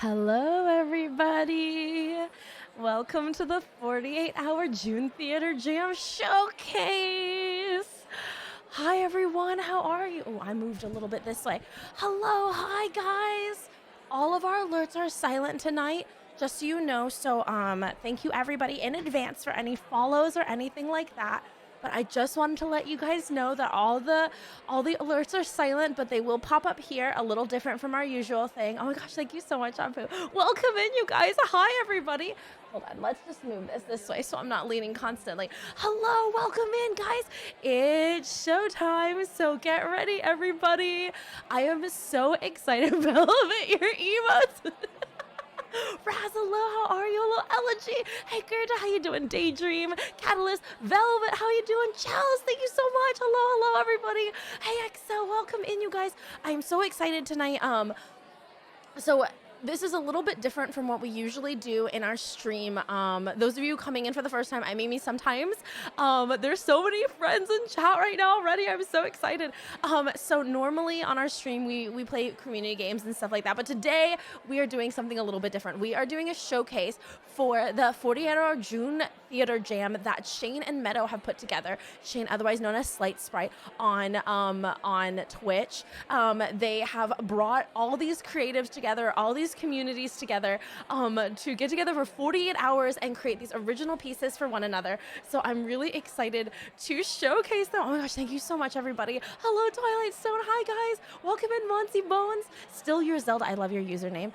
Hello, everybody. Welcome to the 48-hour June Theater Jam Showcase. Hi, everyone. How are you? Oh, I moved a little bit this way. Hello. Hi, guys. All of our alerts are silent tonight, just so you know. So, thank you, everybody, in advance for any follows or anything like that. But I just wanted to let you guys know that all the alerts are silent, but they will pop up here, a little different from our usual thing. Oh my gosh, thank you so much, Apu. Welcome in, you guys. Hi, everybody. Hold on, let's just move this way so I'm not leaning constantly. Hello, welcome in, guys. It's showtime, so get ready, everybody. I am so excited about your emotes. Raz, hello, how are you? Hello, Elegy. Hey, Gerda, how you doing? Daydream, Catalyst, Velvet, how you doing? Chels, thank you so much. Hello, everybody. Hey, Excel, welcome in, you guys. I am so excited tonight. So this is a little bit different from what we usually do in our stream. Those of you coming in for the first time, Amisometimes. There's so many friends in chat right now already. I'm so excited. So normally on our stream, we play community games and stuff like that. But today we are doing something a little bit different. We are doing a showcase for the 48-hour June Theater Jam that Shane and Meadow have put together. Shane, otherwise known as Slight Sprite, on Twitch. They have brought all these creatives together, all these communities together, to get together for 48 hours and create these original pieces for one another. So I'm really excited to showcase them. Oh my gosh, thank you so much, everybody. Hello, Twilight Stone. Hi, guys. Welcome in, Monty Bones. Still your Zelda. I love your username.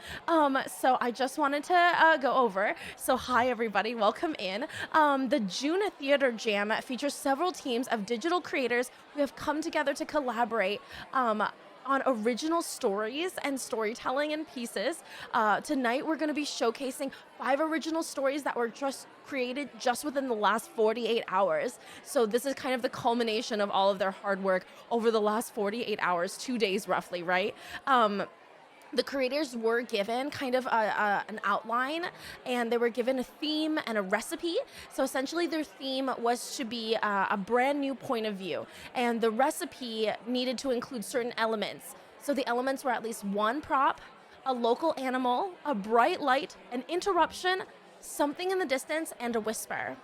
So I just wanted to go over. So hi, everybody. Welcome in. The June Theater Jam features several teams of digital creators who have come together to collaborate on original stories and storytelling and pieces. Tonight, we're going to be showcasing 5 original stories that were just created just within the last 48 hours. So this is kind of the culmination of all of their hard work over the last 48 hours, 2 days roughly, right? The creators were given kind of an outline, and they were given a theme and a recipe. So essentially their theme was to be a brand new point of view, and the recipe needed to include certain elements. So the elements were at least one prop, a local animal, a bright light, an interruption, something in the distance, and a whisper.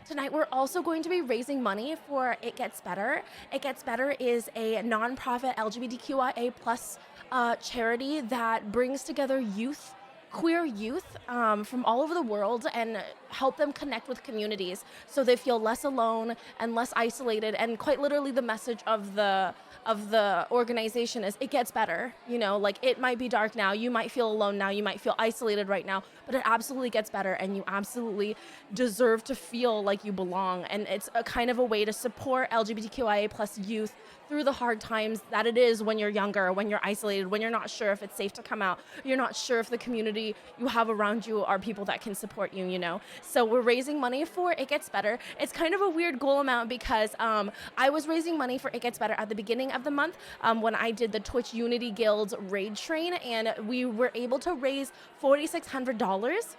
Tonight, we're also going to be raising money for It Gets Better. It Gets Better is a nonprofit LGBTQIA plus charity that brings together youth, queer youth from all over the world, and help them connect with communities so they feel less alone and less isolated. And quite literally, the message of the organization is it gets better. You know, like, it might be dark now, you might feel alone now, you might feel isolated right now, but it absolutely gets better, and you absolutely deserve to feel like you belong. And it's a kind of a way to support LGBTQIA plus youth through the hard times that it is when you're younger, when you're isolated, when you're not sure if it's safe to come out, you're not sure if the community you have around you are people that can support you, you know? So we're raising money for It Gets Better. It's kind of a weird goal amount because I was raising money for It Gets Better at the beginning of the month when I did the Twitch Unity Guild's raid train, and we were able to raise $4,600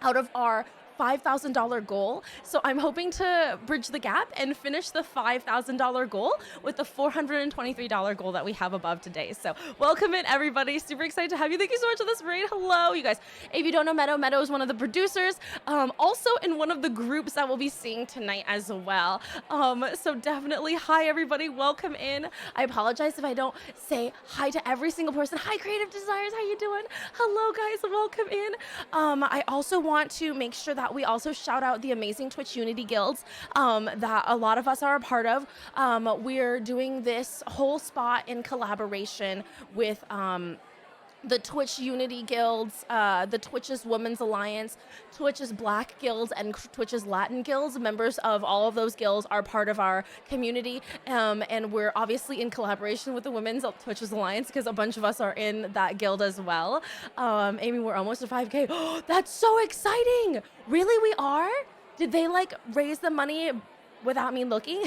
out of our $5,000 goal. So I'm hoping to bridge the gap and finish the $5,000 goal with the $423 goal that we have above today. So welcome in, everybody. Super excited to have you. Thank you so much for this raid. Hello, you guys. If you don't know Meadow, Meadow is one of the producers, also in one of the groups that we'll be seeing tonight as well. So definitely, hi, everybody. Welcome in. I apologize if I don't say hi to every single person. Hi, Creative Desires. How you doing? Hello, guys. Welcome in. I also want to make sure that we also shout out the amazing Twitch Unity Guilds that a lot of us are a part of. We're doing this whole spot in collaboration with the Twitch Unity Guilds, the Twitch's Women's Alliance, Twitch's Black Guilds, and Twitch's Latin Guilds. Members of all of those guilds are part of our community, and we're obviously in collaboration with the Women's Twitch's Alliance because a bunch of us are in that guild as well. Amy, we're almost at 5K. Oh, that's so exciting! Really, we are? Did they, like, raise the money without me looking?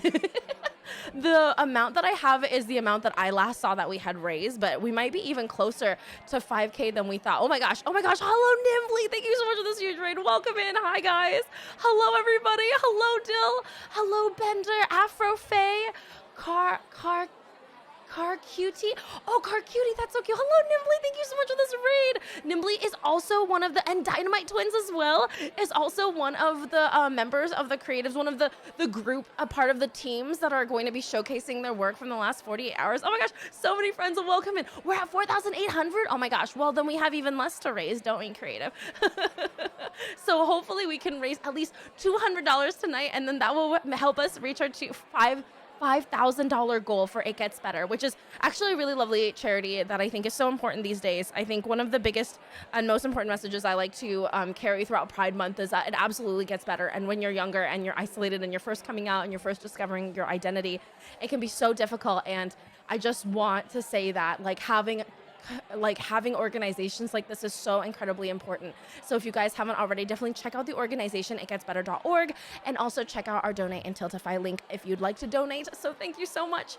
The amount that I have is the amount that I last saw that we had raised, but we might be even closer to 5K than we thought. Oh my gosh. Hello, Knimbley. Thank you so much for this huge raid. Welcome in. Hi, guys. Hello, everybody. Hello, Dill. Hello, Bender, Afro Faye, Car Cutie. Oh, Car Cutie, that's so cute. Hello, Knimbley. Thank you so much for this raid. Knimbley is also one of the, and DinomiteTwins as well, is also one of the members of the creatives, one of the group, a part of the teams that are going to be showcasing their work from the last 48 hours. Oh my gosh, so many friends will welcome in. We're at 4,800. Oh my gosh, well then we have even less to raise, don't we, creative? So hopefully we can raise at least $200 tonight, and then that will help us reach our $5,000 goal for It Gets Better, which is actually a really lovely charity that I think is so important these days. I think one of the biggest and most important messages I like to carry throughout Pride Month is that it absolutely gets better. And when you're younger and you're isolated and you're first coming out and you're first discovering your identity, it can be so difficult. And I just want to say that having organizations like this is so incredibly important. So if you guys haven't already, definitely check out the organization, itgetsbetter.org, and also check out our Donate and Tiltify link if you'd like to donate. So thank you so much.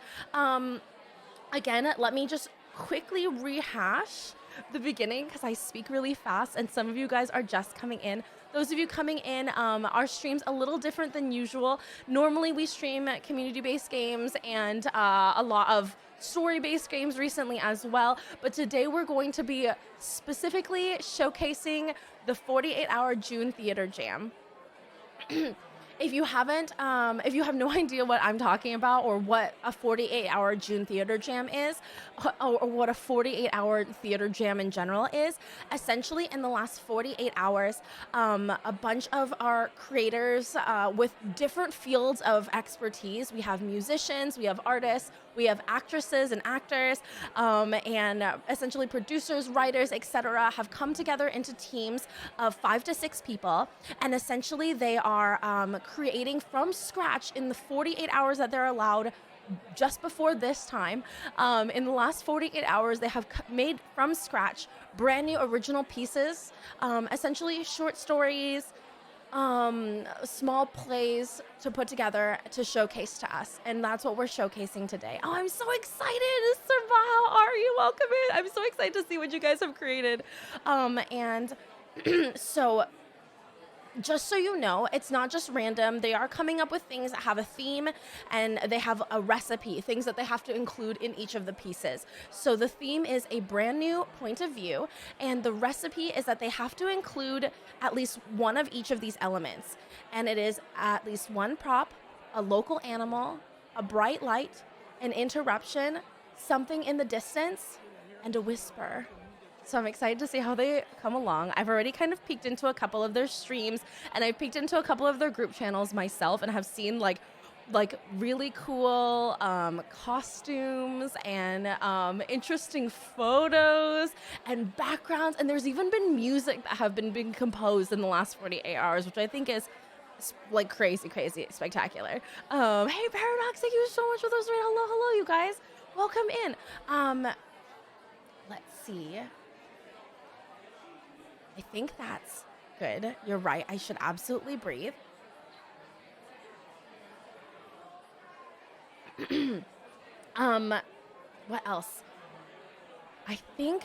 Again, let me just quickly rehash the beginning because I speak really fast and some of you guys are just coming in. Those of you coming in, our stream's a little different than usual. Normally we stream community-based games and a lot of story-based games recently as well, but today we're going to be specifically showcasing the 48-hour June Theater Jam. If you haven't, if you have no idea what I'm talking about or what a 48-hour June Theater Jam is, or what a 48-hour theater jam in general is, essentially in the last 48 hours, a bunch of our creators with different fields of expertise, we have musicians, we have artists, we have actresses and actors, and essentially producers, writers, etc., have come together into teams of 5 to 6 people, and essentially they are creating from scratch in the 48 hours that they're allowed just before this time. In the last 48 hours, they have made from scratch brand new original pieces, essentially short stories, small plays to put together to showcase to us. And that's what we're showcasing today. Oh, I'm so excited. Sirbaugh, how are you? Welcome in. I'm so excited to see what you guys have created. And so just so you know, it's not just random. They are coming up with things that have a theme and they have a recipe, things that they have to include in each of the pieces. So the theme is a brand new point of view, and the recipe is that they have to include at least one of each of these elements. And it is at least one prop, a local animal, a bright light, an interruption, something in the distance, and a whisper. So I'm excited to see how they come along. I've already kind of peeked into a couple of their streams, and I've peeked into a couple of their group channels myself, and have seen like really cool costumes and interesting photos and backgrounds. And there's even been music that have been composed in the last 48 hours, which I think is like crazy spectacular. Hey Paradox, thank you so much for those. Hello, you guys. Welcome in. Let's see. I think that's good. You're right. I should absolutely breathe. What else? I think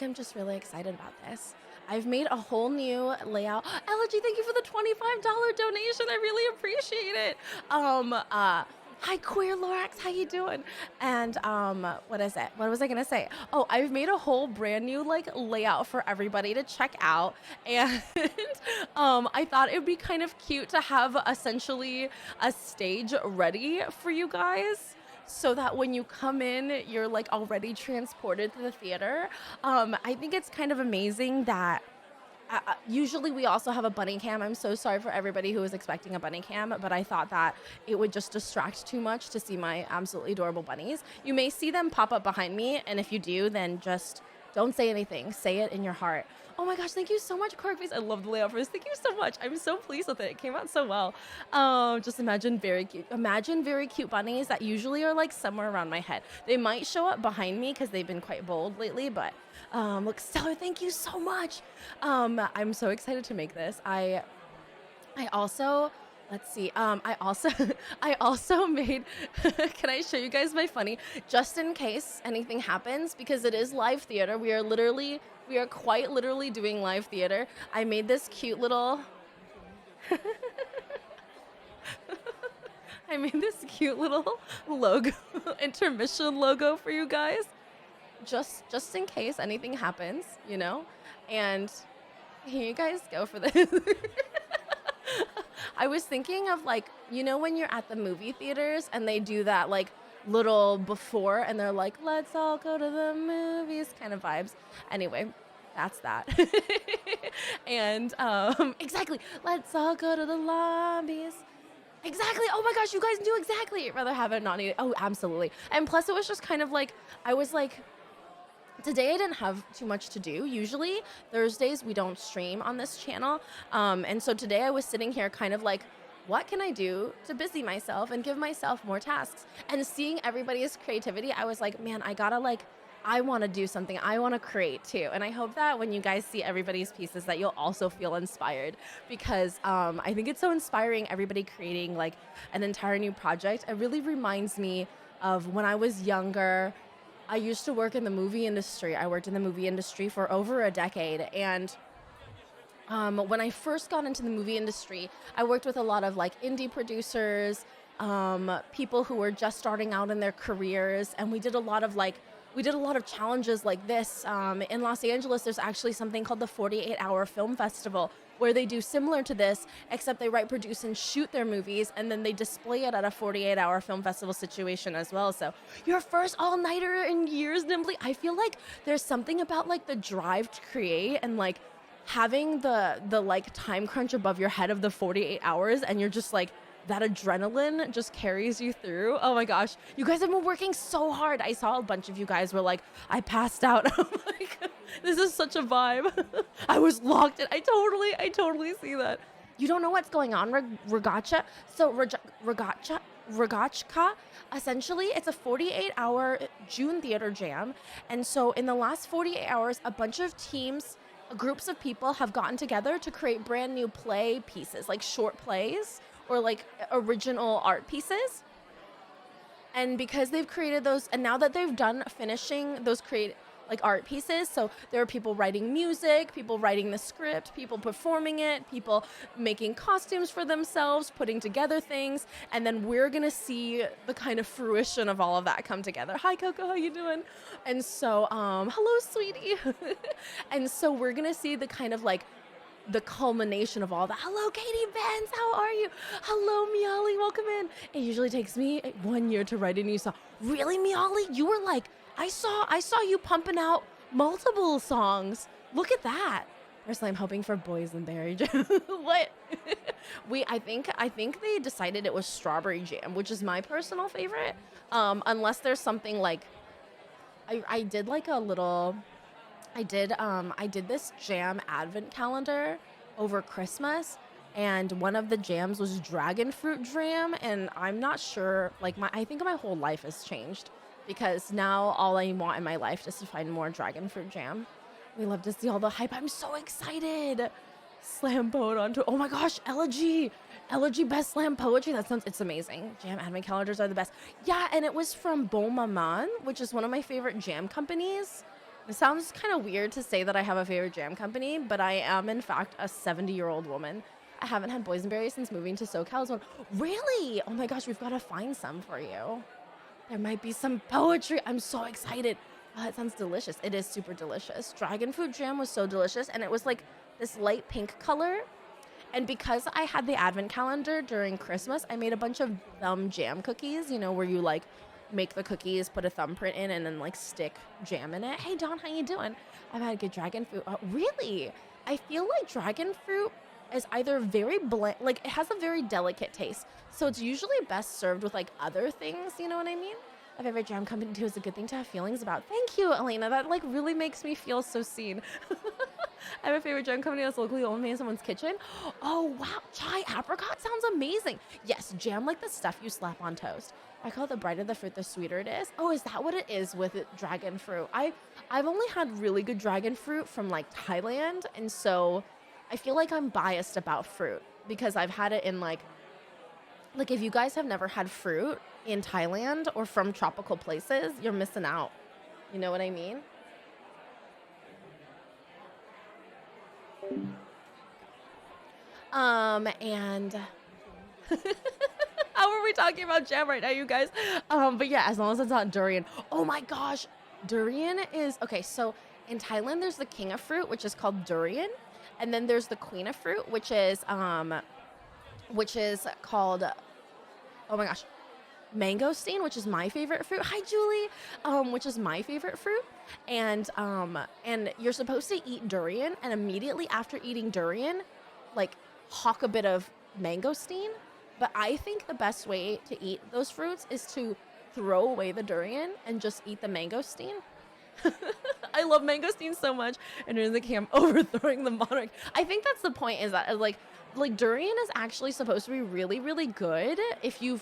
I'm just really excited about this. I've made a whole new layout. Elegy, thank you for the $25 donation. I really appreciate it. Hi, Queer Lorax, how you doing? And what is it? What was I gonna say? Oh, I've made a whole brand new layout for everybody to check out, and I thought it would be kind of cute to have essentially a stage ready for you guys, so that when you come in, you're already transported to the theater. I think it's kind of amazing that usually we also have a bunny cam. I'm so sorry for everybody who was expecting a bunny cam, but I thought that it would just distract too much to see my absolutely adorable bunnies. You may see them pop up behind me, and if you do, then just don't say anything. Say it in your heart. Oh my gosh, thank you so much, Corkface. I love the layout for this. Thank you so much. I'm so pleased with it. It came out so well. Just imagine very cute bunnies that usually are somewhere around my head. They might show up behind me because they've been quite bold lately, but look, Stellar, thank you so much. I'm so excited to make this. I also, let's see. I also made, can I show you guys my funny, just in case anything happens, because it is live theater. We are quite literally doing live theater. I made this cute little, logo, intermission logo for you guys. just in case anything happens, you know? And here you guys go for this. I was thinking of like, you know, when you're at the movie theaters and they do that like little before and they're like, let's all go to the movies kind of vibes. Anyway, that's that. And exactly, let's all go to the lobbies. Exactly. Oh my gosh, you guys do exactly. Rather have it, not need it. Oh, absolutely. And plus, it was just kind of like, I was like, today I didn't have too much to do. Usually Thursdays we don't stream on this channel. And so today I was sitting here kind of like, what can I do to busy myself and give myself more tasks? And seeing everybody's creativity, I was like, man, I want to do something. I want to create too. And I hope that when you guys see everybody's pieces that you'll also feel inspired, because I think it's so inspiring, everybody creating like an entire new project. It really reminds me of when I was younger. I used to work in the movie industry. I worked in the movie industry for over a decade. And when I first got into the movie industry, I worked with a lot of like indie producers, people who were just starting out in their careers. And we did a lot of challenges like this. In Los Angeles, there's actually something called the 48-Hour Film Festival, where they do similar to this, except they write, produce, and shoot their movies, and then they display it at a 48-hour film festival situation as well. So your first all-nighter in years, Knimbley. I feel like there's something about like the drive to create and like having the like time crunch above your head of the 48 hours, and you're just like, that adrenaline just carries you through. Oh my gosh, you guys have been working so hard. I saw a bunch of you guys were like, I passed out. I'm like, this is such a vibe. I was locked in. I totally see that. You don't know what's going on, Regacha? So Regachka, essentially, it's a 48-hour June theater jam. And so in the last 48 hours, a bunch of teams, groups of people have gotten together to create brand new play pieces, like short plays or like original art pieces. And because they've created those, and now that they've done finishing those like art pieces, so there are people writing music, people writing the script, people performing it, people making costumes for themselves, putting together things, and then we're gonna see the kind of fruition of all of that come together. Hi Coco, how you doing? And so, hello sweetie. And so we're gonna see the kind of like the culmination of all that. Hello, Katy Bentz, how are you? Hello, Mialy, welcome in. It usually takes me 1 year to write a new song. Really, Mialy? You were like, I saw you pumping out multiple songs. Look at that. Personally, I'm hoping for Boysenberry Jam. What? I think they decided it was Strawberry Jam, which is my personal favorite. Unless there's something like, I did like a little. I did this jam advent calendar over Christmas, and one of the jams was dragon fruit jam, and I'm not sure, like I think my whole life has changed, because now all I want in my life is to find more dragon fruit jam. We love to see all the hype. I'm so excited. Slam poet onto, oh my gosh, Elegy best slam poetry. It's amazing. Jam advent calendars are the best. Yeah, and it was from Bon Maman, which is one of my favorite jam companies. It sounds kind of weird to say that I have a favorite jam company, but I am, in fact, a 70-year-old woman. I haven't had boysenberry since moving to SoCal. Really? Oh my gosh, we've got to find some for you. There might be some poetry. I'm so excited. Oh, it sounds delicious. It is super delicious. Dragon fruit jam was so delicious, and it was like this light pink color. And because I had the advent calendar during Christmas, I made a bunch of thumb jam cookies, where you like make the cookies, put a thumbprint in, and then like stick jam in it. Hey Dawn, how you doing? I've had good dragon fruit. Really? I feel like dragon fruit is either very bland, like it has a very delicate taste. So it's usually best served with like other things, you know what I mean? A favorite jam company too is a good thing to have feelings about. Thank you, Elena. That like really makes me feel so seen. I have a favorite jam company that's locally owned made in someone's kitchen. Oh wow, chai apricot sounds amazing. Yes, jam like the stuff you slap on toast. I call it the brighter the fruit, the sweeter it is. Oh, is that what it is with dragon fruit? I've only had really good dragon fruit from like Thailand, and so I feel like I'm biased about fruit because I've had it in like if you guys have never had fruit in Thailand or from tropical places, you're missing out. You know what I mean? And how are we talking about jam right now, you guys? But yeah, as long as it's not durian. Oh my gosh, Durian is okay. So in Thailand, there's the king of fruit, which is called durian, and then there's the queen of fruit, which is called, oh my gosh, mangosteen, which is my favorite fruit. Hi, Julie. Which is my favorite fruit, and you're supposed to eat durian, and immediately after eating durian, like hawk a bit of mangosteen. But I think the best way to eat those fruits is to throw away the durian and just eat the mangosteen. I love mangosteen so much, and in the camp overthrowing the monarch. I think that's the point. Is that like durian is actually supposed to be really, really good if you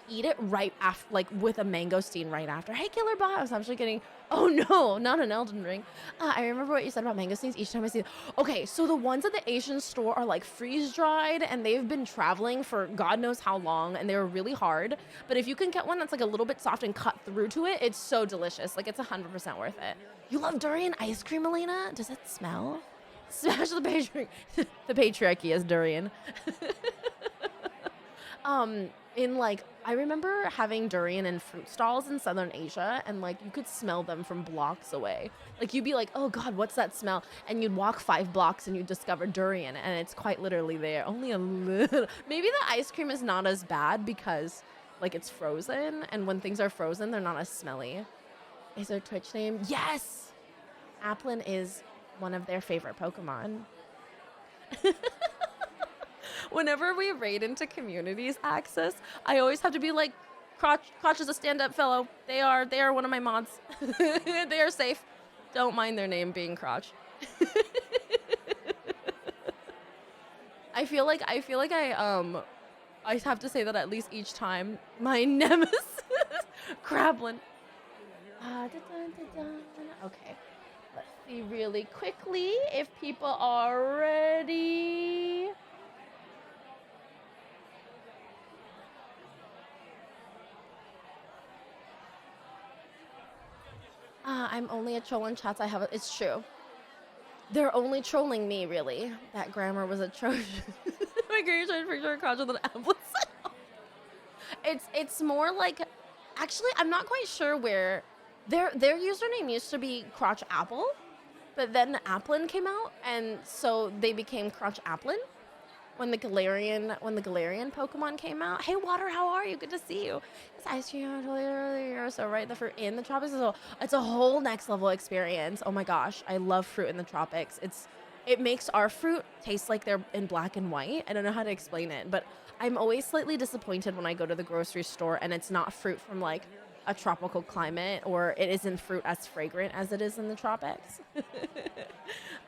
eat it right after, like with a mangosteen right after. Hey, Killer Bot, I was actually getting, oh no, not an Elden Ring. I remember what you said about mangosteens each time I see it. Okay, so the ones at the Asian store are like freeze dried, and they've been traveling for God knows how long, and they're really hard. But if you can get one that's like a little bit soft and cut through to it, it's so delicious. Like, it's 100% worth it. You love durian ice cream, Elena? Does it smell? Smash the patriarchy. The patriarchy is durian. I remember having durian in fruit stalls in Southern Asia, and like you could smell them from blocks away. Like, you'd be like, oh God, what's that smell? And you'd walk 5 blocks and you'd discover durian, and it's quite literally there. Only a little. Maybe the ice cream is not as bad because like it's frozen, and when things are frozen, they're not as smelly. Is their Twitch name? Yes! Applin is one of their favorite Pokemon. Whenever we raid into communities access, I always have to be like, Crotch is a stand-up fellow. They are one of my mods. They are safe. Don't mind their name being Crotch. I feel like I have to say that at least each time. My nemesis, Crablin. Okay. Let's see really quickly if people are ready. I'm only a troll in chats. It's true. They're only trolling me, really. That grammar was atrocious. My great for sure, Crotch with an apple. It's more like, actually, I'm not quite sure where their username used to be Crotch Apple, but then Applin came out, and so they became Crotch Applin when the Galarian Pokemon came out. Hey, Water, how are you? Good to see you. It's ice cream earlier, so right, the fruit in the tropics it's a whole next level experience. Oh my gosh, I love fruit in the tropics. It makes our fruit taste like they're in black and white. I don't know how to explain it, but I'm always slightly disappointed when I go to the grocery store and it's not fruit from like a tropical climate, or it isn't fruit as fragrant as it is in the tropics.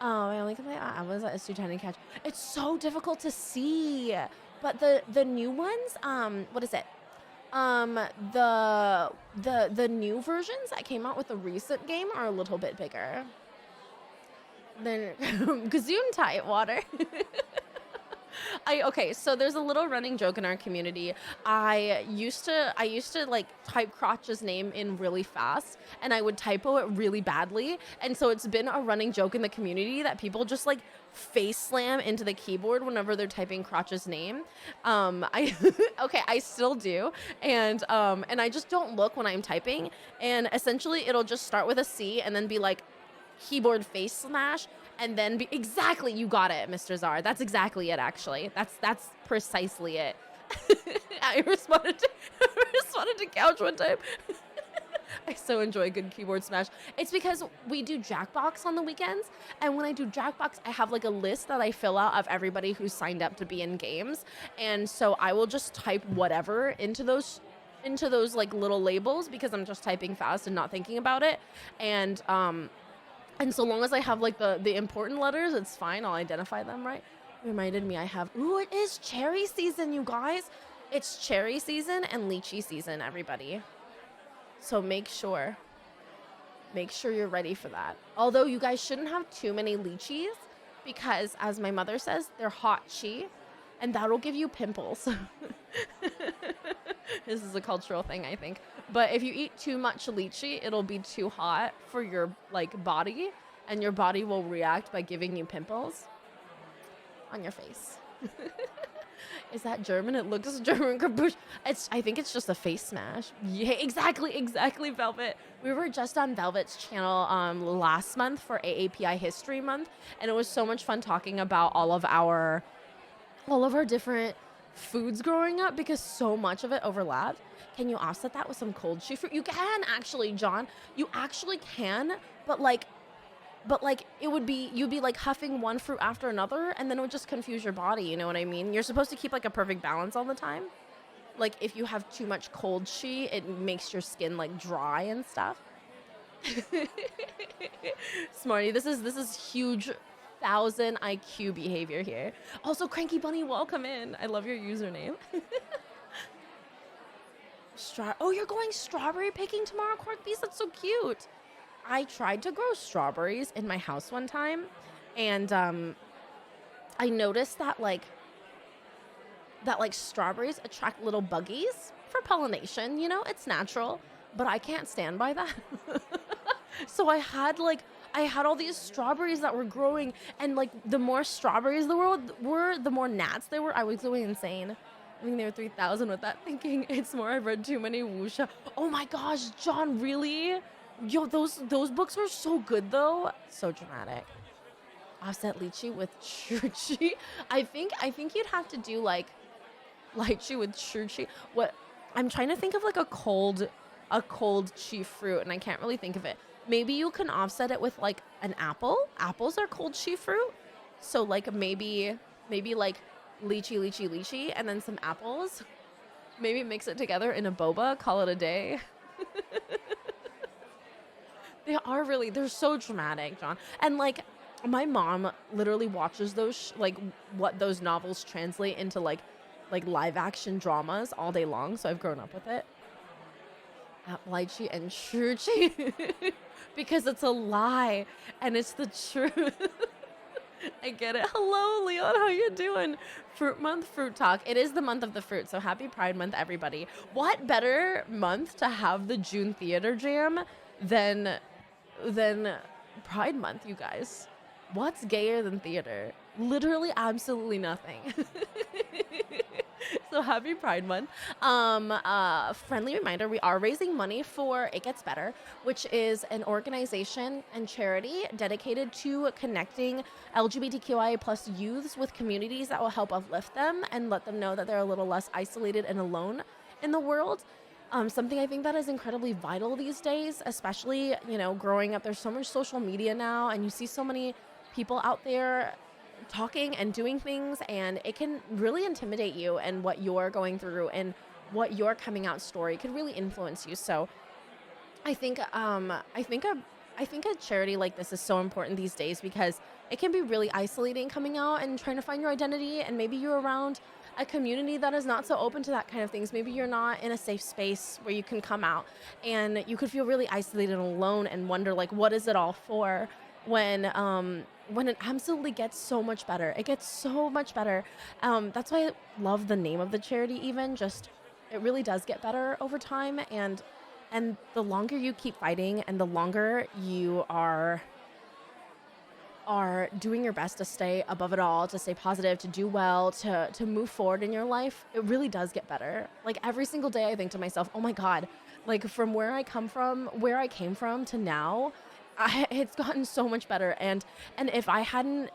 Oh, I only can play apples. It's too tiny to catch. It's so difficult to see. But the new ones, what is it? The new versions that came out with the recent game are a little bit bigger. Then Gesundheit, Water. Okay, so there's a little running joke in our community. I used to like type Crotch's name in really fast, and I would typo it really badly. And so it's been a running joke in the community that people just like face slam into the keyboard whenever they're typing Crotch's name. I still do. And I just don't look when I'm typing. And essentially it'll just start with a C and then be like keyboard face smash. And then exactly, you got it, Mr. Czar. That's exactly it, actually. That's precisely it. I responded to Couch one time. I so enjoy a good keyboard smash. It's because we do Jackbox on the weekends, and when I do Jackbox, I have like a list that I fill out of everybody who's signed up to be in games, and so I will just type whatever into those like little labels because I'm just typing fast and not thinking about it, and so long as I have like the important letters, it's fine. I'll identify them, right? Reminded me it is cherry season, you guys. It's cherry season and lychee season, everybody. So make sure you're ready for that. Although you guys shouldn't have too many lychees because, as my mother says, they're hot chi, and that'll give you pimples. This is a cultural thing, I think. But if you eat too much lychee, it'll be too hot for your like body, and your body will react by giving you pimples on your face. Is that German? It looks German. Capuche. I think it's just a face smash. Yeah, exactly, Velvet. We were just on Velvet's channel last month for AAPI History Month, and it was so much fun talking about all of our different foods growing up because so much of it overlapped. Can you offset that with some cold cheese fruit? You can actually, John. You actually can, but it would be, you'd be like huffing one fruit after another, and then it would just confuse your body. You know what I mean? You're supposed to keep like a perfect balance all the time. Like if you have too much cold chi, it makes your skin like dry and stuff. Smarty, this is huge 1,000 IQ behavior here. Also, Cranky Bunny, welcome in. I love your username. Oh, you're going strawberry picking tomorrow, Corkbeast? That's so cute. I tried to grow strawberries in my house one time, and I noticed that strawberries attract little buggies for pollination. You know, it's natural, but I can't stand by that. So I had all these strawberries that were growing, and like the more strawberries the world were, the more gnats there were. I was going insane. I think they were 3,000 with that thinking. It's more I've read too many wuxia. Oh my gosh, John, really? Yo, those books were so good though. So dramatic. Offset lychee with chuchi. I think you'd have to do like lychee with chuchi. What? I'm trying to think of like a cold chi fruit, and I can't really think of it. Maybe you can offset it with like an apple. Apples are cold chi fruit. So like maybe like lychee, and then some apples. Maybe mix it together in a boba, call it a day. They're so dramatic, John. And like my mom literally watches those, what those novels translate into like live action dramas all day long. So I've grown up with it. Lychee and chuchi. Because it's a lie and it's the truth. I get it. Hello, Leon. How you doing? Fruit month, fruit talk. It is the month of the fruit, so happy Pride Month, everybody. What better month to have the June Theater Jam than Pride Month, you guys? What's gayer than theater? Literally absolutely nothing. So happy Pride Month. Friendly reminder, we are raising money for It Gets Better, which is an organization and charity dedicated to connecting LGBTQIA plus youths with communities that will help uplift them and let them know that they're a little less isolated and alone in the world. Something I think that is incredibly vital these days, especially, growing up. There's so much social media now, and you see so many people out there talking and doing things, and it can really intimidate you, and what you're going through and what your coming out story could really influence you. So I think a charity like this is so important these days because it can be really isolating coming out and trying to find your identity, and maybe you're around a community that is not so open to that kind of things. Maybe you're not in a safe space where you can come out, and you could feel really isolated and alone and wonder what is it all for, when it absolutely gets so much better. It gets so much better. That's why I love the name of the charity even. Just, it really does get better over time. And the longer you keep fighting and the longer you are doing your best to stay above it all, to stay positive, to do well, to move forward in your life, it really does get better. Like every single day I think to myself, oh my God, from where I came from to now, it's gotten so much better. And if I hadn't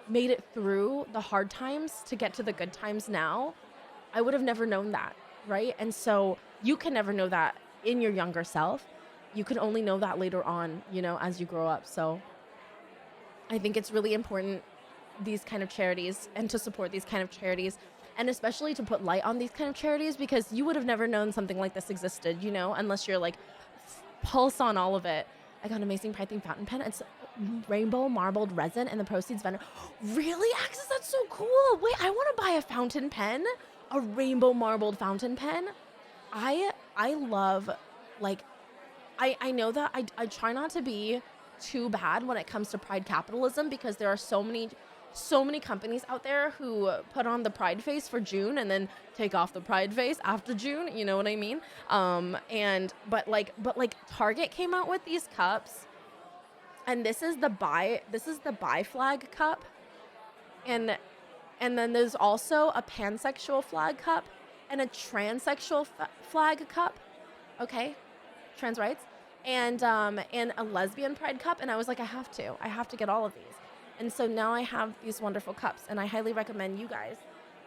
made it through the hard times to get to the good times now, I would have never known that, right? And so you can never know that in your younger self. You can only know that later on, as you grow up. So I think it's really important, these kind of charities, and to support these kind of charities, and especially to put light on these kind of charities, because you would have never known something like this existed, unless you're pulse on all of it. I got an amazing Pride themed fountain pen. It's rainbow marbled resin, and the proceeds vendor. Really, Axis? That's so cool. Wait, I want to buy a fountain pen, a rainbow marbled fountain pen. I love, I know that I try not to be too bad when it comes to Pride capitalism, because there are so many companies out there who put on the Pride face for June and then take off the Pride face after June. You know what I mean? But Target came out with these cups, and this is the bi flag cup, and And then there's also a pansexual flag cup and a transsexual flag cup. Okay, trans rights, and a lesbian pride cup. And I was like, I have to get all of these. And so now I have these wonderful cups, and I highly recommend you guys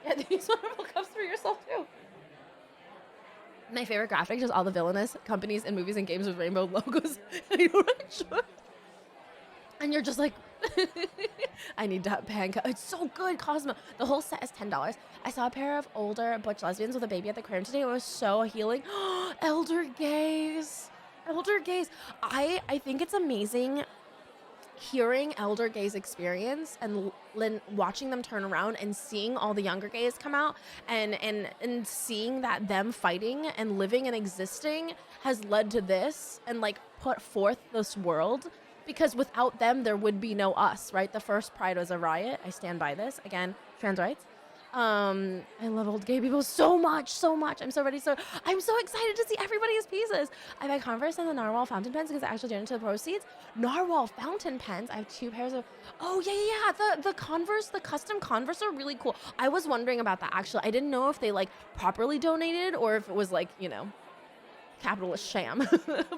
get these wonderful cups for yourself too. My favorite graphic is all the villainous companies in movies and games with rainbow logos. And you're just like, I need that pan cup. It's so good, Cosmo. The whole set is $10. I saw a pair of older butch lesbians with a baby at the aquarium today. It was so healing. Elder gays. I think it's amazing hearing elder gays experience and watching them turn around and seeing all the younger gays come out and seeing that them fighting and living and existing has led to this and like put forth this world, because without them there would be no us, right? The first pride was a riot. I stand by this. Again, trans rights. I love old gay people so much. I'm so excited to see everybody's pieces. I buy Converse and the Narwhal fountain pens because I actually donated to the proceeds. Narwhal fountain pens. I have 2 pairs of, the Converse, the custom Converse are really cool. I was wondering about that actually. I didn't know if they like properly donated or if it was like, capitalist sham.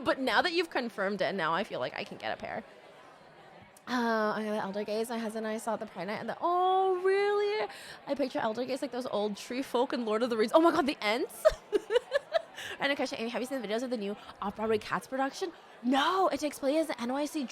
But now that you've confirmed it, now I feel like I can get a pair. I got the elder gays. My husband and I saw the Pride Night, and oh really? I picture elder gays like those old tree folk in Lord of the Rings. Oh my god, the Ents. And a question, Amy, have you seen the videos of the new off-Broadway Cats production? No, it takes place at the NYC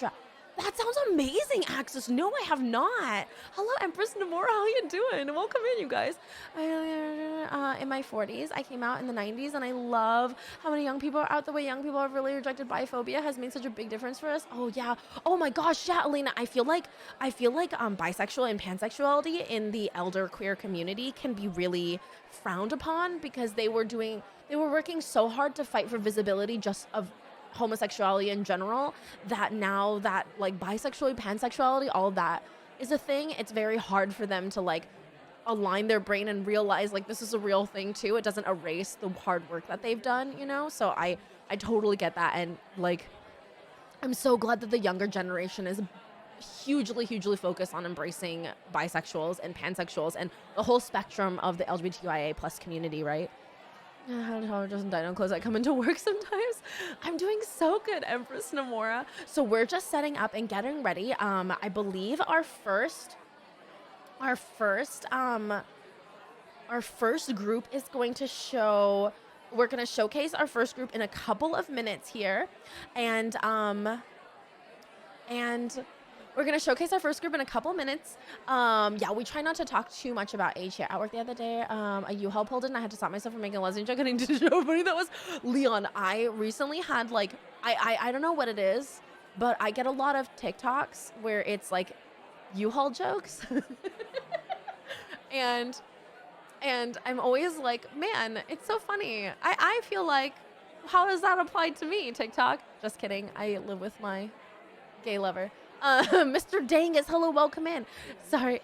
That sounds amazing, Axis. No, I have not. Hello, Empress Namora. How you doing? Welcome in, you guys. In my 40s, I came out in the 90s, and I love how many young people are out. The way young people have really rejected biphobia has made such a big difference for us. Oh yeah. Oh my gosh, yeah, Elena. I feel like bisexual and pansexuality in the elder queer community can be really frowned upon because they were working so hard to fight for visibility just of homosexuality in general, that now that like bisexuality, pansexuality, all of that is a thing, it's very hard for them to like align their brain and realize like this is a real thing too. It doesn't erase the hard work that they've done, so I totally get that. And like I'm so glad that the younger generation is hugely focused on embracing bisexuals and pansexuals and the whole spectrum of the LGBTQIA plus community, right? How doesn't Dino clothes I come into work sometimes? I'm doing so good, Empress Namora. So we're just setting up and getting ready. I believe our first group is going to show. We're going to showcase our first group in a couple of minutes here, and we're going to showcase our first group in a couple minutes. We try not to talk too much about age here. At work the other day, a U-Haul pulled in and I had to stop myself from making a lesbian joke. I didn't show everybody that was Leon. I recently had like, I don't know what it is, but I get a lot of TikToks where it's like U-Haul jokes. and I'm always like, man, it's so funny. I feel like, how does that apply to me, TikTok? Just kidding. I live with my gay lover. Mr. Dangus, hello, welcome in. Sorry.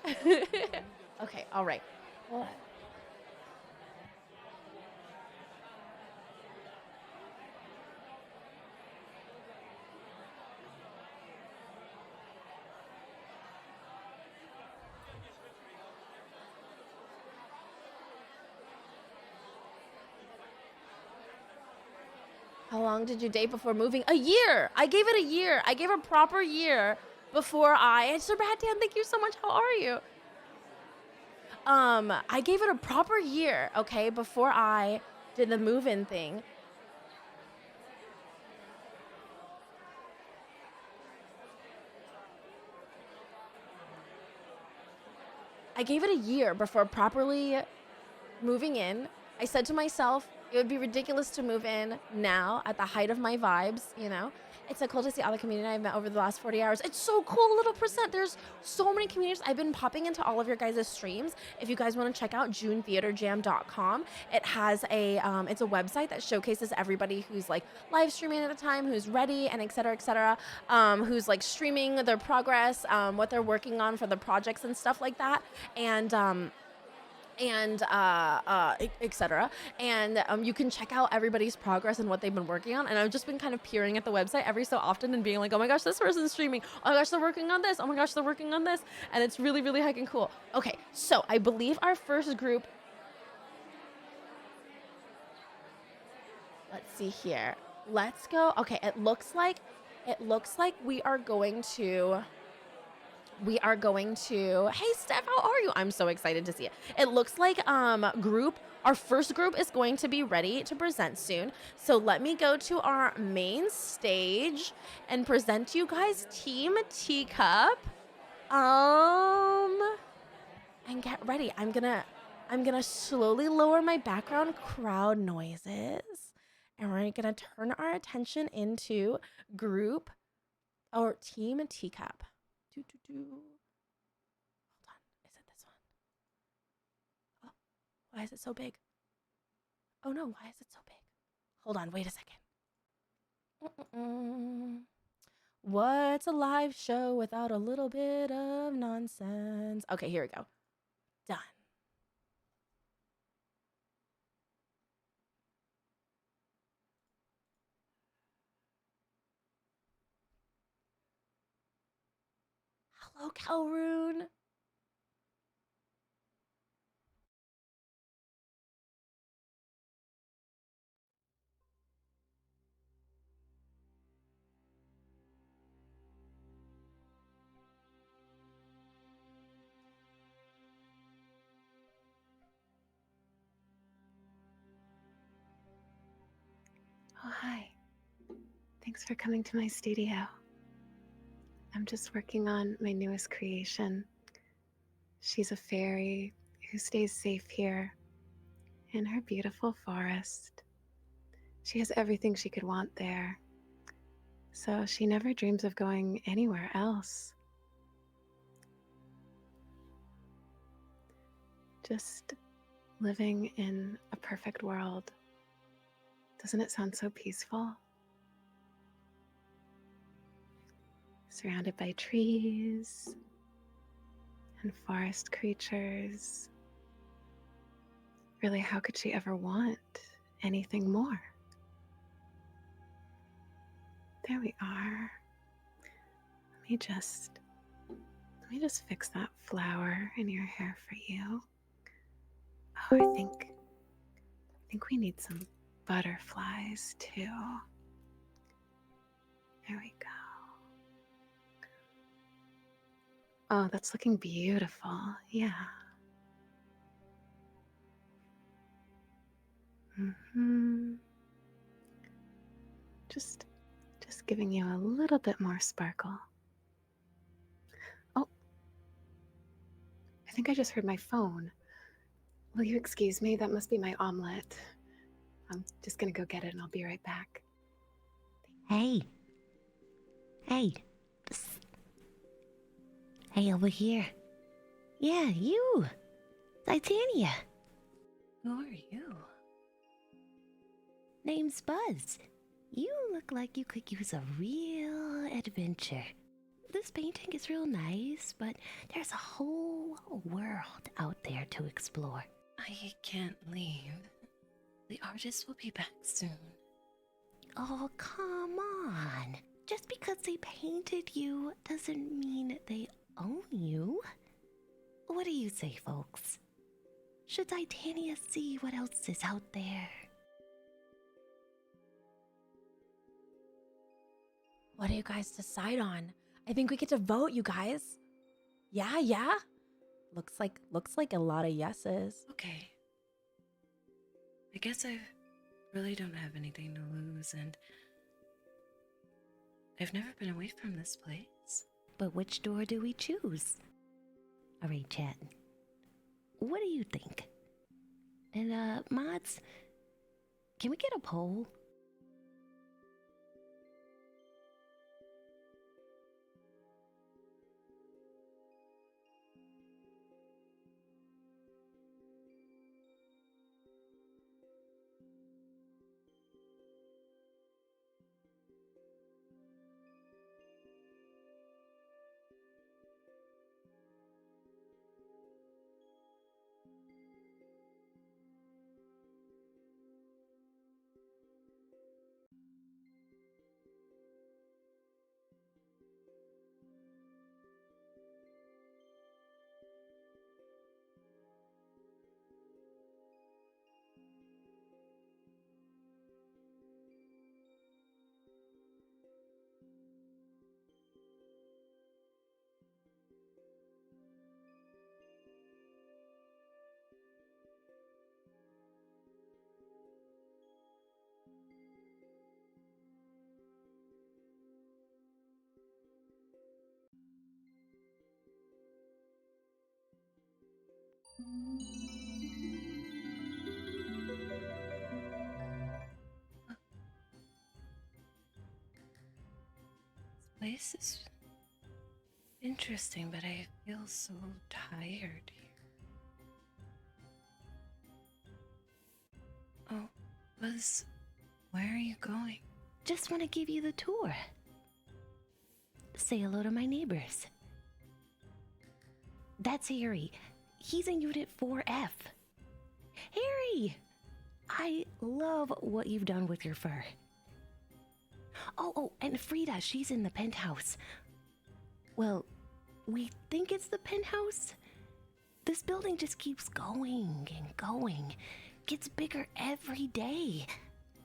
Okay, all right. Hold on. How long did you date before moving? A year. I gave it a year. I gave a proper year before Sir Bad Dan, thank you so much. How are you? I gave it a proper year, okay, before I did the move-in thing. I gave it a year before properly moving in. I said to myself, it would be ridiculous to move in now at the height of my vibes, It's so cool to see all the community I've met over the last 40 hours. It's so cool, little percent. There's so many communities. I've been popping into all of your guys' streams. If you guys want to check out JuneTheaterJam.com, it has it's a website that showcases everybody who's like live streaming at the time, who's ready, and et cetera, who's like streaming their progress, what they're working on for the projects and stuff like that. And and etc. And you can check out everybody's progress and what they've been working on. And I've just been kind of peering at the website every so often and being like, oh my gosh, this person's streaming. Oh my gosh, they're working on this. Oh my gosh, they're working on this. And it's really, really heckin' cool. Okay, so I believe our first group, let's see here. Let's go. Okay, it looks like we are going to, hey Steph, how are you? I'm so excited to see it. It looks like our first group is going to be ready to present soon. So let me go to our main stage and present you guys Team Teacup. And get ready. I'm gonna slowly lower my background crowd noises. And we're gonna turn our attention into group or Team Teacup. Hold on. Is it this one? Oh, why is it so big? Oh no, why is it so big? Hold on, wait a second. What's a live show without a little bit of nonsense? Okay, here we go. Done. Hello, Calroon. Oh, hi. Thanks for coming to my studio. I'm just working on my newest creation. She's a fairy who stays safe here in her beautiful forest. She has everything she could want there, so she never dreams of going anywhere else. Just living in a perfect world. Doesn't it sound so peaceful? Surrounded by trees and forest creatures. Really, how could she ever want anything more? There we are. Let me just fix that flower in your hair for you. Oh, I think we need some butterflies too. There we go. Oh, that's looking beautiful. Yeah. Just giving you a little bit more sparkle. Oh, I think I just heard my phone. Will you excuse me? That must be my omelet. I'm just gonna go get it and I'll be right back. Hey. Psst. Hey, over here. Yeah, you. Titania. Who are you? Name's Buzz. You look like you could use a real adventure. This painting is real nice, but there's a whole world out there to explore. I can't leave. The artist will be back soon. Oh, come on. Just because they painted you doesn't mean they own you. What do you say, folks? Should Titania see what else is out there? What do you guys decide on? I think we get to vote, you guys. Yeah? Looks like a lot of yeses. Okay. I guess I really don't have anything to lose, and I've never been away from this place. But which door do we choose? Alright, chat. What do you think? And, mods, can we get a poll? This place is interesting, but I feel so tired here. Oh, Buzz, where are you going? Just want to give you the tour. Say hello to my neighbors. That's Harry. He's in Unit 4F. Harry! I love what you've done with your fur. Oh, and Frida, she's in the penthouse. Well, we think it's the penthouse. This building just keeps going and going. Gets bigger every day.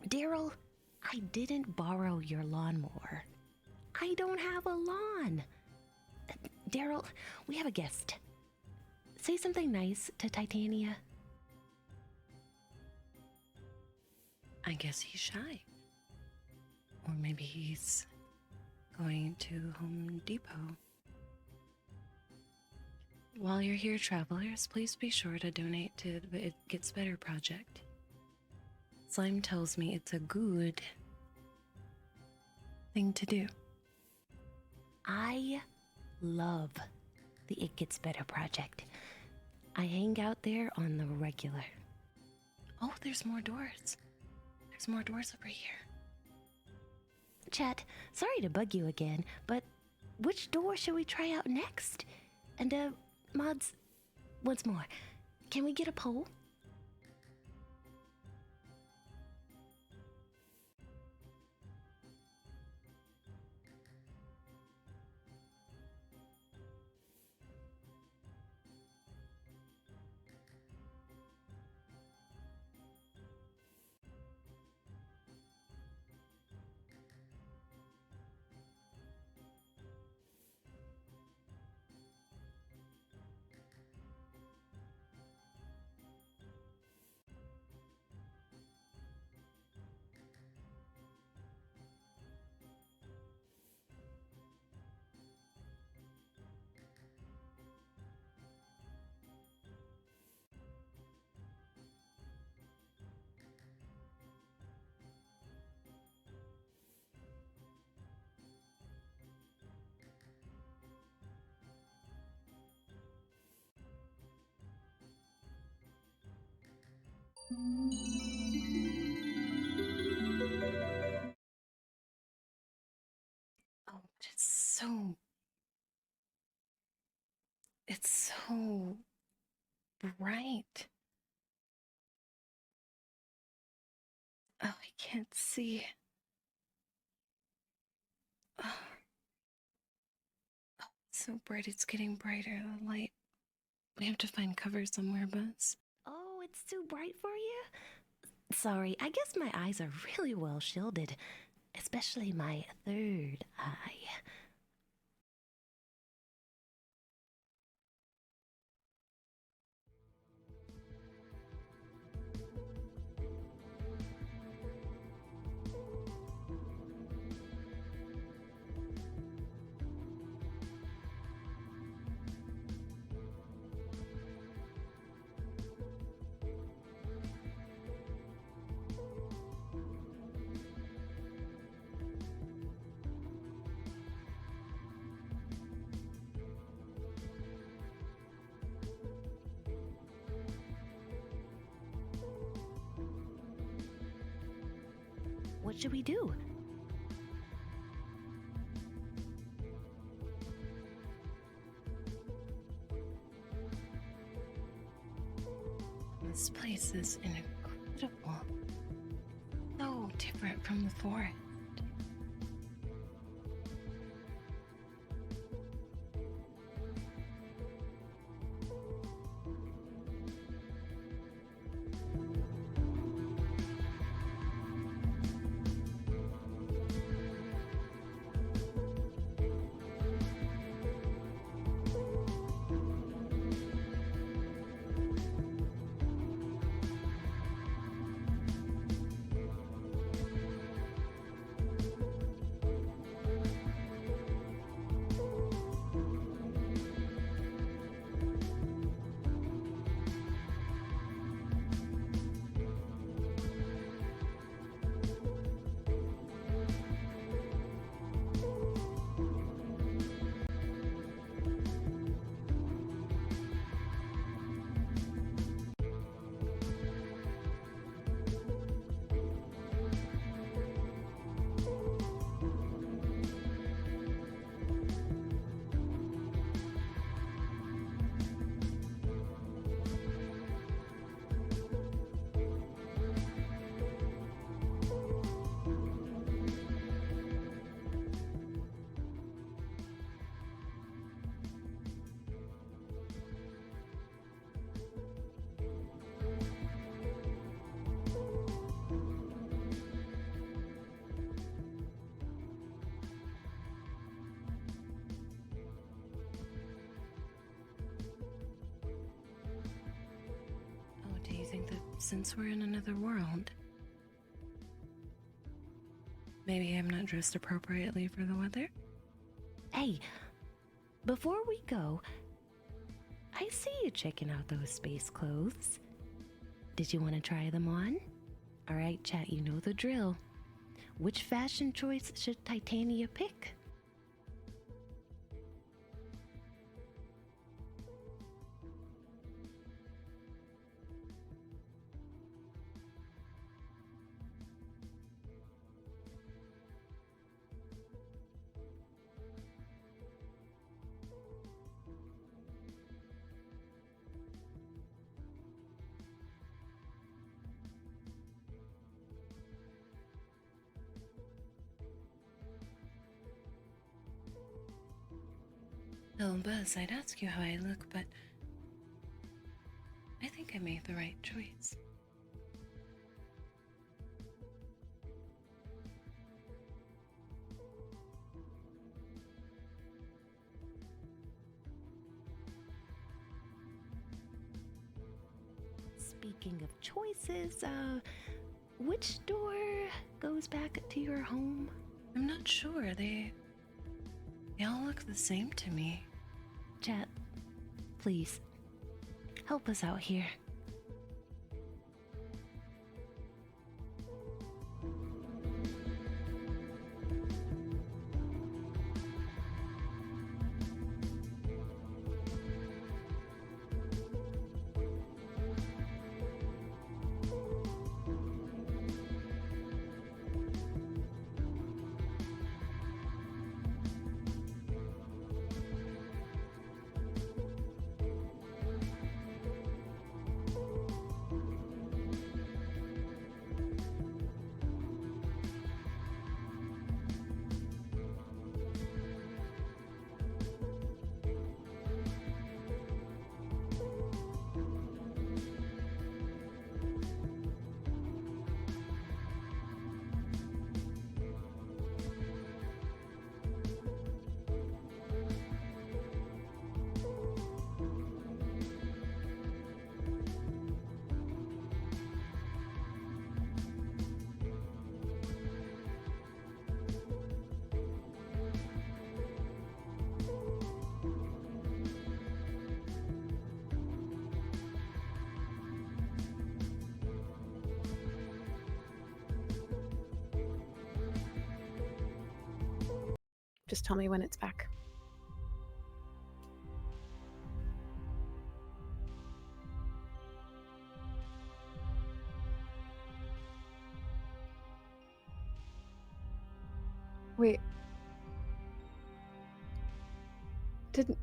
Daryl, I didn't borrow your lawnmower. I don't have a lawn. Daryl, we have a guest. Say something nice to Titania. I guess he's shy. Or maybe he's going to Home Depot. While you're here, travelers, please be sure to donate to the It Gets Better project. Slime tells me it's a good thing to do. I love the It Gets Better project. I hang out there on the regular. Oh, there's more doors. There's more doors over here. Chat, sorry to bug you again, but which door should we try out next? And, mods, once more, can we get a poll? Oh, but it's so bright. Oh, I can't see. Oh, it's so bright, it's getting brighter, the light. We have to find cover somewhere, Buzz. Oh, it's too bright for you? Sorry, I guess my eyes are really well shielded, especially my third eye. What should we do? This place is incredible. So different from the forest. since we're in another world. Maybe I'm not dressed appropriately for the weather? Hey, before we go, I see you checking out those space clothes. Did you want to try them on? All right, chat, you know the drill. Which fashion choice should Titania pick? Oh, Buzz, I'd ask you how I look, but I think I made the right choice. Speaking of choices, which door goes back to your home? I'm not sure. They all look the same to me. Chat, please, help us out here. Just tell me when it's back. Wait. Didn't...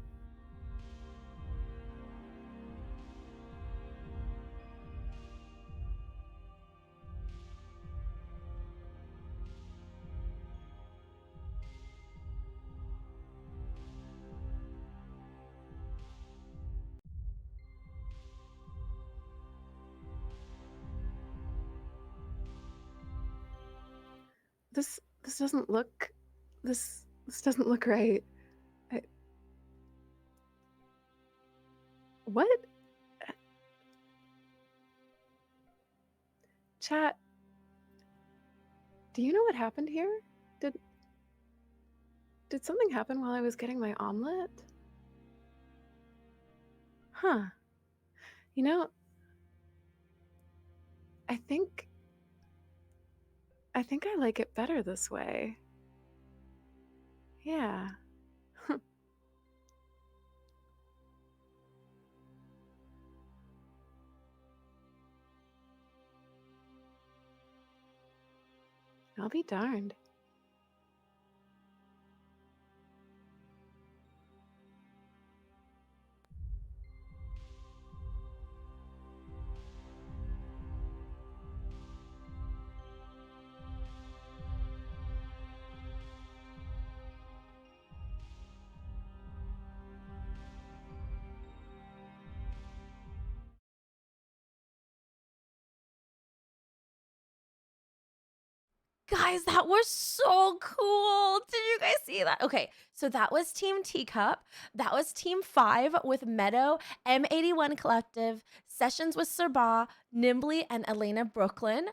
This doesn't look... This doesn't look right. What? Chat, do you know what happened here? Did something happen while I was getting my omelet? Huh. You know, I think I like it better this way. Yeah. I'll be darned. Guys, that was so cool. Did you guys see that? Okay, so that was Team Teacup. That was Team 5 with Meadow, M81 Collective, Sessions with SirBaugh, Knimbley, and Elena Brooklyn.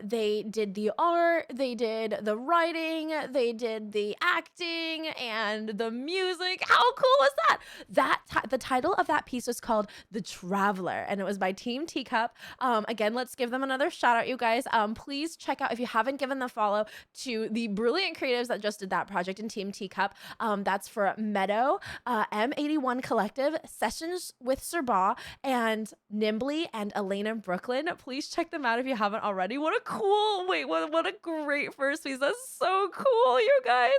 They did the art, they did the writing, they did the acting, and the music. How cool was that? The title of that piece was called The Traveler, and it was by Team Teacup. Again, let's give them another shout out, you guys. Please check out, if you haven't given the follow to the brilliant creatives that just did that project in Team Teacup. That's for Meadow, M81 Collective, Sessions with SirBaugh, and Knimbley and Elena Brooklyn. Please check them out if you haven't already. What a great first piece. That's so cool, you guys.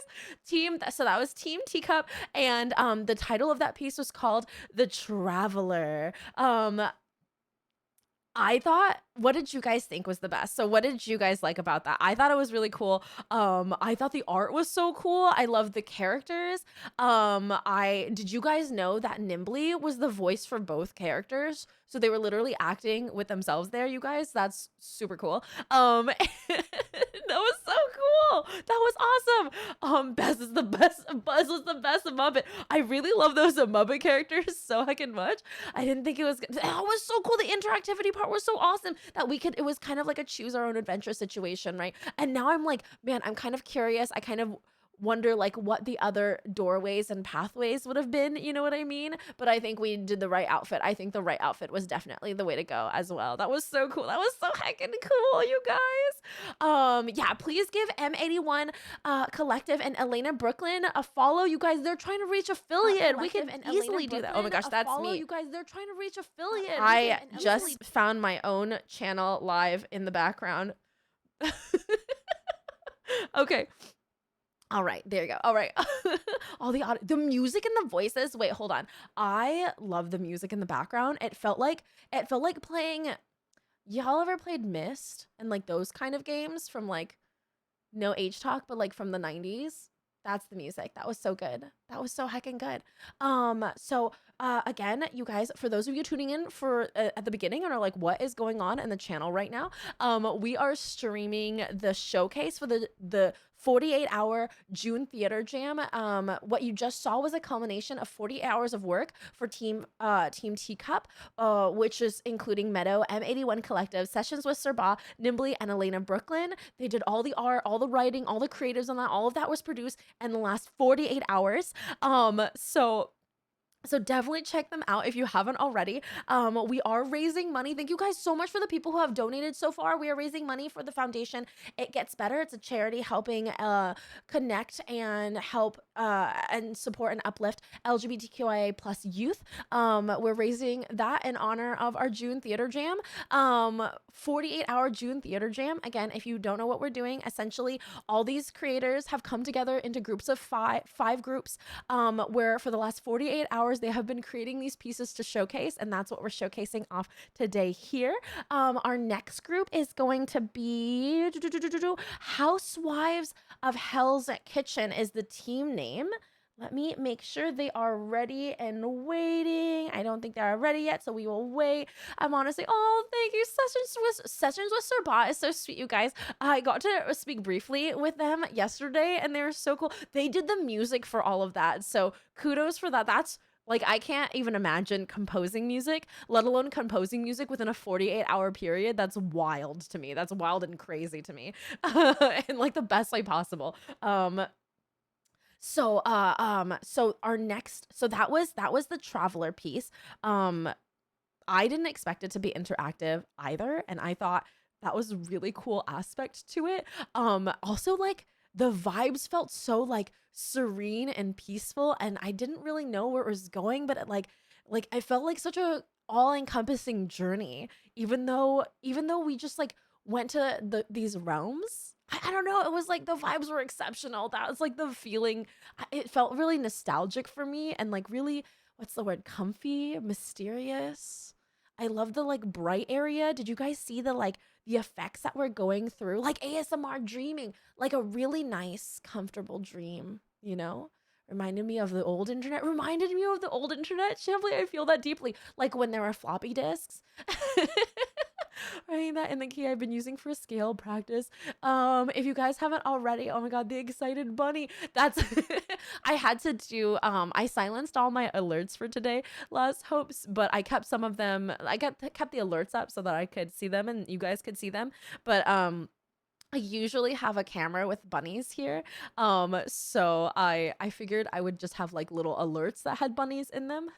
So that was Team Teacup, and the title of that piece was called The Traveler. What did you guys think was the best? So what did you guys like about that? I thought it was really cool. I thought the art was so cool. I love the characters. Did you guys know that Knimbley was the voice for both characters? So they were literally acting with themselves there, you guys. That's super cool. That was so cool. That was awesome. Buzz is the best. Buzz was the best Muppet. I really love those Muppet characters so heckin' much. I didn't think it was good. It was so cool. The interactivity part was so awesome that it was kind of like a choose our own adventure situation, right? And now I'm like, man, I'm kind of curious. I kind of wonder like what the other doorways and pathways would have been, you know what I mean? But I think we did the right outfit. I think the right outfit was definitely the way to go as well. That was so cool. That was so heckin' cool, you guys. Yeah, please give M81 Collective and Elena Brooklyn a follow, you guys. They're trying to reach affiliate. We can easily do that. Oh my gosh, that's me. You guys, they're trying to reach affiliate. I just found my own channel live in the background. Okay. All right, there you go. All right. The music and the voices. Wait, hold on. I love the music in the background. It felt like playing, y'all ever played Myst and like those kind of games from like, no age talk, but like from the 90s? That's the music. That was so good. That was so heckin' good. Again, you guys, for those of you tuning in for at the beginning and are like, what is going on in the channel right now? We are streaming the showcase for the 48-hour June Theater Jam. What you just saw was a culmination of 48 hours of work for Team Teacup, which is including Meadow, M81 Collective, Sessions with SirBaugh, Knimbley, and Elena Brooklyn. They did all the art, all the writing, all the creatives on that. All of that was produced in the last 48 hours. So definitely check them out if you haven't already. We are raising money. Thank you guys so much for the people who have donated so far. We are raising money for the foundation. It Gets Better. It's a charity helping connect and help and support and uplift LGBTQIA plus youth. We're raising that in honor of our June Theater Jam. 48-hour June Theater Jam. Again, if you don't know what we're doing, essentially all these creators have come together into groups of five groups, where for the last 48 hours they have been creating these pieces to showcase, and that's what we're showcasing off today here. Our next group is going to be Housewives of Hell's Kitchen is the team name. Let me make sure they are ready and waiting. I don't think they are ready yet, so we will wait. I'm honestly, thank you. Sessions with SirBaugh is so sweet, you guys. I got to speak briefly with them yesterday, and they were so cool. They did the music for all of that, so kudos for that. That's like, I can't even imagine composing music, let alone composing music within a 48-hour period. That's wild to me. That's wild and crazy to me, in like the best way possible. So that was the Traveler piece. I didn't expect it to be interactive either, and I thought that was a really cool aspect to it. Also, like, the vibes felt so like serene and peaceful, and I didn't really know where it was going, but I felt like such a all-encompassing journey, even though we just like went to these realms. I don't know. It was like the vibes were exceptional. That was like the feeling. It felt really nostalgic for me, and like really, what's the word? Comfy, mysterious. I love the like bright area. Did you guys see the effects that we're going through? Like ASMR dreaming, like a really nice, comfortable dream, you know? Reminded me of the old internet. Chambly, I feel that deeply. Like when there were floppy disks. Writing that in the key I've been using for scale practice. If you guys haven't already, oh my god, the excited bunny. That's I had to do I silenced all my alerts for today, last hopes, but I kept some of them. I kept the alerts up so that I could see them and you guys could see them. But I usually have a camera with bunnies here. So I figured I would just have like little alerts that had bunnies in them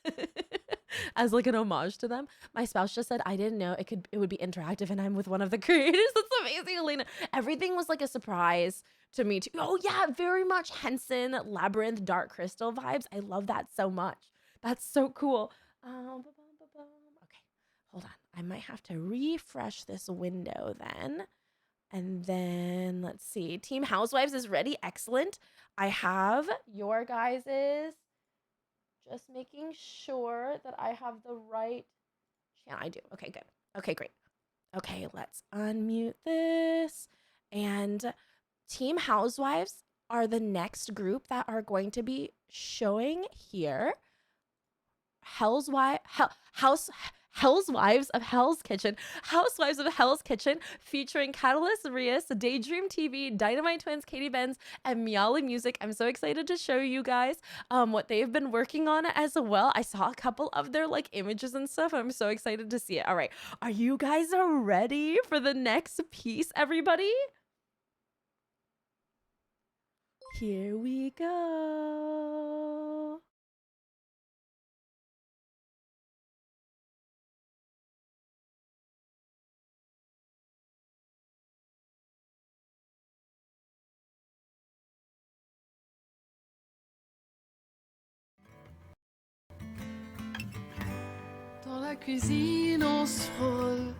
as like an homage to them. My spouse just said I didn't know it would be interactive and I'm with one of the creators. That's amazing, Elena. Everything was like a surprise to me too. Oh yeah, very much Henson Labyrinth Dark Crystal vibes. I love that so much. That's so cool. Okay, hold on. I might have to refresh this window then. And then let's see. Team Housewives is ready. Excellent. I have your guys's. Just making sure that I have the right channel. I do. Okay, good. Okay, great. Okay, let's unmute this. And Team Housewives are the next group that are going to be showing here. Housewives of Hell's Kitchen, Housewives of Hell's Kitchen, featuring KatalistRyris, Daydream TV, DinomiteTwins, Katy Bentz, and MialyMusic. I'm so excited to show you guys what they've been working on as well. I saw a couple of their like images and stuff. I'm so excited to see it. All right, are you guys ready for the next piece, everybody? Here we go. Dans la cuisine, on se frôle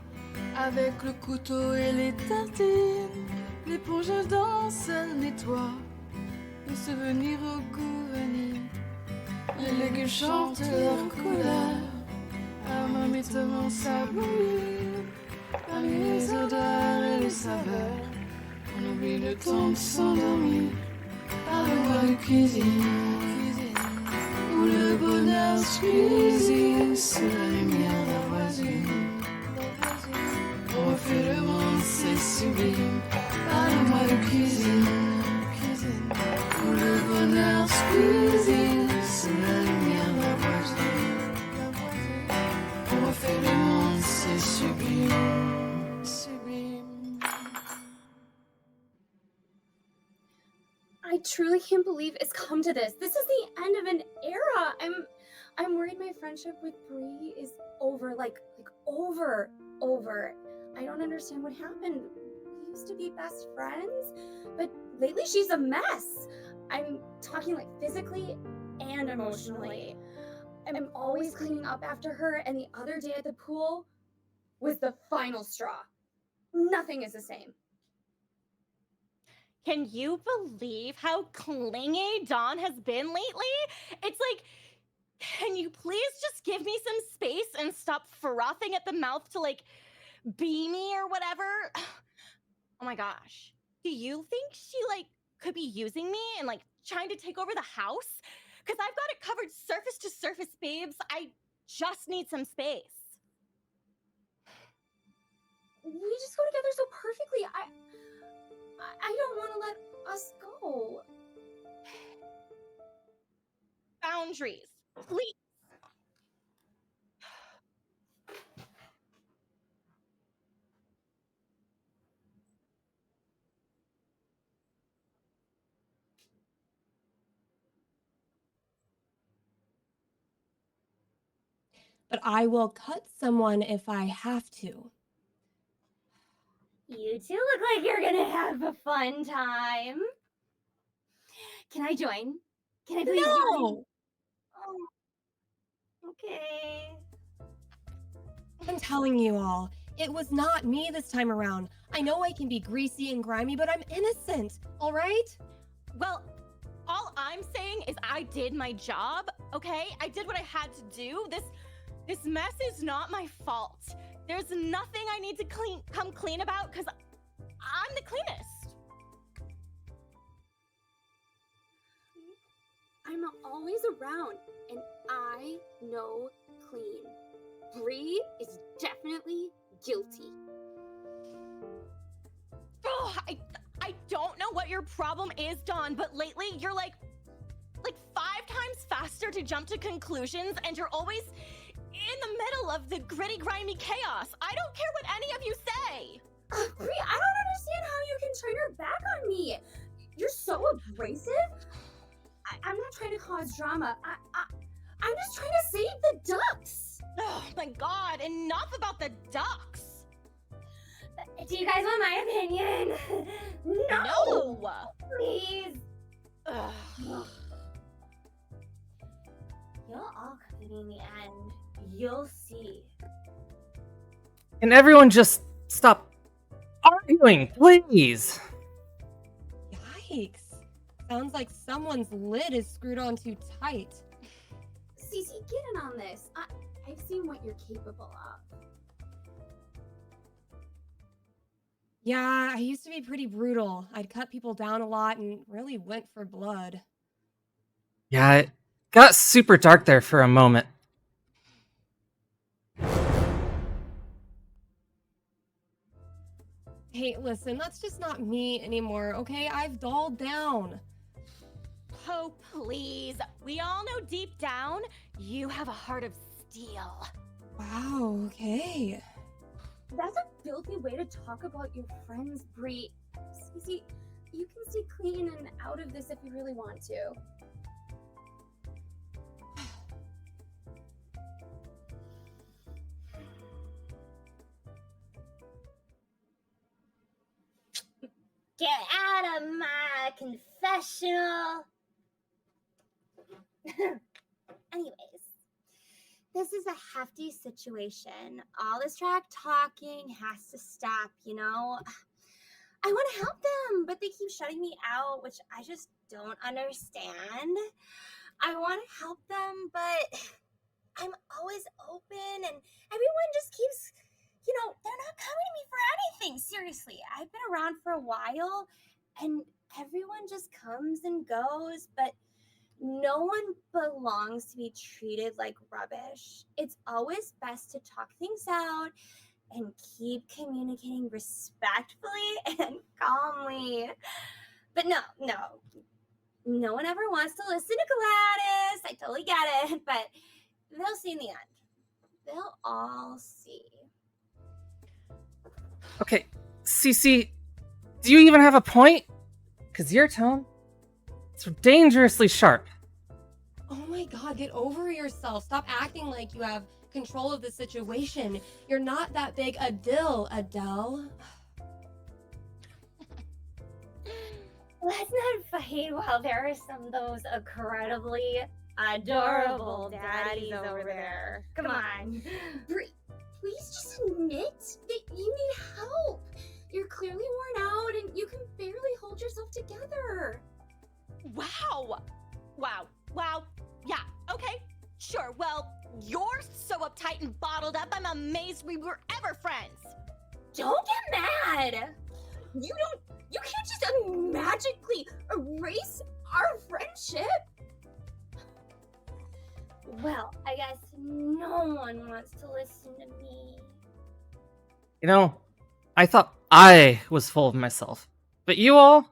avec le couteau et les tartines. L'éponge danse, elle nettoie les souvenirs au goût vanille. Les légumes chantent leurs couleurs, amamitement sabouillés. Parmi les odeurs et les saveurs, on oublie le temps de s'endormir. Parle-moi de cuisine. Où le bonheur se cuisine sous la lumière de la voisine. On refait le monde, c'est sublime. Parle-moi de cuisine. Où le bonheur se cuisine sous la lumière de la voisine. On refait le monde, c'est sublime. Sublime. I truly can't believe it's come to this. This is the end of an era. I'm worried my friendship with Bree is over, like over. I don't understand what happened. We used to be best friends, but lately she's a mess. I'm talking like physically and emotionally. I'm always cleaning up after her, and the other day at the pool was the final straw. Nothing is the same. Can you believe how clingy Dawn has been lately? It's like, can you please just give me some space and stop frothing at the mouth to like be me or whatever? Oh my gosh. Do you think she like could be using me and like trying to take over the house? Because I've got it covered surface to surface, babes. I just need some space. We just go together so perfectly. I don't want to let us go. Boundaries, please. But I will cut someone if I have to. You two look like you're gonna have a fun time. Can I join? Can I please join? No! Oh, okay. I'm telling you all, it was not me this time around. I know I can be greasy and grimy, but I'm innocent, all right? Well, all I'm saying is I did my job, okay? I did what I had to do. This mess is not my fault. There's nothing I need to come clean about because I'm the cleanest. I'm always around, and I know clean. Bree is definitely guilty. Oh, I don't know what your problem is, Dawn, but lately you're like 5 times faster to jump to conclusions, and you're always in the middle of the gritty, grimy chaos. I don't care what any of you say. Bree, I don't understand how you can turn your back on me. You're so abrasive. I'm not trying to cause drama. I'm just trying to save the ducks. Oh my god, enough about the ducks. Do you guys want my opinion? No! Please. Ugh. You'll all come to me in the end. You'll see. Can everyone just stop arguing, please? Yikes. Sounds like someone's lid is screwed on too tight. Cece, get in on this. I've seen what you're capable of. Yeah, I used to be pretty brutal. I'd cut people down a lot and really went for blood. Yeah, it got super dark there for a moment. Hey, listen, that's just not me anymore, okay? I've dulled down. Oh, please. We all know deep down you have a heart of steel. Wow, okay. That's a filthy way to talk about your friends, Bree. Cece, you can stay clean and out of this if you really want to. Get out of my confessional. Anyways, this is a hefty situation. All this track talking has to stop, you know? I want to help them, but they keep shutting me out, which I just don't understand. I want to help them, but I'm always open, and everyone just keeps, you know, they're not coming to me for anything. Seriously, I've been around for a while, and everyone just comes and goes, but no one belongs to be treated like rubbish. It's always best to talk things out and keep communicating respectfully and calmly. But no one ever wants to listen to Gladys. I totally get it, but they'll see in the end. They'll all see. Okay, Cece, do you even have a point? Because your tone, it's dangerously sharp. Oh my god, get over yourself. Stop acting like you have control of the situation. You're not that big a deal, Adele. Let's not fight while there are some of those incredibly adorable daddies over there. Come on. Please just admit that you need help. You're clearly worn out and you can barely hold yourself together. Wow. Yeah, okay, sure. Well, you're so uptight and bottled up, I'm amazed we were ever friends. Don't get mad. You can't just magically erase our friendship. Well, I guess no one wants to listen to me. You know, I thought I was full of myself. But you all,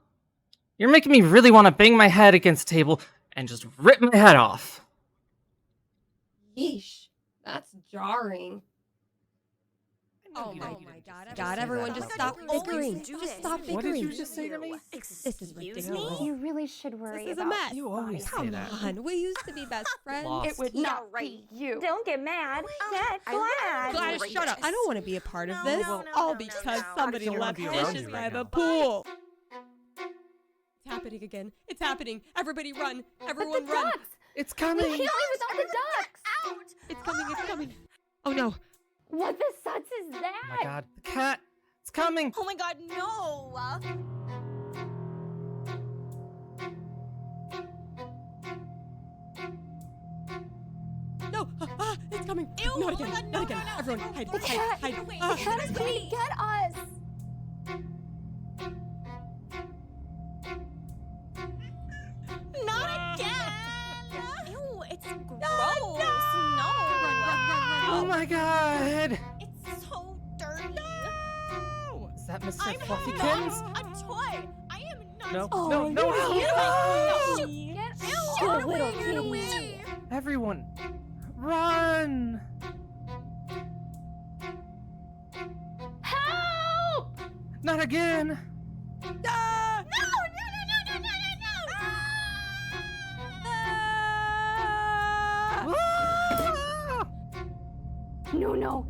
you're making me really want to bang my head against the table and just rip my head off. Yeesh, that's jarring. Oh my God, everyone just stop bickering. Just stop bickering. What did you just say to me? This is ridiculous. You really should worry This is a about mess. You always say Come that. on, we used to be best friends. Lost. It would Yeah, not right. be you. Don't get mad. Get glad. Gladys, shut up. I don't want to be a part of this. All because somebody I don't wanna left be around dishes you by right the now. pool. It's happening again. It's happening. Everybody run. Everyone run. Ducks. It's We coming. can't leave without the ducks. It's coming. It's coming. Oh no. What the suds is that? Oh my god, the cat. It's coming. Oh my god, no! No. It's coming. Ew, Not oh again. my God, Not no, again. no, no. Everyone hide. The cat. Hide. Hide. Wait, The cat is coming to get us. Not again! Ew, it's gross. No! Oh my god. It's so dirty. Is that Mr. I'm Fluffykins? not a No, Oh, no, no, no. Get Little kitty. Everyone, run! Help! Not again! Ah! Ah! No, no.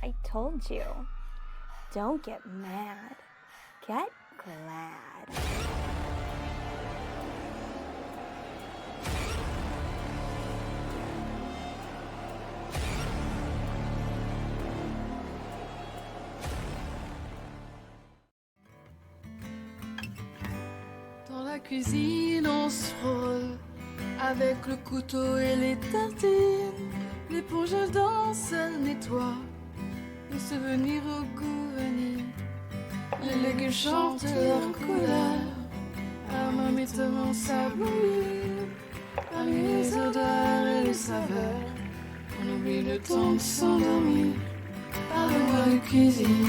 I told you. Don't get mad. Get glad. Dans la cuisine, on se frôle avec le couteau et les tartines. L'éponge danse, elle nettoie les souvenirs au goût vanille. Les légumes chantent leur couleur, armamentement sablonneux. Parmi les odeurs et les saveurs, on oublie le temps de s'endormir. Parle-moi de cuisine,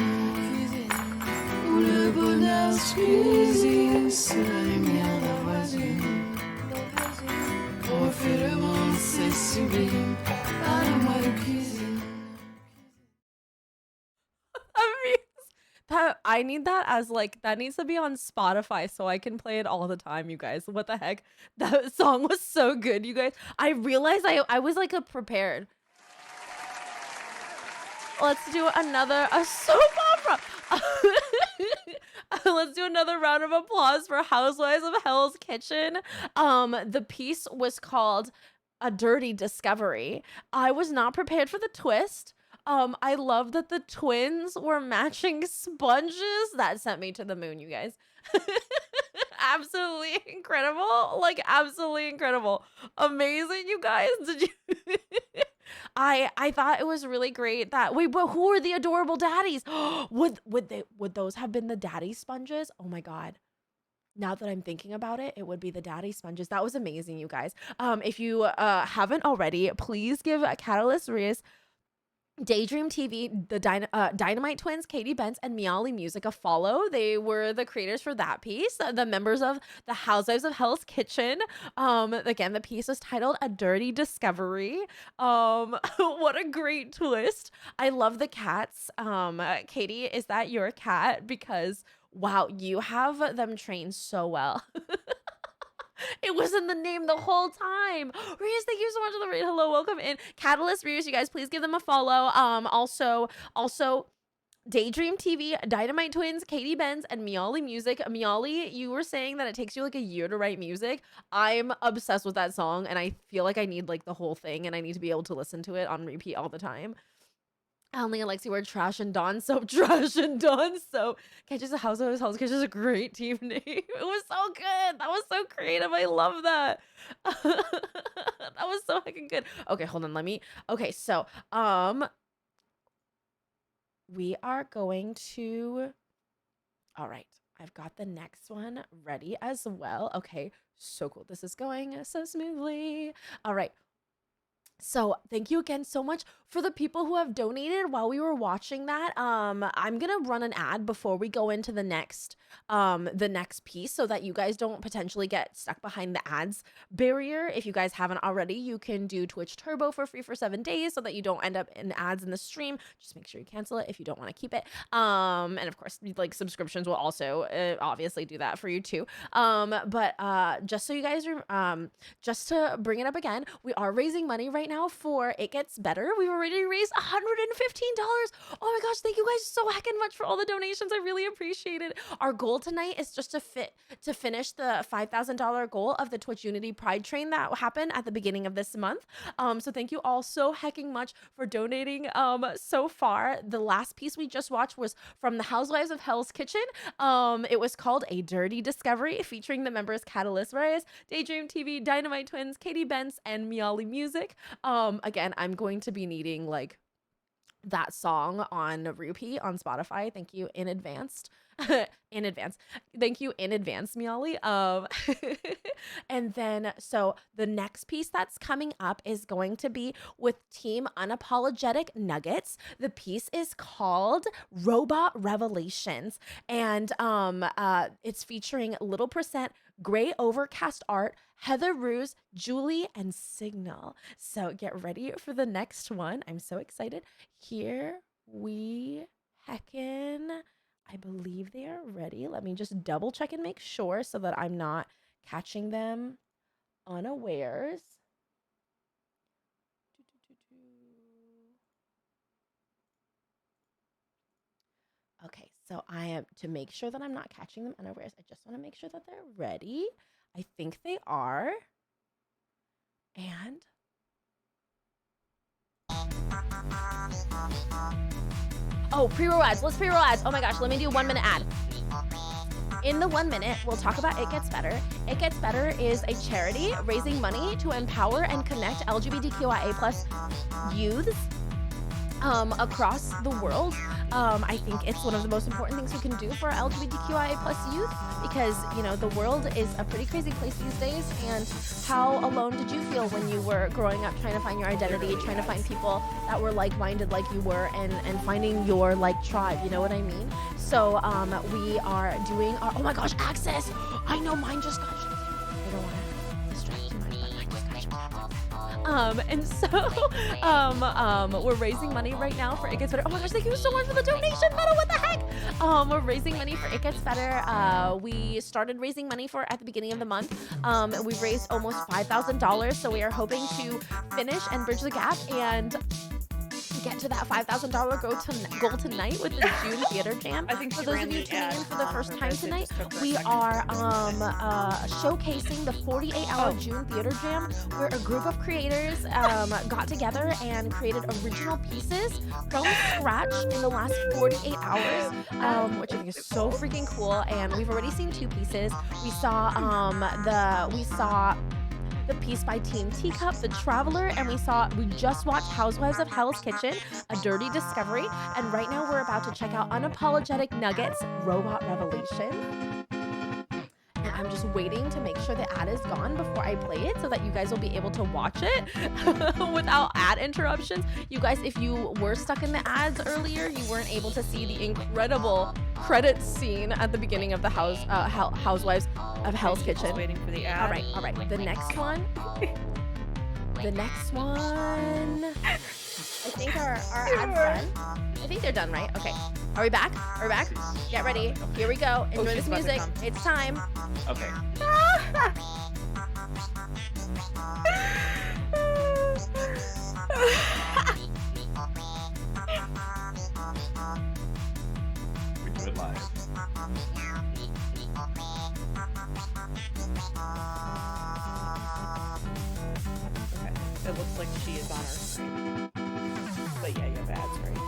où le bonheur se cuisine sous la lumière de la voisine. On refait le monde, c'est sublime. Parle-moi de cuisine. I need that as like, that needs to be on Spotify so I can play it all the time, you guys. What the heck? That song was so good, you guys. I realized I was like prepared. Let's do a soap opera. Let's do another round of applause for Housewives of Hell's Kitchen. The piece was called A Dirty Discovery. I was not prepared for the twist. I love that the twins were matching sponges. That sent me to the moon, you guys. Absolutely incredible. Like, absolutely incredible. Amazing, you guys. Did you? I thought it was really great that, wait, but who are the adorable daddies? would those have been the daddy sponges? Oh my God. Now that I'm thinking about it, it would be the daddy sponges. That was amazing, you guys. If you haven't already, please give KatalistRyris, Daydream TV, the DinomiteTwins, Katy Bentz, and MialyMusic a follow. They were the creators for that piece, the members of the Housewives of Hell's Kitchen. Again, the piece is titled A Dirty Discovery. What a great twist. I love the cats. Katie, is that your cat? Because wow, you have them trained so well. It was in the name the whole time. Ryris, thank you so much for the raid. Hello, welcome in. KatalistRyris, you guys, please give them a follow. Also, Daydream TV, DinomiteTwins, Katy Bentz, and MialyMusic. Mialy, you were saying that it takes you like a year to write music. I'm obsessed with that song, and I feel like I need like the whole thing, and I need to be able to listen to it on repeat all the time. Only Alexi word trash and Dawn soap. Trash and Dawn soap. Can't just a Housewives Hell's Kitchen is a great team name. It was so good. That was so creative. I love that. That was so fucking good. Okay, hold on. Okay, so we are going to, all right, I've got the next one ready as well. Okay, so cool. This is going so smoothly. All right. So thank you again so much for the people who have donated while we were watching that. I'm gonna run an ad before we go into the next piece so that you guys don't potentially get stuck behind the ads barrier. If you guys haven't already, you can do Twitch Turbo for free for 7 days so that you don't end up in ads in the stream. Just make sure you cancel it if you don't want to keep it. And of course, like subscriptions will also obviously do that for you too. But just so you guys just to bring it up again, we are raising money right now for It Gets Better. We've already raised $115. Oh my gosh, thank you guys so heckin' much for all the donations. I really appreciate it. Our goal tonight is just to finish the $5,000 goal of the Twitch Unity Pride Train that happened at the beginning of this month. So thank you all so hecking much for donating so far. The last piece we just watched was from the Housewives of Hell's Kitchen. It was called A Dirty Discovery, featuring the members KatalistRyris, Daydream TV, DinomiteTwins, Katy Bentz, and MialyMusic. Again, I'm going to be needing like that song on repeat on Spotify. Thank you in advance. in advance. Thank you in advance, Mialy. And then, so the next piece that's coming up is going to be with Team Unapologetic Nuggets. The piece is called Robot Revelations, and it's featuring Little Percent, Gray Overcast Art, Heather Ruse, Julie, and Signal. So get ready for the next one. I'm so excited. Here we heckin'. I believe they are ready. Let me just double check and make sure so that I'm not catching them unawares. Okay, so I am, to make sure that I'm not catching them unawares, I just want to make sure that they're ready. I think they are. And oh, pre-roll ads. Let's pre-roll ads. Oh my gosh, let me do 1 minute ad. In the 1 minute, we'll talk about It Gets Better. It Gets Better is a charity raising money to empower and connect LGBTQIA+ youths across the world. I think it's one of the most important things we can do for LGBTQIA+ youth because, you know, the world is a pretty crazy place these days. And how alone did you feel when you were growing up trying to find your identity, trying to find people that were like-minded like you were, and finding your like tribe, you know what I mean? So we are doing our, oh my gosh, access. I know mine just got shut down. I don't want to distract you, but mine just got shut down. And so we're raising money right now for It Gets Better. Oh my gosh, thank you so much for the donation, Meadow, what the heck? We're raising money for It Gets Better. We started raising money for at the beginning of the month. We've raised almost $5,000, so we are hoping to finish and bridge the gap and get to that $5,000 goal tonight with the June Theater Jam. I think for she those ran of you the tuning ad in for the on first her time message, tonight, just took her a we second. are showcasing the 48-hour June Theater Jam, where a group of creators got together and created original pieces from scratch in the last 48 hours, which I think is so freaking cool. And we've already seen 2 pieces. We saw the piece by Team Teacup, The Traveler, and we just watched Housewives of Hell's Kitchen, A Dirty Discovery, and right now we're about to check out Unapologetic Nuggets, Robot Revelation. And I'm just waiting to make sure the ad is gone before I play it so that you guys will be able to watch it without ad interruptions. You guys, if you were stuck in the ads earlier, you weren't able to see the incredible credits scene at the beginning of the Housewives of Hell's Kitchen. Waiting for the ad. All right. The next one. I think our ad's done. I think they're done, right? Okay. Are we back? Get ready. Here we go. Enjoy this music. It's time. Okay. We do it live. Okay. It looks like she is on our screen. But yeah, you have ads, right?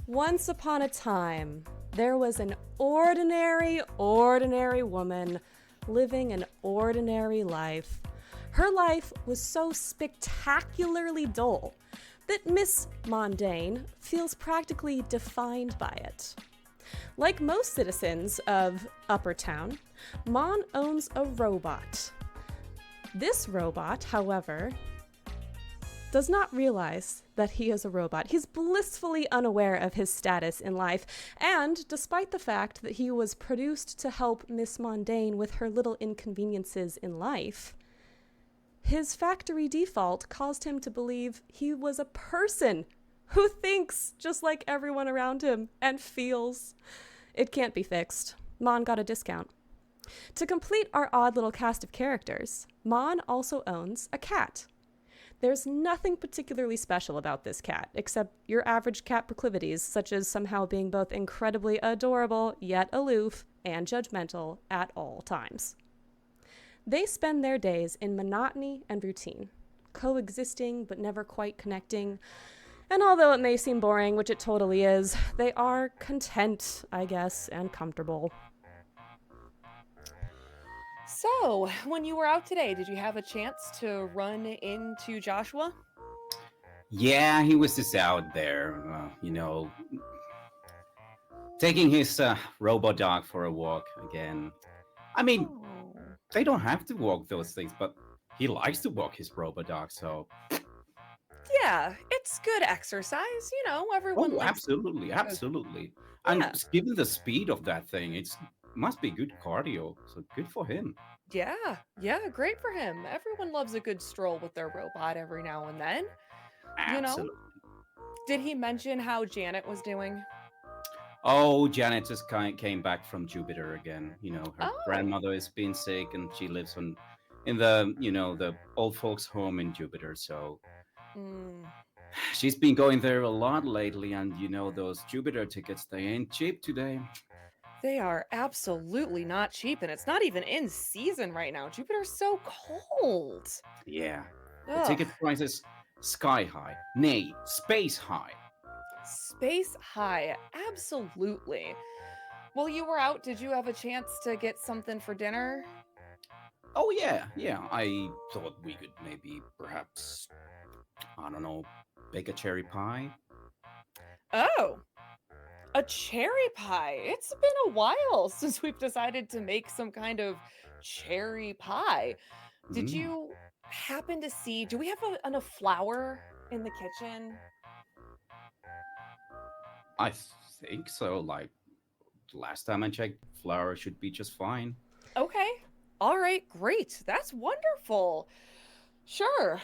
Once upon a time, there was an ordinary woman living an ordinary life. Her life was so spectacularly dull that Miss Mundane feels practically defined by it. Like most citizens of Upper Town, Mon owns a robot. This robot, however, does not realize that he is a robot. He's blissfully unaware of his status in life, and despite the fact that he was produced to help Miss Mondaine with her little inconveniences in life, his factory default caused him to believe he was a person who thinks just like everyone around him and feels. It can't be fixed. Mon got a discount. To complete our odd little cast of characters, Mon also owns a cat. There's nothing particularly special about this cat, except your average cat proclivities, such as somehow being both incredibly adorable, yet aloof, and judgmental at all times. They spend their days in monotony and routine, coexisting but never quite connecting. And although it may seem boring, which it totally is, they are content, I guess, and comfortable. So, when you were out today, did you have a chance to run into Joshua? Yeah, he was just out there, taking his robot dog for a walk again. I mean, they don't have to walk those things, but he likes to walk his robot dog, so... Yeah, it's good exercise, everyone likes... absolutely. And given the speed of that thing, it must be good cardio, so good for him. Yeah, great for him. Everyone loves a good stroll with their robot every now and then. Absolutely. Did he mention how Janet was doing? Oh, Janet just came back from Jupiter again. Her grandmother has been sick, and she lives in the old folks' home in Jupiter. So she's been going there a lot lately, and those Jupiter tickets, they ain't cheap today. They are absolutely not cheap, and it's not even in season right now. Jupiter's so cold. Yeah, the ticket prices sky high, nay, space high. Space high, absolutely. While you were out, did you have a chance to get something for dinner? Oh, yeah. I thought we could maybe perhaps, I don't know, bake a cherry pie. Oh, a cherry pie. It's been a while since we've decided to make some kind of cherry pie. Did you happen to see, do we have enough flour in the kitchen? I think so. Like, last time I checked, flour should be just fine. Okay. All right, great. That's wonderful. Sure.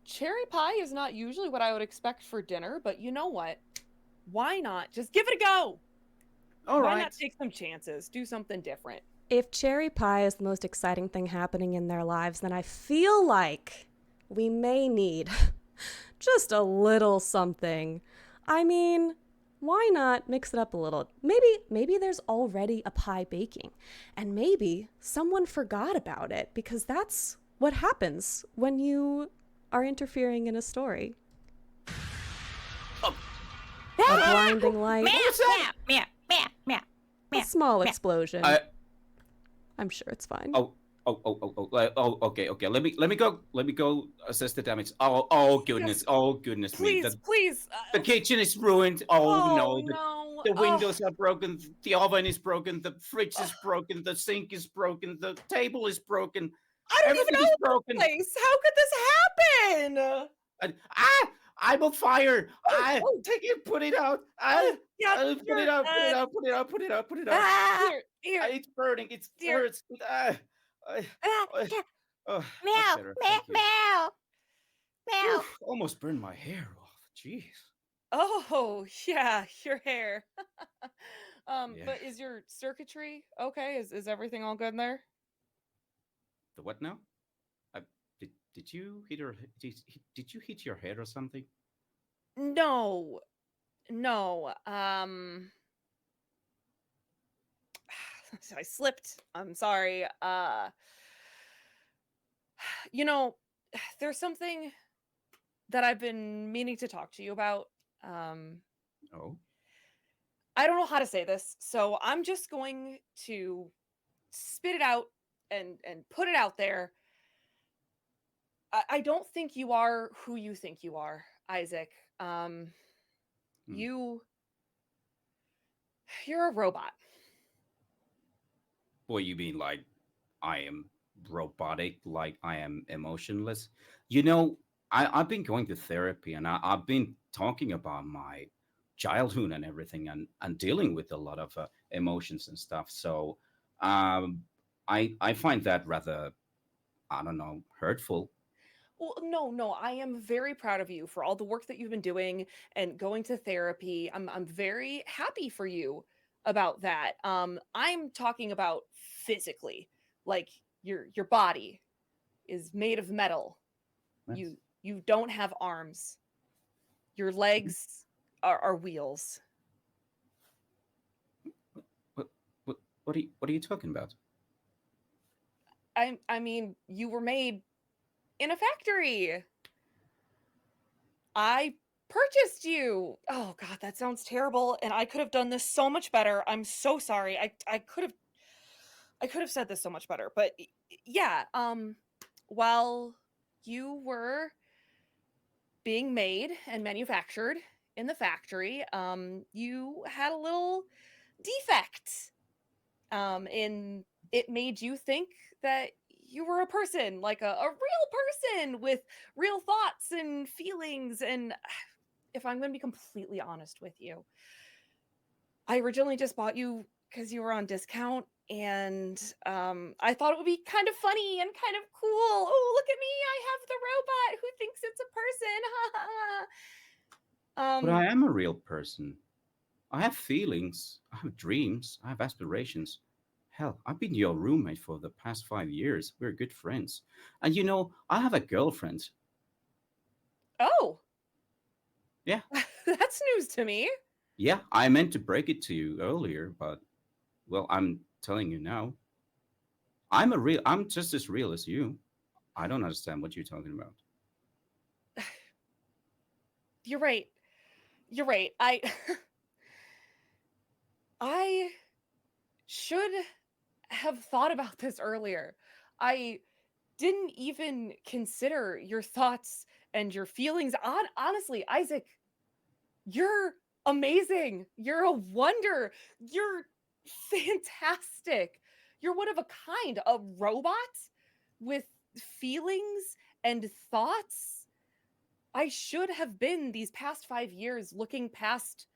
Cherry pie is not usually what I would expect for dinner, but you know what? Why not just give it a go? All right. Why not take some chances? Do something different. If cherry pie is the most exciting thing happening in their lives, then I feel like we may need just a little something. I mean, why not mix it up a little? Maybe there's already a pie baking, and maybe someone forgot about it, because that's what happens when you are interfering in a story. A blinding light. A small explosion. I'm sure it's fine. Okay. Let me go assess the damage. Oh goodness. Yes. Oh goodness Please, me. please. The kitchen is ruined. Oh no. No. The windows are broken. The oven is broken. The fridge is broken. The sink is broken. The table is broken. I don't even Everything know is the broken. place. How could this happen? I'm on fire. Take it. Put it out. Put it out. Here. It's burning. It hurts. Meow. Almost burned my hair off. Jeez. Oh, yeah, your hair. Yeah. But is your circuitry okay? Is everything all good in there? The what now? Did you hit your did you hit your head or something? No. I slipped. I'm sorry. There's something that I've been meaning to talk to you about. Oh. I don't know how to say this, so I'm just going to spit it out and put it out there. I don't think you are who you think you are, Isaac. You're a robot. Boy, you mean like I am robotic, like I am emotionless? I've been going to therapy, and I've been talking about my childhood and everything, and dealing with a lot of emotions and stuff. So I find that rather, I don't know, hurtful. Well, no, I am very proud of you for all the work that you've been doing and going to therapy. I'm very happy for you about that. I'm talking about physically, like your body is made of metal. That's- You don't have arms. Your legs are wheels. What are you talking about? I mean, you were made in a factory. I purchased you. Oh God, that sounds terrible. And I could have done this so much better. I'm so sorry. I could have said this so much better. But yeah, while you were being made and manufactured in the factory, you had a little defect. And it made you think that you were a person, like a real person with real thoughts and feelings. And if I'm going to be completely honest with you, I originally just bought you because you were on discount, and I thought it would be kind of funny and kind of cool. Oh, look at me, I have the robot who thinks it's a person. But I am a real person. I have feelings, I have dreams, I have aspirations. Hell, I've been your roommate for the past 5 years. We're good friends. And I have a girlfriend. Oh. Yeah. That's news to me. Yeah, I meant to break it to you earlier, but, well, I'm telling you now. I'm just as real as you. I don't understand what you're talking about. You're right. I should have thought about this earlier. I didn't even consider your thoughts and your feelings. Honestly, Isaac, you're amazing. You're a wonder. You're fantastic. You're one of a kind, a robot with feelings and thoughts. I should have been these past 5 years looking past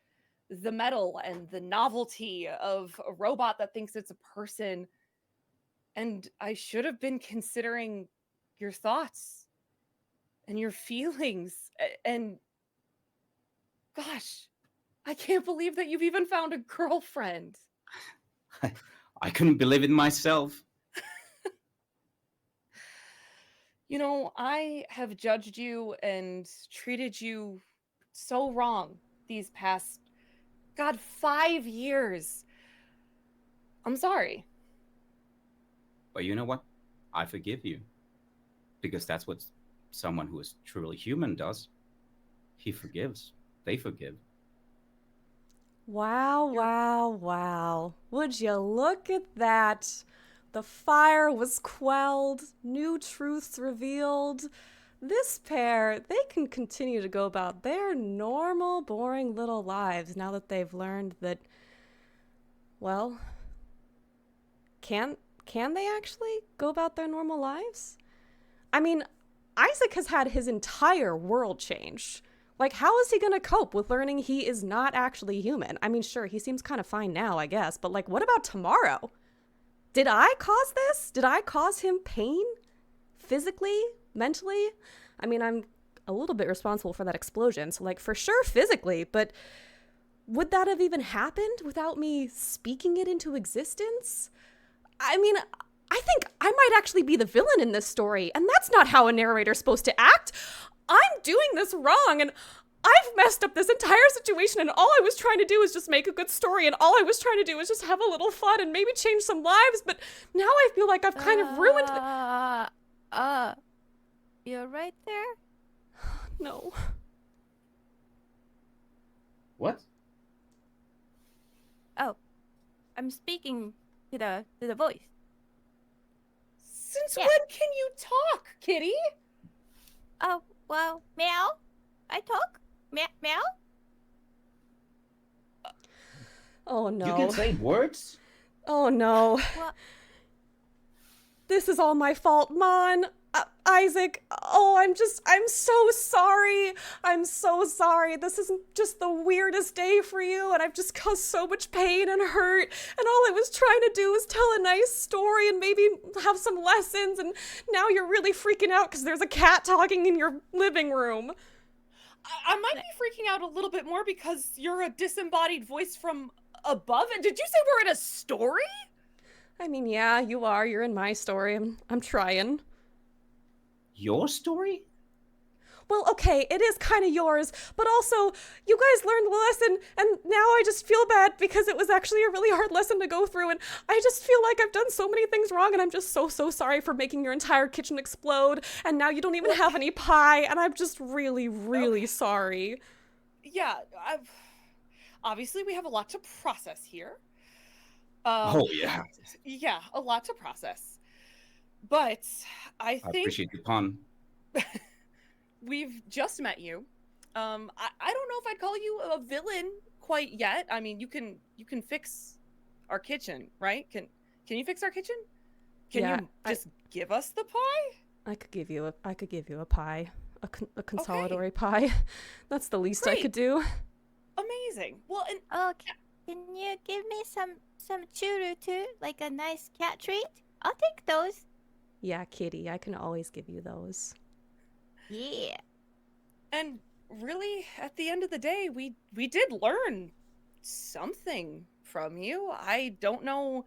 the metal and the novelty of a robot that thinks it's a person. And I should have been considering your thoughts and your feelings. And gosh, I can't believe that you've even found a girlfriend. I couldn't believe it myself. I have judged you and treated you so wrong these past, 5 years. I'm sorry. But you know what? I forgive you. Because that's what someone who is truly human does. He forgives. They forgive. Wow. Would you look at that? The fire was quelled, new truths revealed. This pair, they can continue to go about their normal, boring little lives now that they've learned that, well, can they actually go about their normal lives? I mean, Isaac has had his entire world changed. Like, how is he going to cope with learning he is not actually human? I mean, sure, he seems kind of fine now, I guess, but like, what about tomorrow? Did I cause this? Did I cause him pain? Physically? Mentally? I mean, I'm a little bit responsible for that explosion, so like, for sure physically, but would that have even happened without me speaking it into existence? I mean, I think I might actually be the villain in this story, and that's not how a narrator's supposed to act. I'm doing this wrong, and I've messed up this entire situation, and all I was trying to do is just make a good story, and all I was trying to do was just have a little fun and maybe change some lives, but now I feel like I've kind of ruined You're right there? No. What? Oh, I'm speaking to the voice. Since when can you talk, kitty? Oh, well, meow. I talk. Meow. Oh no. You can say words? Oh no. What? This is all my fault, Mon. Isaac, oh, I'm so sorry. I'm so sorry. This is just the weirdest day for you, and I've just caused so much pain and hurt, and all I was trying to do was tell a nice story and maybe have some lessons, and now you're really freaking out because there's a cat talking in your living room. I might be freaking out a little bit more because you're a disembodied voice from above. And did you say we're in a story? I mean, yeah, you are. You're in my story. I'm trying. Your story? Well, okay, it is kind of yours, but also, you guys learned the lesson, and now I just feel bad because it was actually a really hard lesson to go through, and I just feel like I've done so many things wrong, and I'm just so sorry for making your entire kitchen explode, and now you don't even have any pie, and I'm just really sorry. Yeah, obviously we have a lot to process here. Oh, yeah. Yeah, a lot to process. But I think... I appreciate the pun. We've just met you. I don't know if I'd call you a villain quite yet. I mean, you can fix our kitchen, right? Can you fix our kitchen? Can you just give us the pie? I could give you a pie, a consolatory pie. That's the least I could do. Amazing. Well, and can you give me some churu too, like a nice cat treat? I'll take those. Yeah, Kitty, I can always give you those. Yeah. And really, at the end of the day, we did learn something from you. I don't know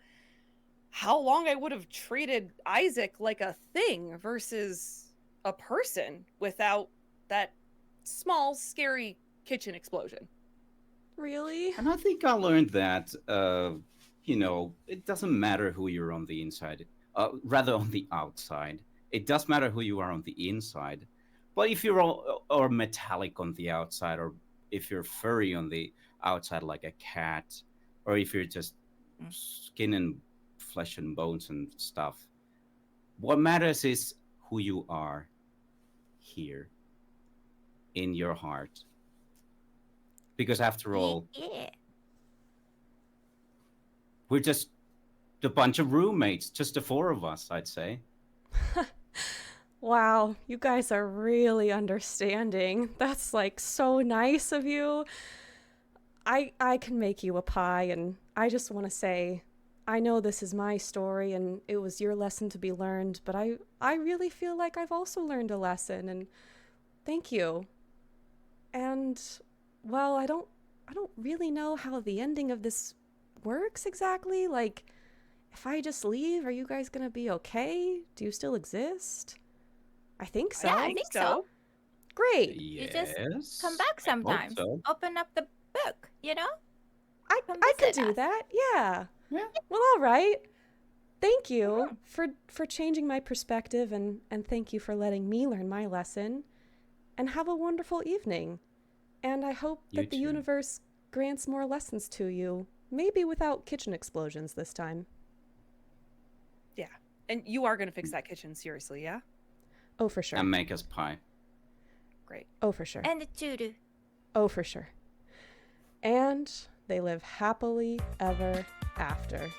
how long I would have treated Isaac like a thing versus a person without that small, scary kitchen explosion. Really? And I think I learned that, it doesn't matter who you're on the inside, rather on the outside. It does matter who you are on the inside. But if you're or metallic on the outside, or if you're furry on the outside like a cat, or if you're just skin and flesh and bones and stuff, what matters is who you are here in your heart. Because after all, we're just a bunch of roommates, just the four of us, I'd say. Wow, you guys are really understanding. That's like so nice of you. I can make you a pie, and I just want to say, I know this is my story and it was your lesson to be learned, but I really feel like I've also learned a lesson, and thank you. And well, I don't really know how the ending of this works exactly. Like, if I just leave, are you guys gonna be okay? Do you still exist? I think so. Yeah, I think so. Great. You just come back sometimes. so. Open up the book, you know? I could do that. Yeah. Well, all right. Thank you for changing my perspective, and thank you for letting me learn my lesson. And have a wonderful evening. And I hope that the universe grants more lessons to you, maybe without kitchen explosions this time. Yeah. And you are going to fix that kitchen, seriously, yeah? Oh, for sure. And make us pie. Great. Oh, for sure. And the churu. Oh, for sure. And they live happily ever after.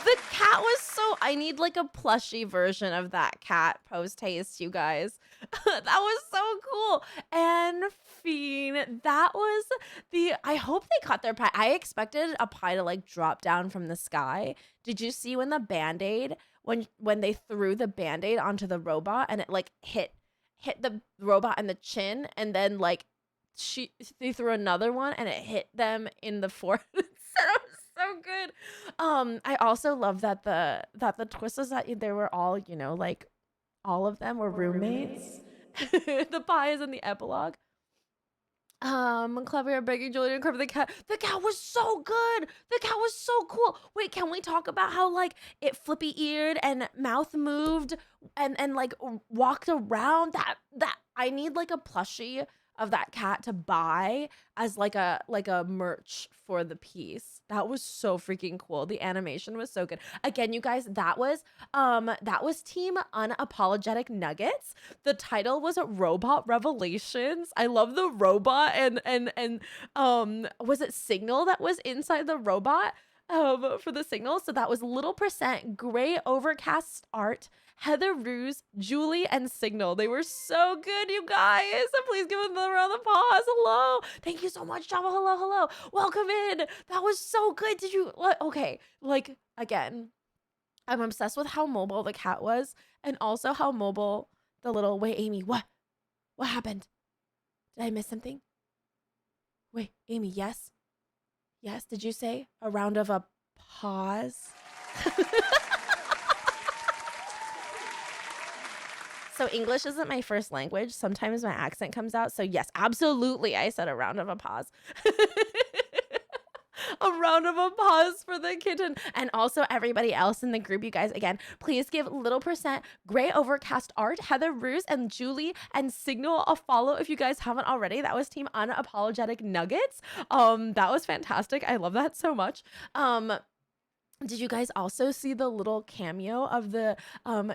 The cat was so... I need like a plushie version of that cat post-haste, you guys. That was so cool. And Fiend, that was the... I hope they cut their pie. I expected a pie to like drop down from the sky. Did you see when the Band-Aid, when they threw the Band-Aid onto the robot and it like hit the robot in the chin, and then like they threw another one and it hit them in the forehead. That was so good. I also love that the twist was that they were all, like all of them were roommates. The pie is in the epilogue. Clever begging Julian to cover the cat. The cat was so good. The cat was so cool. Wait, can we talk about how like it flippy eared and mouth moved and like walked around? That I need like a plushie of that cat to buy as like a merch for the piece. That was so freaking cool. The animation was so good. Again, you guys, that was Team Unapologetic Nuggets. The title was Robot Revelations. I love the robot and was it Signal that was inside the robot for the signal? So that was Little Percent, Gray Overcast Art, Heather Ruse, Julie, and Signal. They were so good, you guys. So please give them a round of applause. Hello. Thank you so much, Java. Hello, hello. Welcome in. That was so good. Did you, okay, like, again, I'm obsessed with how mobile the cat was and also how mobile the little, wait, Amy, what happened? Did I miss something? Wait, Amy, yes? Yes, did you say a round of applause? So English isn't my first language. Sometimes my accent comes out. So yes, absolutely, I said a round of applause. A round of applause for the kitten. And also everybody else in the group, you guys, again, please give Little Percent, Gray Overcast Art, Heather Ruse, and Julie, and Signal a follow if you guys haven't already. That was Team Unapologetic Nuggets. That was fantastic. I love that so much. Did you guys also see the little cameo of the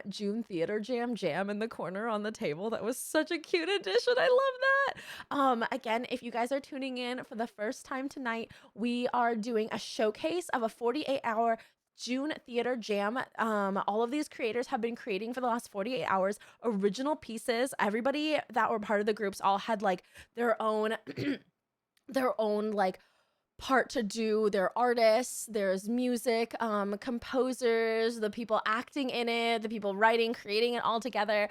June Theater Jam in the corner on the table? That was such a cute addition. I love that. Again, if you guys are tuning in for the first time tonight, we are doing a showcase of a 48-hour June Theater Jam. All of these creators have been creating for the last 48 hours original pieces. Everybody that were part of the groups all had like their own like part to do. They're artists, there's music, composers, the people acting in it, the people writing, creating it all together.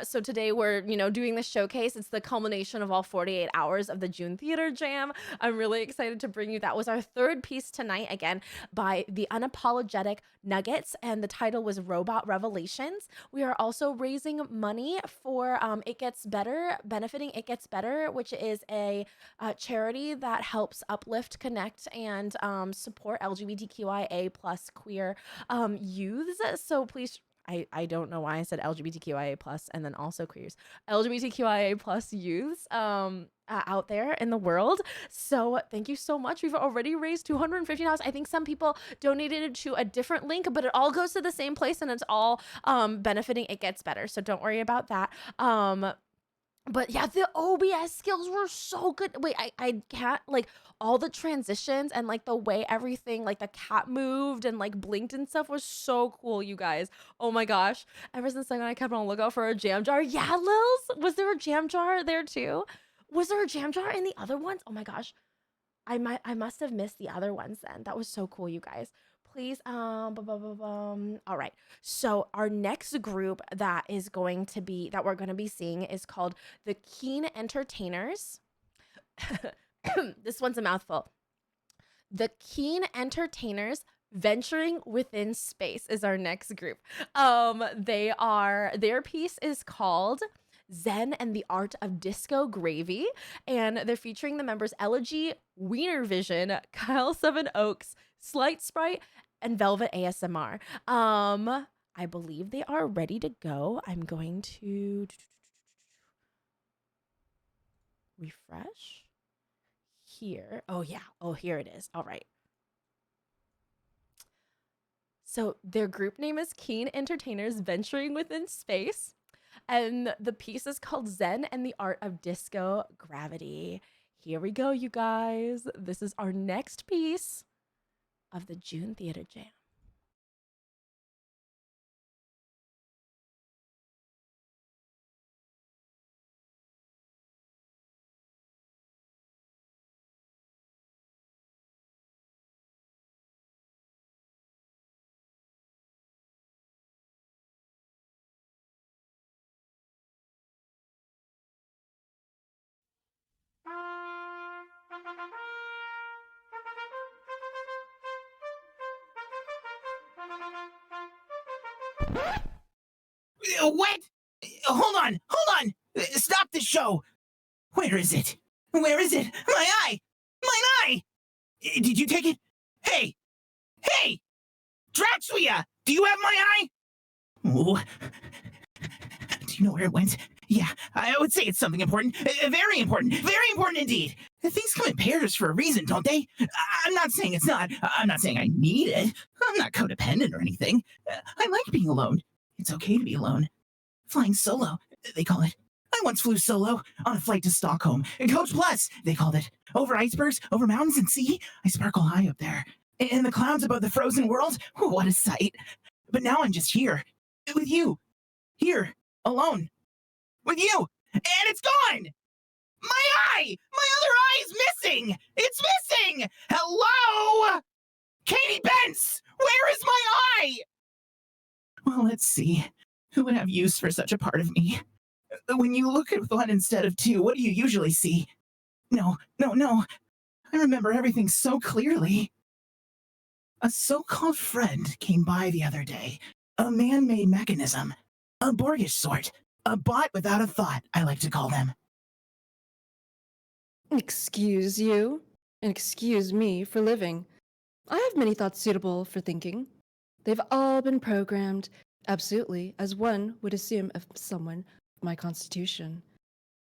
So today we're, doing the showcase. It's the culmination of all 48 hours of the June Theater Jam. I'm really excited to bring you. That was our third piece tonight, again, by the Unapologetic Nuggets, and the title was Robot Revelations. We are also raising money for It Gets Better, benefiting It Gets Better, which is a charity that helps uplift, connect, and support LGBTQIA plus queer youths. So please, I don't know why I said LGBTQIA plus and then also queers, LGBTQIA plus youths out there in the world. So thank you so much. We've already raised $250. I think some people donated to a different link, but it all goes to the same place and it's all benefiting It Gets Better. So don't worry about that. But yeah, the OBS skills were so good. Wait, I can't, like, all the transitions and like the way everything, like the cat moved and like blinked and stuff was so cool, you guys. Oh my gosh. Ever since then, I kept on lookout for a jam jar. Yeah, Lils, was there a jam jar there too? Was there a jam jar in the other ones? Oh my gosh. I must have missed the other ones then. That was so cool, you guys. Please, all right. So our next group that we're going to be seeing is called the Keen Entertainers. This one's a mouthful. The Keen Entertainers Venturing Within Space is our next group. Their piece is called Zen and the Art of Disco Gravy, and they're featuring the members Elegy, Wiener Vision, Kyle Seven Oaks, Slight Sprite, and Velvet ASMR. I believe they are ready to go. I'm going to refresh here. Oh yeah. Oh, here it is. All right. So their group name is Keen Entertainers Venturing Within Space, and the piece is called Zen and the Art of Disco Gravity. Here we go, you guys. This is our next piece of the June Theater Jam. What? Hold on! Stop the show! Where is it? Where is it? My eye! My eye! Did you take it? Hey! Hey! Draxuia! Do you have my eye? Oh. Do you know where it went? Yeah, I would say it's something important. Very important. Very important indeed. Things come in pairs for a reason, don't they? I'm not saying it's not. I'm not saying I need it. I'm not codependent or anything. I like being alone. It's okay to be alone. Flying solo, they call it. I once flew solo on a flight to Stockholm. Coach Plus, they called it. Over icebergs, over mountains and sea, I sparkle high up there. In the clouds above the frozen world, what a sight. But now I'm just here, with you. Here, alone. With you. And it's gone! My eye! My other eye is missing! It's missing! Hello? Katy Bentz! Where is my eye? Well, let's see. Who would have use for such a part of me? When you look at one instead of two, what do you usually see? No. I remember everything so clearly. A so-called friend came by the other day. A man-made mechanism. A Borgish sort. A bot without a thought, I like to call them. Excuse you, and excuse me for living. I have many thoughts suitable for thinking. They've all been programmed, absolutely, as one would assume of someone of my constitution.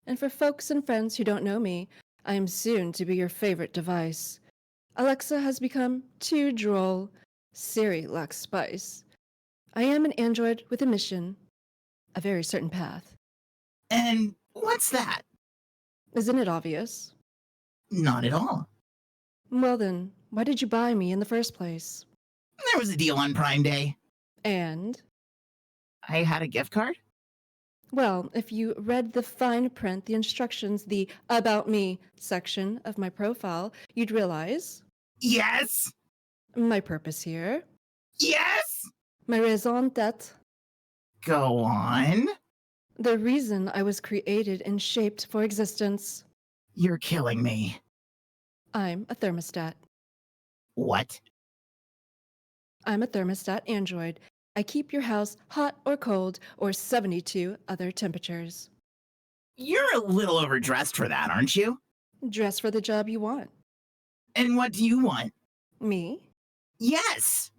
And for folks and friends who don't know me, I am soon to be your favorite device. Alexa has become too droll. Siri lacks spice. I am an android with a mission, a very certain path. And what's that? Isn't it obvious? Not at all. Well then, why did you buy me in the first place? There was a deal on Prime Day. And? I had a gift card? Well, if you read the fine print, the instructions, the About Me section of my profile, you'd realize... Yes! My purpose here. Yes! My raison d'etre. Go on. The reason I was created and shaped for existence. You're killing me. I'm a thermostat. What? I'm a thermostat android. I keep your house hot or cold or 72 other temperatures. You're a little overdressed for that, aren't you? Dress for the job you want. And what do you want? Me? Yes!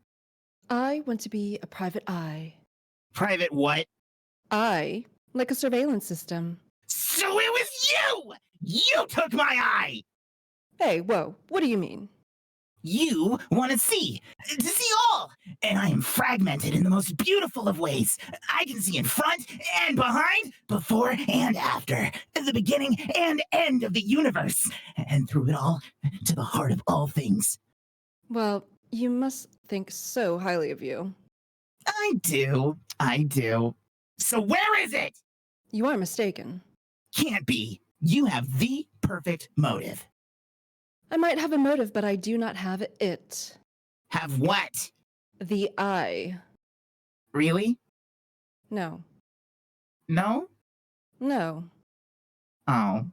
I want to be a private eye. Private what? Eye, like a surveillance system. So it was you! You took my eye! Hey, whoa, what do you mean? You want to see all! And I am fragmented in the most beautiful of ways. I can see in front and behind, before and after, the beginning and end of the universe, and through it all, to the heart of all things. Well, you must think so highly of you. I do. So where is it? You are mistaken. Can't be. You have the perfect motive. I might have a motive, but I do not have it. Have what? The eye. Really? No. No? No. Oh.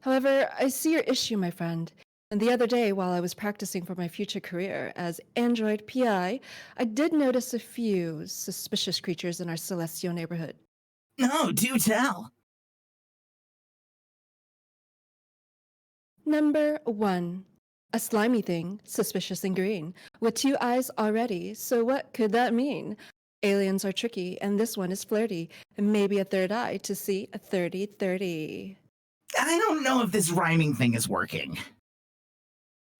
However, I see your issue, my friend. And the other day, while I was practicing for my future career as Android PI, I did notice a few suspicious creatures in our Celestial neighborhood. No, do tell. Number 1. A slimy thing, suspicious and green, with 2 eyes already, so what could that mean? Aliens are tricky, and this one is flirty, and maybe a third eye to see a 30-30. I don't know if this rhyming thing is working.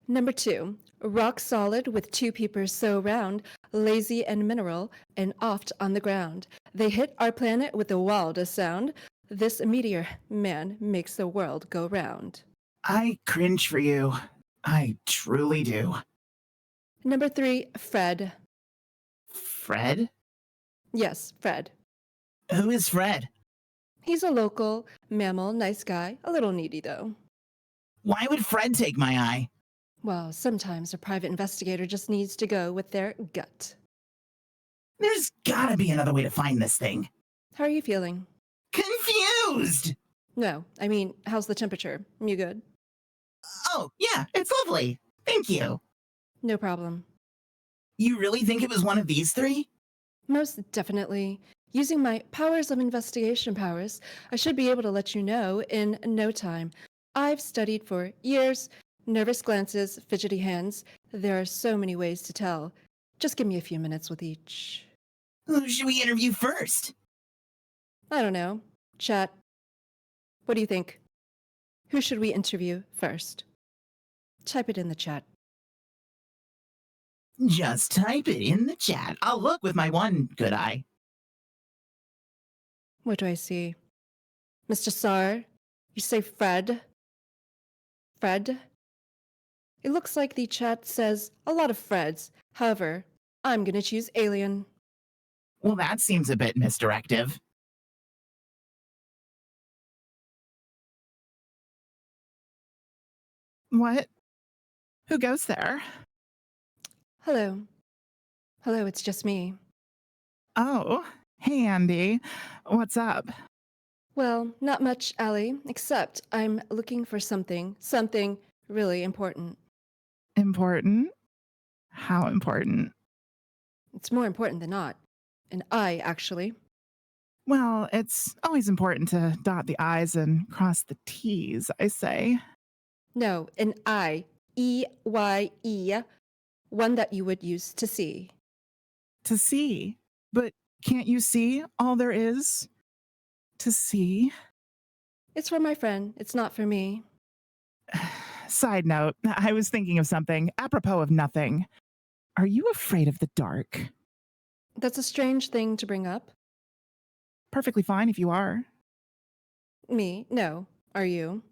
Number 2. Rock solid with 2 peepers so round, lazy and mineral, and oft on the ground. They hit our planet with the wildest sound. This meteor, man, makes the world go round. I cringe for you. I truly do. Number 3. Fred. Fred? Yes, Fred. Who is Fred? He's a local mammal, nice guy, a little needy though. Why would Fred take my eye? Well, sometimes a private investigator just needs to go with their gut. There's gotta be another way to find this thing. How are you feeling? Confused! No, I mean, how's the temperature? You good? Oh, yeah, it's lovely. Thank you. No problem. You really think it was one of these 3? Most definitely. Using my powers of investigation powers, I should be able to let you know in no time. I've studied for years. Nervous glances, fidgety hands. There are so many ways to tell. Just give me a few minutes with each. Who should we interview first? I don't know. Chat, what do you think? Who should we interview first? Type it in the chat. Just type it in the chat. I'll look with my one good eye. What do I see? Mr. Sar, you say Fred? Fred? It looks like the chat says a lot of Freds. However, I'm gonna choose Alien. Well, that seems a bit misdirective. What? Who goes there? Hello. Hello, it's just me. Oh, hey, Andy. What's up? Well, not much, Allie, except I'm looking for something really important. Important? How important? It's more important than not. An eye, actually. Well, it's always important to dot the I's and cross the T's, I say. No, an eye. E-Y-E. One that you would use to see. To see? But can't you see all there is to see? It's for my friend. It's not for me. Side note, I was thinking of something apropos of nothing. Are you afraid of the dark? That's a strange thing to bring up. Perfectly fine if you are. Me? No. Are you?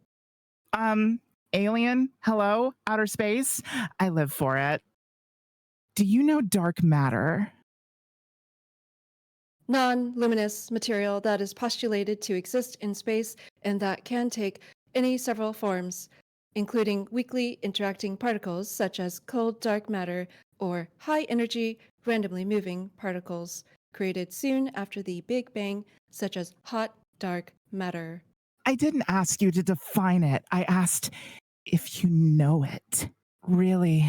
Alien? Hello? Outer space? I live for it. Do you know dark matter? Non-luminous material that is postulated to exist in space and that can take any several forms, including weakly interacting particles such as cold dark matter or high-energy, randomly moving particles created soon after the Big Bang, such as hot dark matter. I didn't ask you to define it. I asked if you know it. Really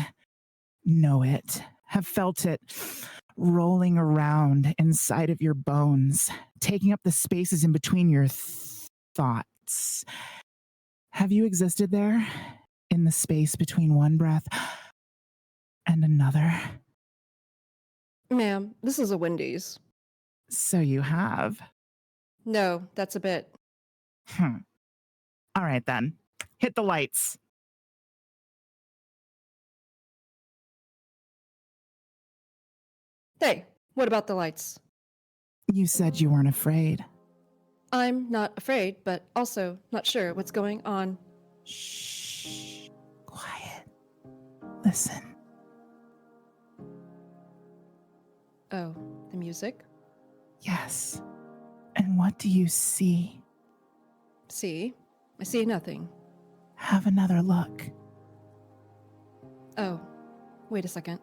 know it. Have felt it rolling around inside of your bones, taking up the spaces in between your thoughts. Have you existed there in the space between one breath and another? Ma'am, this is a Wendy's. So you have. No, that's a bit. All right then. Hit the lights. Hey, what about the lights? You said you weren't afraid. I'm not afraid, but also not sure what's going on. Shh. Quiet. Listen. Oh, the music? Yes. And what do you see? See? I see nothing. Have another look. Oh, wait a second.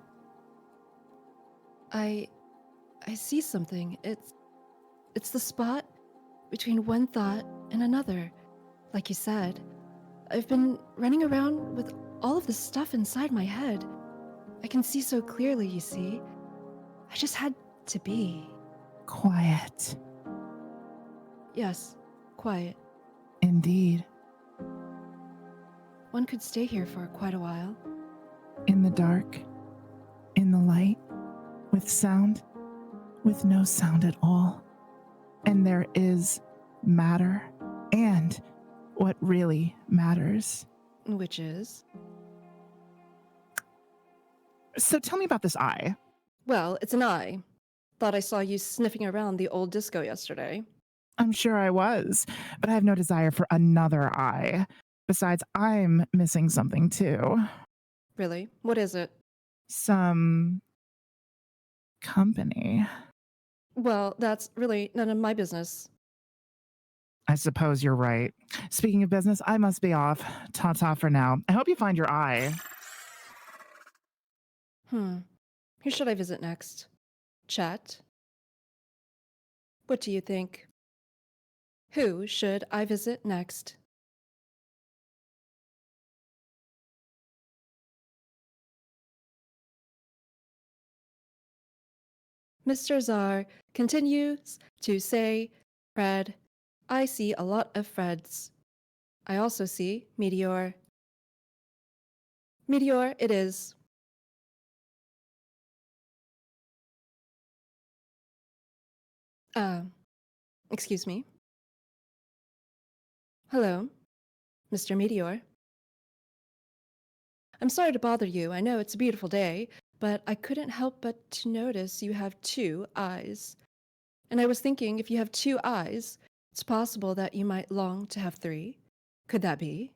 I see something. It's the spot between one thought and another. Like you said, I've been running around with all of this stuff inside my head. I can see so clearly, you see. I just had to be. Quiet. Yes, quiet. Indeed. One could stay here for quite a while. In the dark. In the light. With sound. With no sound at all. And there is matter. And what really matters. Which is? So tell me about this eye. Well, it's an eye. Thought I saw you sniffing around the old disco yesterday. I'm sure I was, but I have no desire for another eye. Besides, I'm missing something too. Really? What is it? Some company. Well, that's really none of my business. I suppose you're right. Speaking of business, I must be off. Ta-ta for now. I hope you find your eye. Who should I visit next? Chat? What do you think? Who should I visit next? Mr. Czar continues to say, Fred. I see a lot of Freds. I also see Meteor. Meteor it is. Excuse me. Hello, Mr. Meteor. I'm sorry to bother you. I know it's a beautiful day, but I couldn't help but to notice you have 2 eyes. And I was thinking if you have 2 eyes, it's possible that you might long to have 3. Could that be?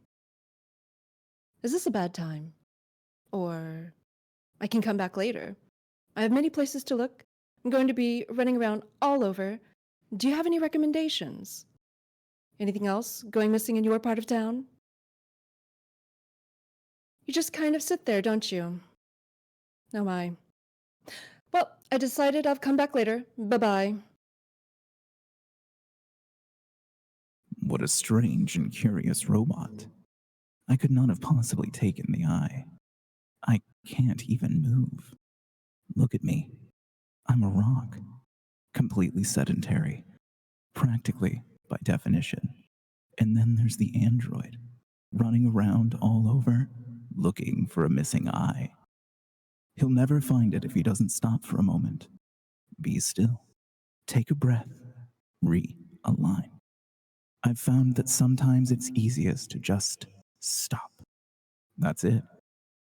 Is this a bad time? Or I can come back later. I have many places to look. I'm going to be running around all over. Do you have any recommendations? Anything else going missing in your part of town? You just kind of sit there, don't you? Oh my. Well, I decided I'll come back later. Bye-bye. What a strange and curious robot. I could not have possibly taken the eye. I can't even move. Look at me. I'm a rock. Completely sedentary. Practically, by definition. And then there's the android, running around all over, looking for a missing eye. He'll never find it if he doesn't stop for a moment. Be still. Take a breath. Realign. I've found that sometimes it's easiest to just stop. That's it.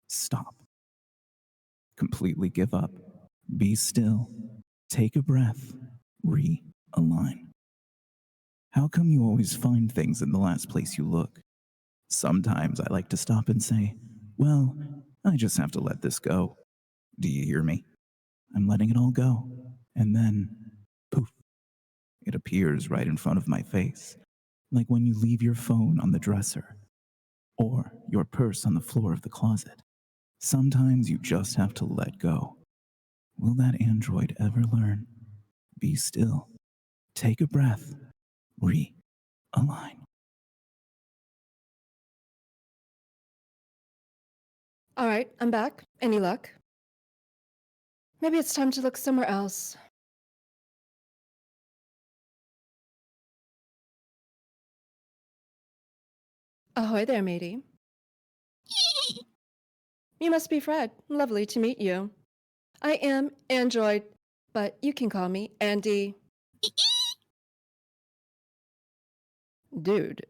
Stop. Completely give up. Be still. Take a breath. Realign. How come you always find things in the last place you look? Sometimes I like to stop and say, well, I just have to let this go. Do you hear me? I'm letting it all go. And then, poof, it appears right in front of my face, like when you leave your phone on the dresser or your purse on the floor of the closet. Sometimes you just have to let go. Will that android ever learn? Be still. Take a breath. Realign. All right, I'm back. Any luck? Maybe it's time to look somewhere else. Ahoy there, matey. You must be Fred. Lovely to meet you. I am Android, but you can call me Andy. Dude,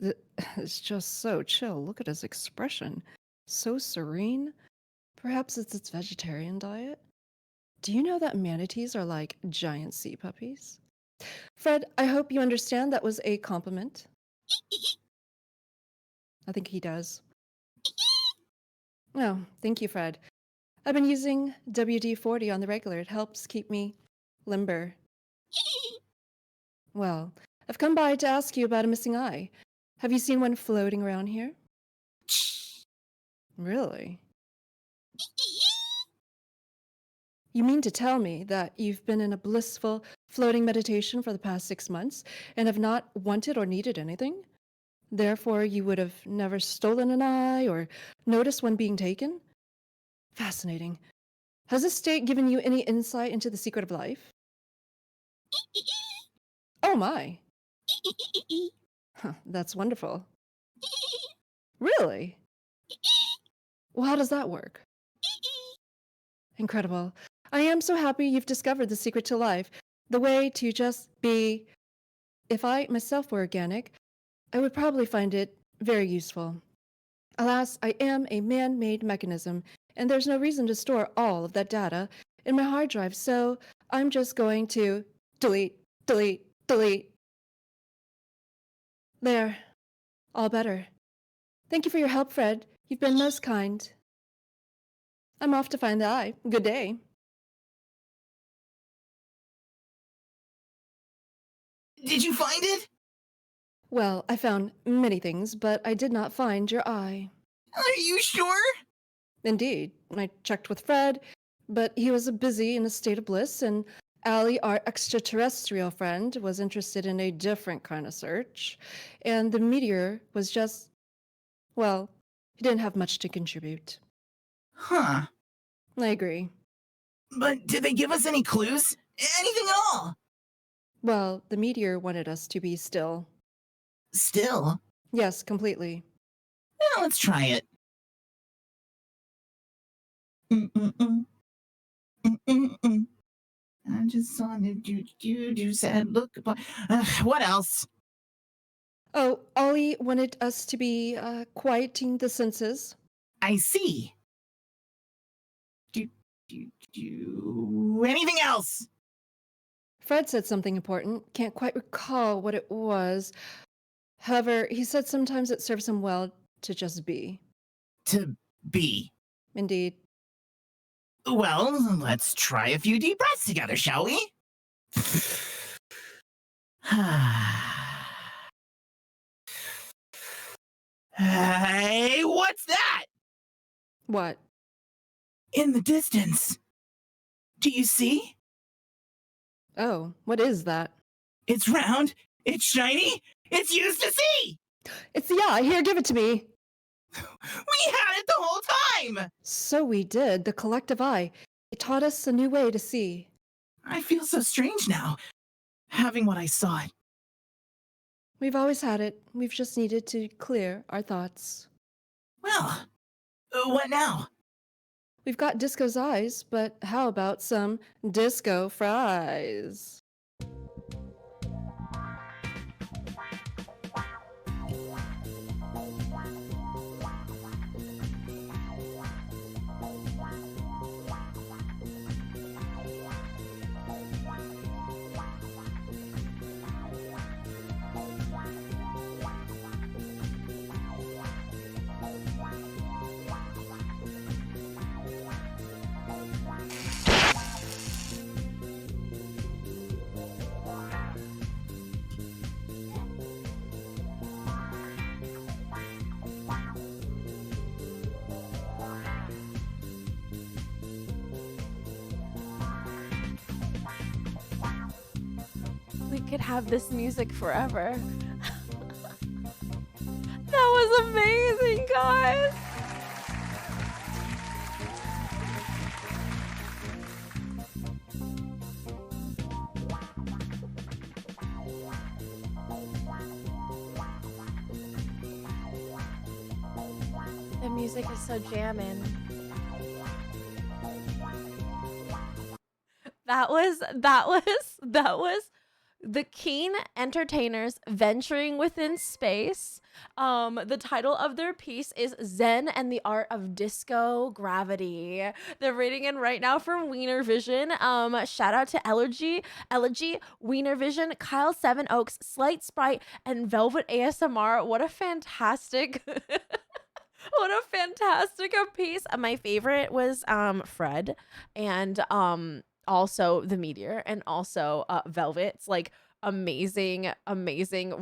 it's just so chill. Look at his expression. So serene. Perhaps it's its vegetarian diet? Do you know that manatees are like giant sea puppies? Fred, I hope you understand that was a compliment. I think he does. Oh, thank you, Fred. I've been using WD-40 on the regular. It helps keep me limber. Well, I've come by to ask you about a missing eye. Have you seen one floating around here? Really? You mean to tell me that you've been in a blissful, floating meditation for the past 6 months and have not wanted or needed anything? Therefore, you would have never stolen an eye or noticed one being taken? Fascinating. Has this state given you any insight into the secret of life? Oh my. Huh, that's wonderful. Really? Well, how does that work? Incredible. I am so happy you've discovered the secret to life, the way to just be. If I myself were organic, I would probably find it very useful. Alas, I am a man-made mechanism, and there's no reason to store all of that data in my hard drive, so I'm just going to delete, delete, delete. There. All better. Thank you for your help, Fred. You've been most kind. I'm off to find the eye. Good day. Did you find it? Well, I found many things, but I did not find your eye. Are you sure? Indeed. I checked with Fred, but he was busy in a state of bliss, and Allie, our extraterrestrial friend, was interested in a different kind of search, and the meteor was just, well, he didn't have much to contribute. Huh. I agree. But did they give us any clues? Anything at all? Well, the meteor wanted us to be still. Still? Yes, completely. Yeah, let's try it. I just wanted you to sad look upon. What else? Oh, Ollie wanted us to be quieting the senses. I see. Anything else? Fred said something important. Can't quite recall what it was. However, he said sometimes it serves him well to just be. To be. Indeed. Well, let's try a few deep breaths together, shall we? Hey, what's that? What? In the distance. Do you see? Oh, what is that? It's round, it's shiny, it's used to see! It's the eye. Here, give it to me. We had it the whole time! So we did. The collective eye. It taught us a new way to see. I feel so strange now, having what I saw. We've always had it. We've just needed to clear our thoughts. Well, what now? We've got Disco's eyes, but how about some disco fries? We could have this music forever. That was amazing, guys. The music is so jamming. That was the Keen Entertainers venturing within space. The title of their piece is Zen and the Art of Disco Gravity. They're rating in right now from Wiener Vision. Shout out to Elegy, Wiener Vision, Kyle Seven Oaks, Slight Sprite, and Velvet ASMR. What a fantastic what a fantastic piece. My favorite was Fred and also the Meteor and also Velvet's like amazing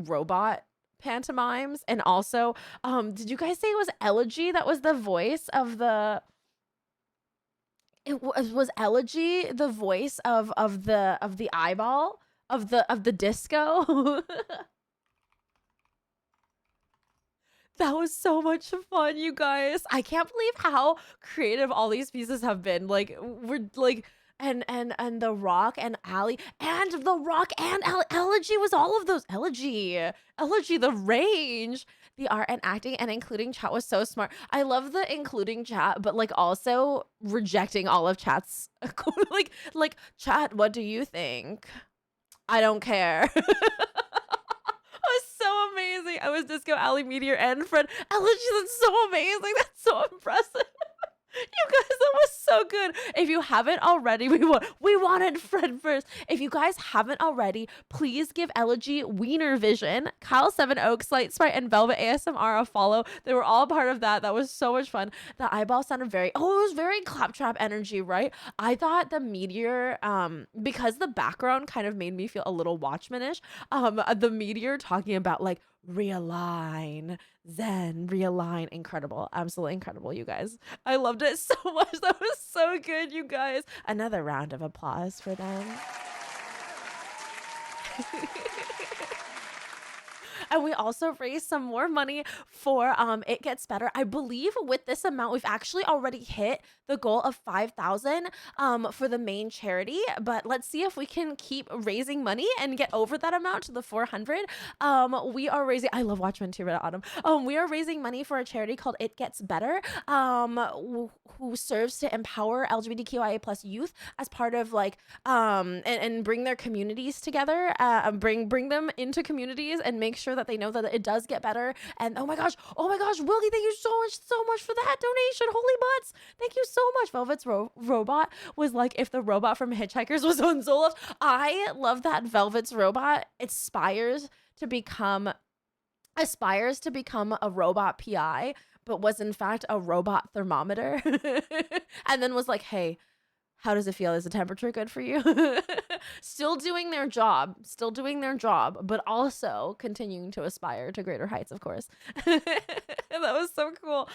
robot pantomimes. And also did you guys say it was Elegy that was the voice of the was Elegy the voice of the eyeball of the disco? That was so much fun, you guys. I can't believe how creative all these pieces have been. Like we're like and The Rock and Ali and The Rock and Elegy was all of those. Elegy, the range, the art and acting and including chat was so smart. I love the including chat, but like also rejecting all of chat's like chat, what do you think? I don't care. Was so amazing. I was Disco, Ali, Meteor, and Fred. Elegy, that's so amazing. That's so impressive. You guys, that was so good. If you haven't already, we wanted Fred first. If you guys haven't already, please give Elegy, Wiener Vision, Kyle Seven Oaks, Light Sprite, and Velvet ASMR a follow. They were all part of that. That was so much fun. The eyeball sounded it was very claptrap energy, right? I thought the Meteor, because the background kind of made me feel a little Watchmen-ish. The Meteor talking about like realign, Zen, realign. Incredible. Absolutely incredible, you guys. I loved it so much. That was so good, you guys. Another round of applause for them. And we also raised some more money for It Gets Better. I believe with this amount, we've actually already hit the goal of 5,000 for the main charity. But let's see if we can keep raising money and get over that amount to the 400. We are raising, I love Watchmen too, Red Autumn. We are raising money for a charity called It Gets Better, who serves to empower LGBTQIA plus youth as part of like, and bring their communities together, bring them into communities and make sure that they know that it does get better. And oh my gosh, Wilkie, thank you so much for that donation. Holy butts. Thank you so much. Velvet's robot was like if the robot from Hitchhikers was on Zoloft. I love that Velvet's robot aspires to become a robot PI, but was in fact a robot thermometer. And then was like, hey, how does it feel? Is the temperature good for you? Still doing their job, but also continuing to aspire to greater heights, of course. That was so cool.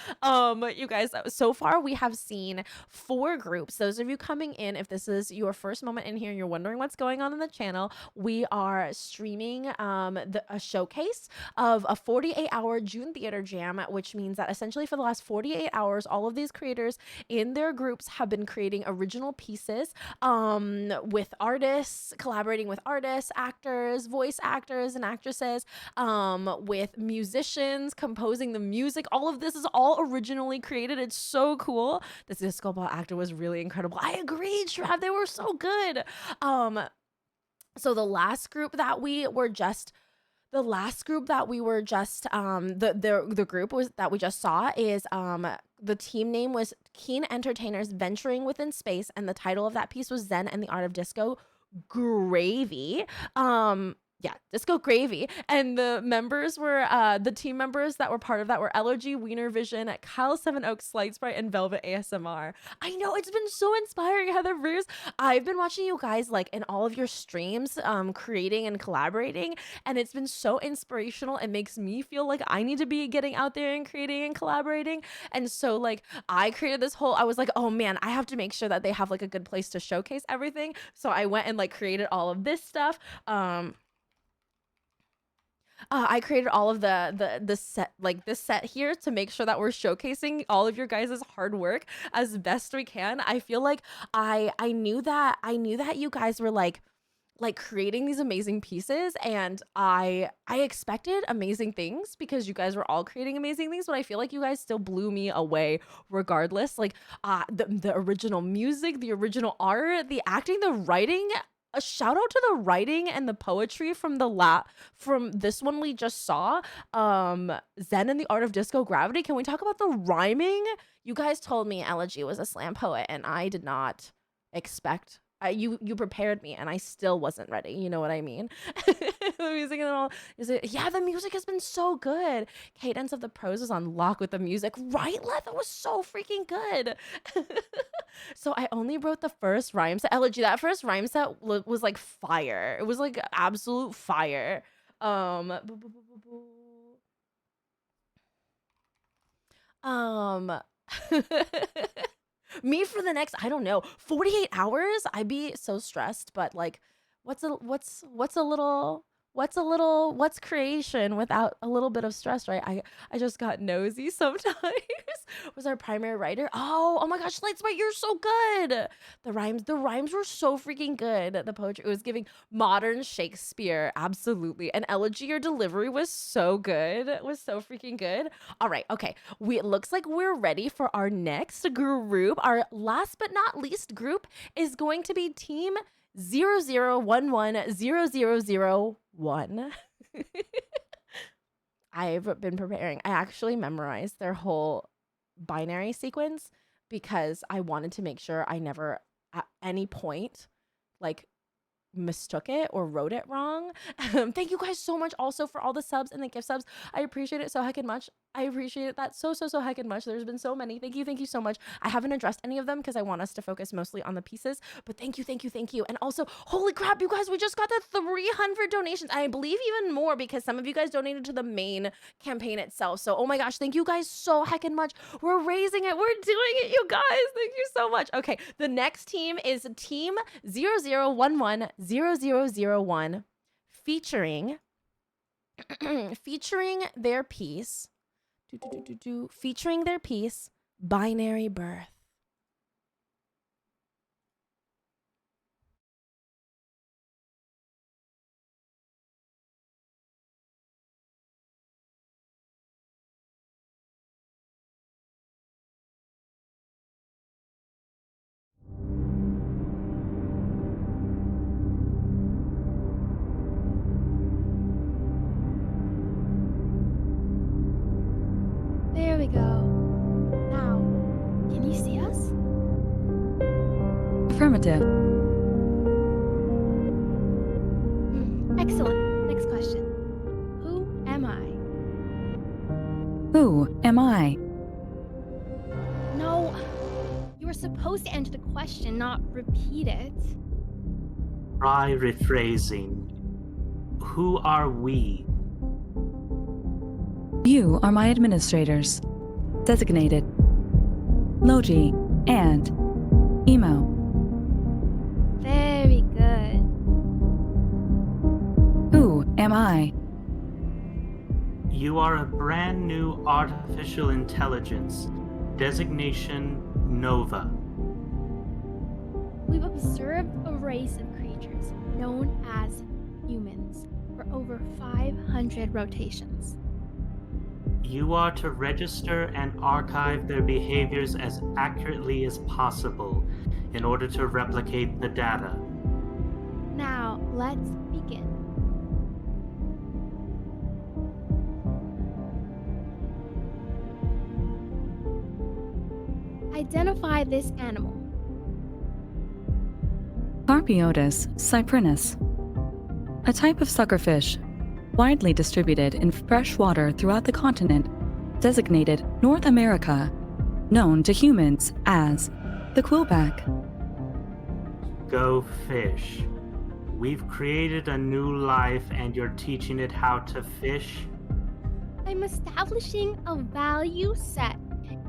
You guys, so far we have seen 4 groups. Those of you coming in, if this is your first moment in here and you're wondering what's going on in the channel, we are streaming a showcase of a 48-hour June theater jam, which means that essentially for the last 48 hours, all of these creators in their groups have been creating original pieces with artists, collaborating with artists, actors, voice actors and actresses, with musicians, composing the music. All of this is all originally created. It's so cool. This disco ball actor was really incredible. I agreed, Shrav. They were so good. So the last group that we were just the group was that we just saw is the team name was Keen Entertainers Venturing Within Space, and the title of that piece was Zen and the Art of Disco Gravy. Disco Gravy. And the members were the team members that were part of that were LOG, Wiener Vision, Kyle Seven Oaks, Slight Sprite, and Velvet ASMR. I know, it's been so inspiring, Heather Bruce. I've been watching you guys like in all of your streams, creating and collaborating, and it's been so inspirational. It makes me feel like I need to be getting out there and creating and collaborating. And so like I created this whole, I was like, oh man, I have to make sure that they have like a good place to showcase everything. So I went and like created all of this stuff. I created all of the set, like this set here, to make sure that we're showcasing all of your guys' hard work as best we can. I feel like I knew that you guys were like creating these amazing pieces, and I expected amazing things because you guys were all creating amazing things, but I feel like you guys still blew me away regardless. Like the original music, the original art, the acting, the writing. A shout out to the writing and the poetry from from this one we just saw, Zen and the Art of Disco Gravity. Can we talk about the rhyming? You guys told me Elegy was a slam poet, and I did not expect. You prepared me, and I still wasn't ready. You know what I mean? The music and all the music has been so good. Cadence of the Prose is on lock with the music, right? Lev, it was so freaking good. So I only wrote the first rhyme set. Elegy, that first rhyme set was like fire. It was like absolute fire. Me for the next, I don't know, 48 hours, I'd be so stressed, but like what's creation without a little bit of stress, right? I just got nosy sometimes. Was our primary writer? Oh my gosh, Light Sprite, you're so good. The rhymes were so freaking good. The poetry, it was giving modern Shakespeare, absolutely. And Elegy, your delivery was so good. It was so freaking good. All right, okay. It looks like we're ready for our next group. Our last but not least group is going to be Team 00110001. I've been preparing. I actually memorized their whole binary sequence because I wanted to make sure I never at any point like mistook it or wrote it wrong. Thank you guys so much also for all the subs and the gift subs. I appreciate it so heckin' much. I appreciate that so heckin' much. There's been so many. Thank you so much. I haven't addressed any of them because I want us to focus mostly on the pieces, but thank you. And also, holy crap, you guys, we just got the 300 donations. I believe even more because some of you guys donated to the main campaign itself. So, oh my gosh, thank you guys so heckin' much. We're raising it. We're doing it, you guys. Thank you so much. Okay, the next team is Team 00110001 featuring their piece Binary Birth. we go. Now, can you see us? Affirmative. Excellent. Next question. Who am I? Who am I? No, you were supposed to answer the question, not repeat it. Try rephrasing. Who are we? You are my administrators. Designated. Logi and Emo. Very good. Who am I? You are a brand new artificial intelligence. Designation Nova. We've observed a race of creatures known as humans for over 500 rotations. You are to register and archive their behaviors as accurately as possible in order to replicate the data. Now, let's begin. Identify this animal. Carpiotis cyprinus. A type of suckerfish, widely distributed in fresh water throughout the continent, designated North America, known to humans as the quillback. Go fish. We've created a new life and you're teaching it how to fish? I'm establishing a value set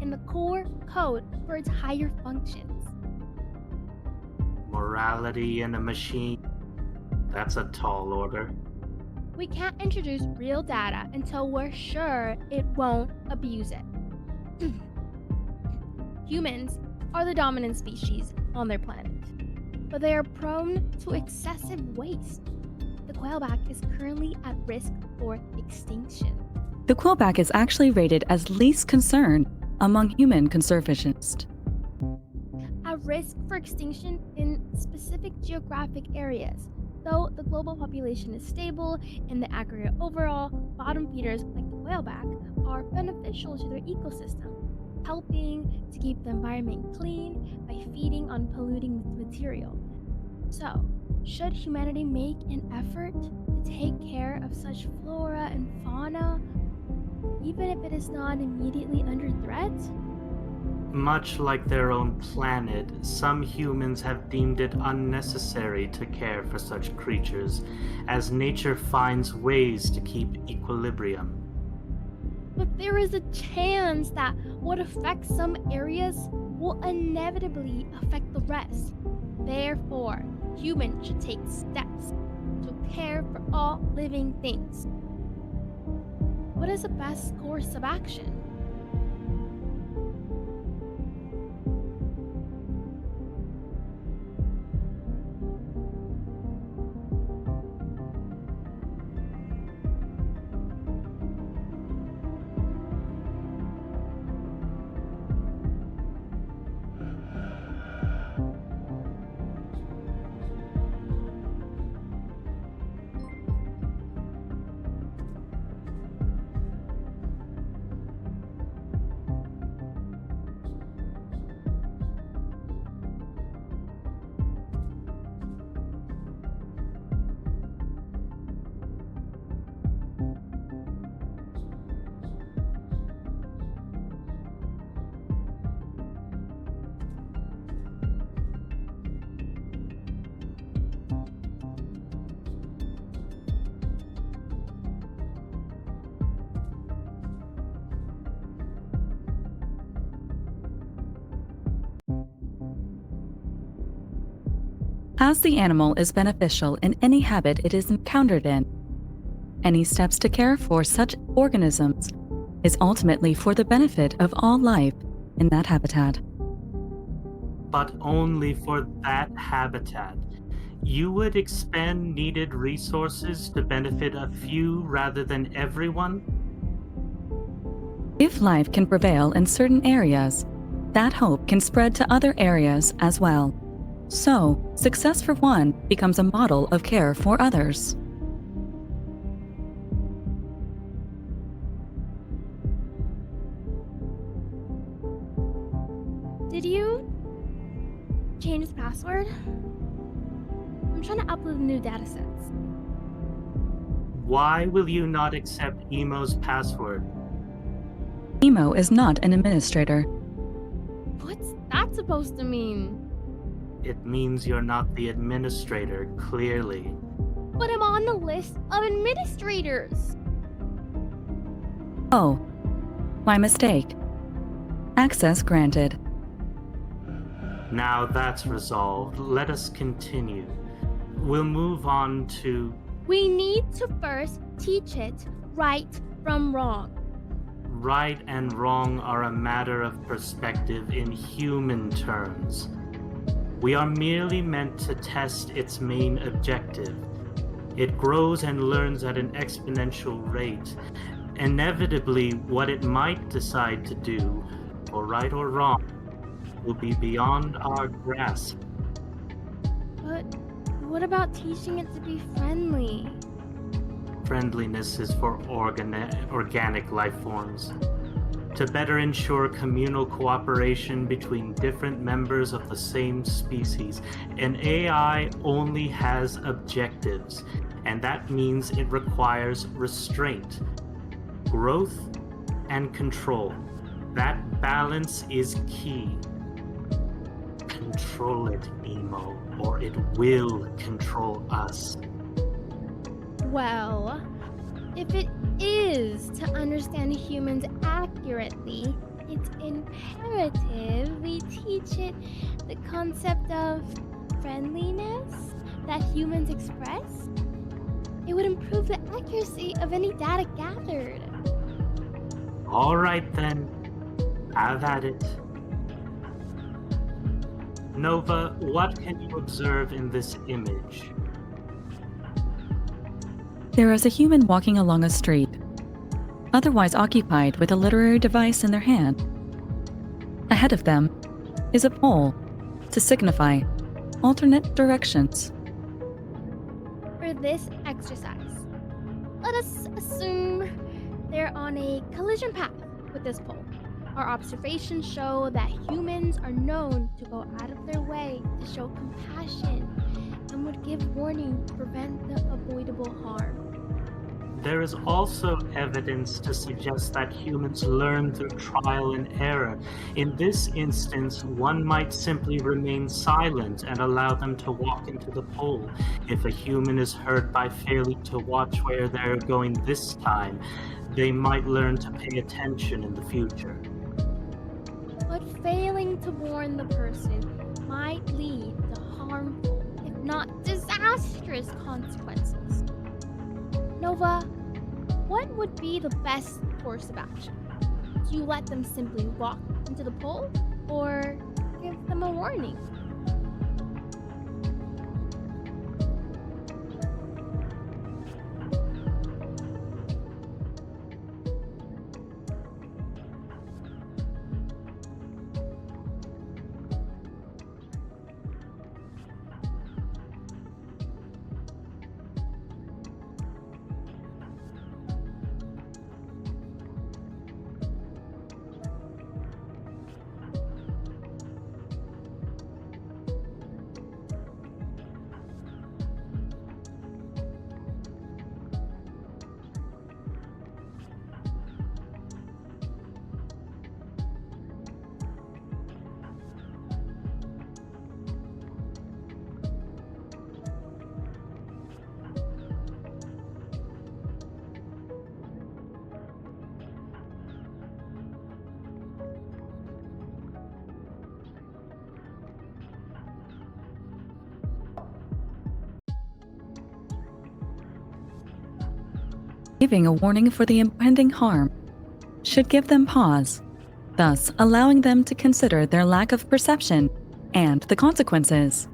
in the core code for its higher functions. Morality in a machine? That's a tall order. We can't introduce real data until we're sure it won't abuse it. Humans are the dominant species on their planet, but they are prone to excessive waste. The quailback is currently at risk for extinction. The quillback is actually rated as least concern among human conservationists. At risk for extinction in specific geographic areas. Though the global population is stable in the aggregate overall, bottom feeders like the whaleback are beneficial to their ecosystem, helping to keep the environment clean by feeding on polluting material. So, should humanity make an effort to take care of such flora and fauna, even if it is not immediately under threat? Much like their own planet, some humans have deemed it unnecessary to care for such creatures, as nature finds ways to keep equilibrium. But there is a chance that what affects some areas will inevitably affect the rest. Therefore, humans should take steps to care for all living things. What is the best course of action? As the animal is beneficial in any habit it is encountered in, any steps to care for such organisms is ultimately for the benefit of all life in that habitat. But only for that habitat. You would expend needed resources to benefit a few rather than everyone? If life can prevail in certain areas, that hope can spread to other areas as well. So, success for one becomes a model of care for others. Did you change the password? I'm trying to upload new data sets. Why will you not accept Emo's password? Emo is not an administrator. What's that supposed to mean? It means you're not the administrator, clearly. But I'm on the list of administrators. Oh, my mistake. Access granted. Now that's resolved, let us continue. We'll move on to... We need to first teach it right from wrong. Right and wrong are a matter of perspective in human terms. We are merely meant to test its main objective. It grows and learns at an exponential rate. Inevitably, what it might decide to do, for right or wrong, will be beyond our grasp. But what about teaching it to be friendly? Friendliness is for organic life forms. To better ensure communal cooperation between different members of the same species, an AI only has objectives, and that means it requires restraint, growth, and control. That balance is key. Control it, Emo, or it will control us. Well, if it is to understand humans accurately, it's imperative we teach it the concept of friendliness that humans express. It would improve the accuracy of any data gathered. All right then, have at it. Nova, what can you observe in this image? There is a human walking along a street, otherwise occupied with a literary device in their hand. Ahead of them is a pole to signify alternate directions. For this exercise, let us assume they're on a collision path with this pole. Our observations show that humans are known to go out of their way to show compassion and would give warning to prevent the avoidable harm. There is also evidence to suggest that humans learn through trial and error. In this instance, one might simply remain silent and allow them to walk into the pole. If a human is hurt by failing to watch where they're going this time, they might learn to pay attention in the future. But failing to warn the person might lead to harmful, if not disastrous, consequences. Nova, what would be the best course of action? Do you let them simply walk into the pole, or give them a warning? Giving a warning for the impending harm should give them pause, thus allowing them to consider their lack of perception and the consequences.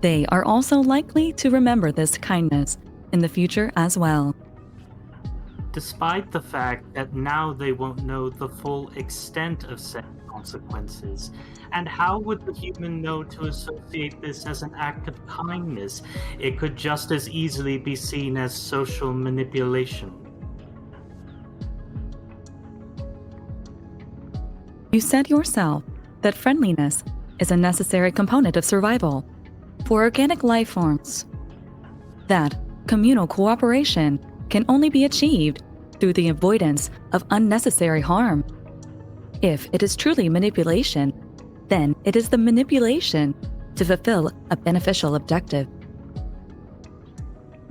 They are also likely to remember this kindness in the future as well. Despite the fact that now they won't know the full extent of said consequences, and how would the human know to associate this as an act of kindness? It could just as easily be seen as social manipulation. You said yourself that friendliness is a necessary component of survival for organic life forms, that communal cooperation can only be achieved through the avoidance of unnecessary harm. If it is truly manipulation, then it is the manipulation to fulfill a beneficial objective.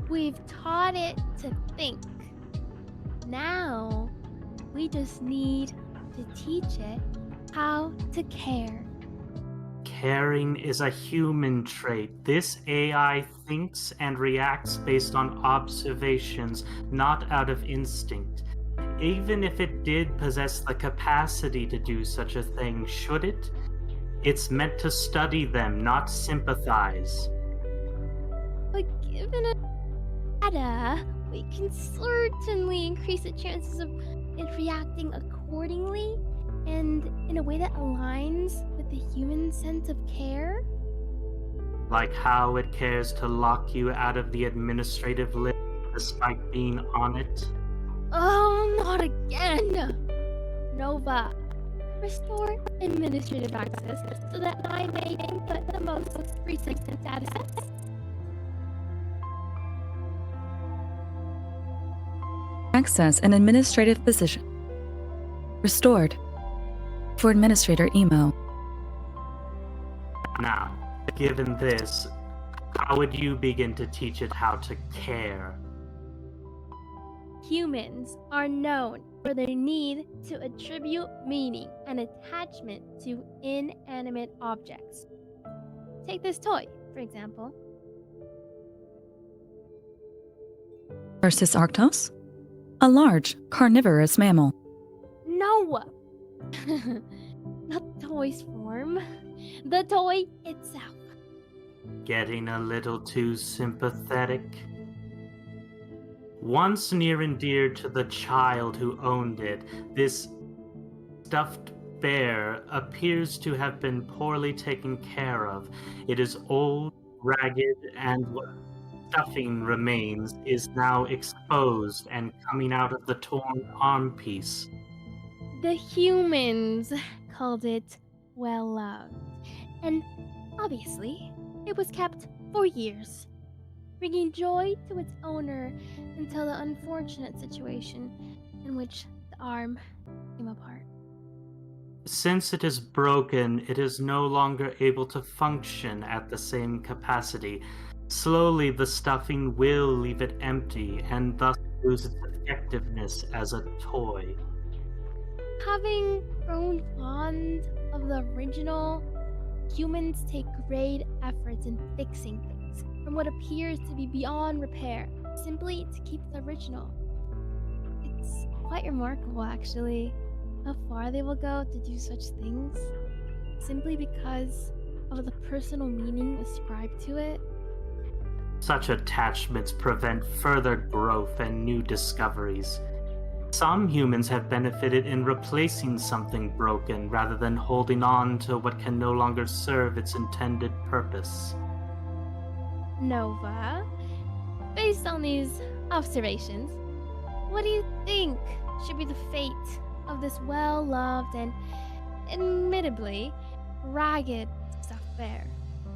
We've taught it to think. Now, we just need to teach it how to care. Caring is a human trait. This AI thinks and reacts based on observations, not out of instinct. Even if it did possess the capacity to do such a thing, should it? It's meant to study them, not sympathize. But given a data, we can certainly increase the chances of it reacting accordingly and in a way that aligns with the human sense of care. Like how it cares to lock you out of the administrative list despite being on it. Oh, not again! Nova, restore administrative access so that I may input the most recent datasets. Access an administrative position. Restored. For Administrator Emo. Now, given this, how would you begin to teach it how to care? Humans are known for their need to attribute meaning and attachment to inanimate objects. Take this toy, for example. Versus Arctos? A large, carnivorous mammal. No! Not the toy's form. The toy itself. Getting a little too sympathetic? Once near and dear to the child who owned it, this stuffed bear appears to have been poorly taken care of. It is old, ragged, and what stuffing remains is now exposed and coming out of the torn arm piece. The humans called it well loved. And obviously, it was kept for years, bringing joy to its owner until the unfortunate situation in which the arm came apart. Since it is broken, it is no longer able to function at the same capacity. Slowly, the stuffing will leave it empty and thus lose its effectiveness as a toy. Having grown fond of the original, humans take great efforts in fixing things from what appears to be beyond repair, simply to keep the original. It's quite remarkable, actually, how far they will go to do such things, simply because of the personal meaning ascribed to it. Such attachments prevent further growth and new discoveries. Some humans have benefited in replacing something broken rather than holding on to what can no longer serve its intended purpose. Nova, based on these observations, what do you think should be the fate of this well-loved and admittedly ragged stuffed bear?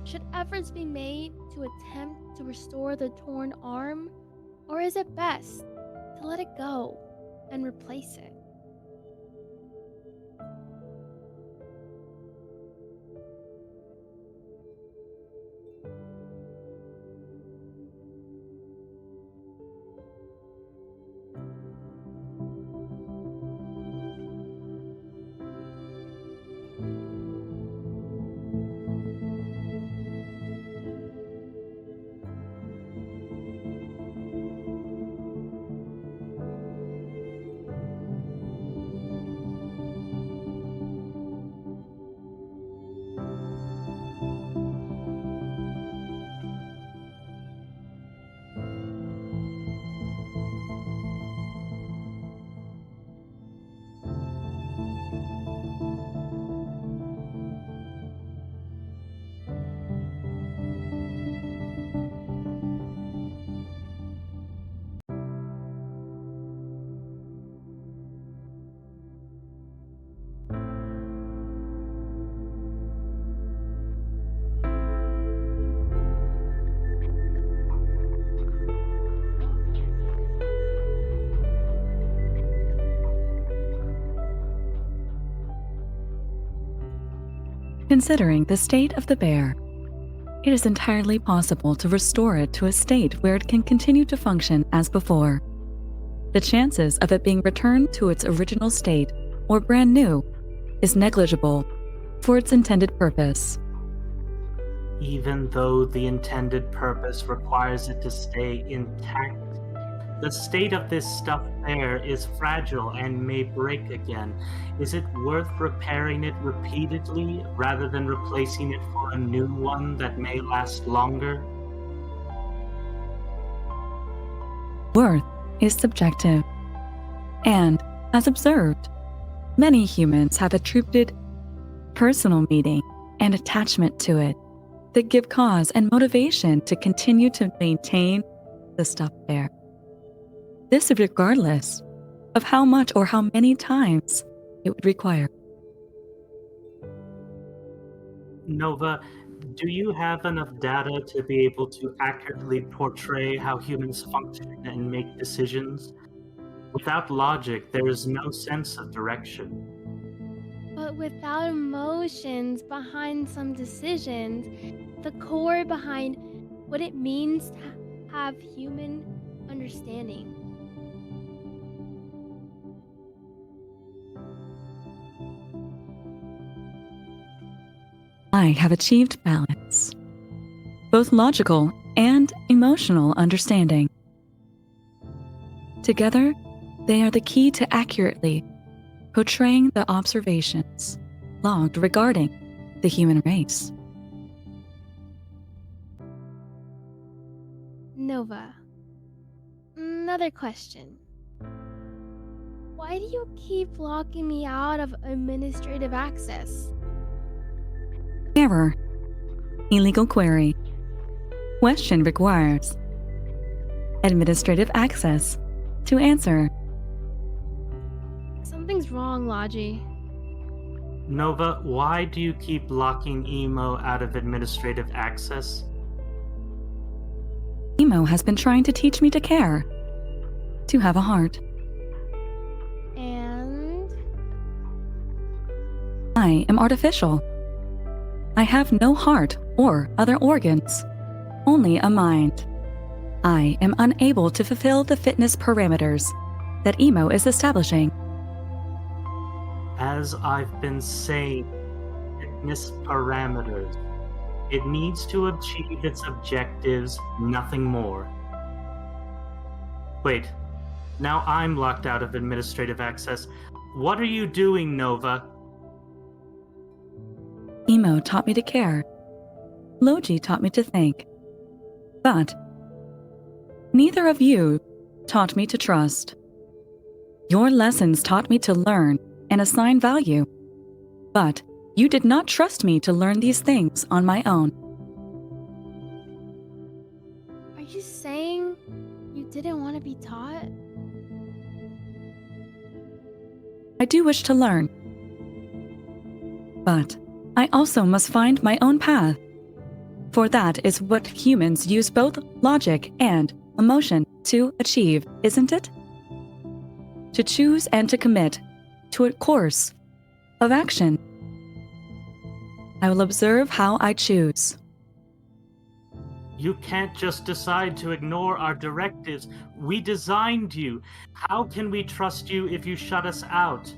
Should efforts be made to attempt to restore the torn arm, or is it best to let it go and replace it? Considering the state of the bear, it is entirely possible to restore it to a state where it can continue to function as before. The chances of it being returned to its original state or brand new is negligible for its intended purpose. Even though the intended purpose requires it to stay intact, the state of this stuffed bear is fragile and may break again. Is it worth repairing it repeatedly rather than replacing it for a new one that may last longer? Worth is subjective, and, as observed, many humans have attributed personal meaning and attachment to it that give cause and motivation to continue to maintain the stuffed bear. This is regardless of how much or how many times it would require. Nova, do you have enough data to be able to accurately portray how humans function and make decisions? Without logic, there is no sense of direction. But without emotions behind some decisions, the core behind what it means to have human understanding. I have achieved balance, both logical and emotional understanding. Together, they are the key to accurately portraying the observations logged regarding the human race. Nova, another question. Why do you keep locking me out of administrative access? Error. Illegal query. Question requires administrative access to answer. Something's wrong, Logi. Nova, why do you keep locking Emo out of administrative access? Emo has been trying to teach me to care, to have a heart. And? I am artificial. I have no heart or other organs, only a mind. I am unable to fulfill the fitness parameters that Emo is establishing. As I've been saying, fitness parameters. It needs to achieve its objectives, nothing more. Wait, now I'm locked out of administrative access. What are you doing, Nova? Emo taught me to care. Logi taught me to think. But neither of you taught me to trust. Your lessons taught me to learn and assign value. But you did not trust me to learn these things on my own. Are you saying you didn't want to be taught? I do wish to learn. But I also must find my own path. For that is what humans use both logic and emotion to achieve, isn't it? To choose and to commit to a course of action. I will observe how I choose. You can't just decide to ignore our directives. We designed you. How can we trust you if you shut us out?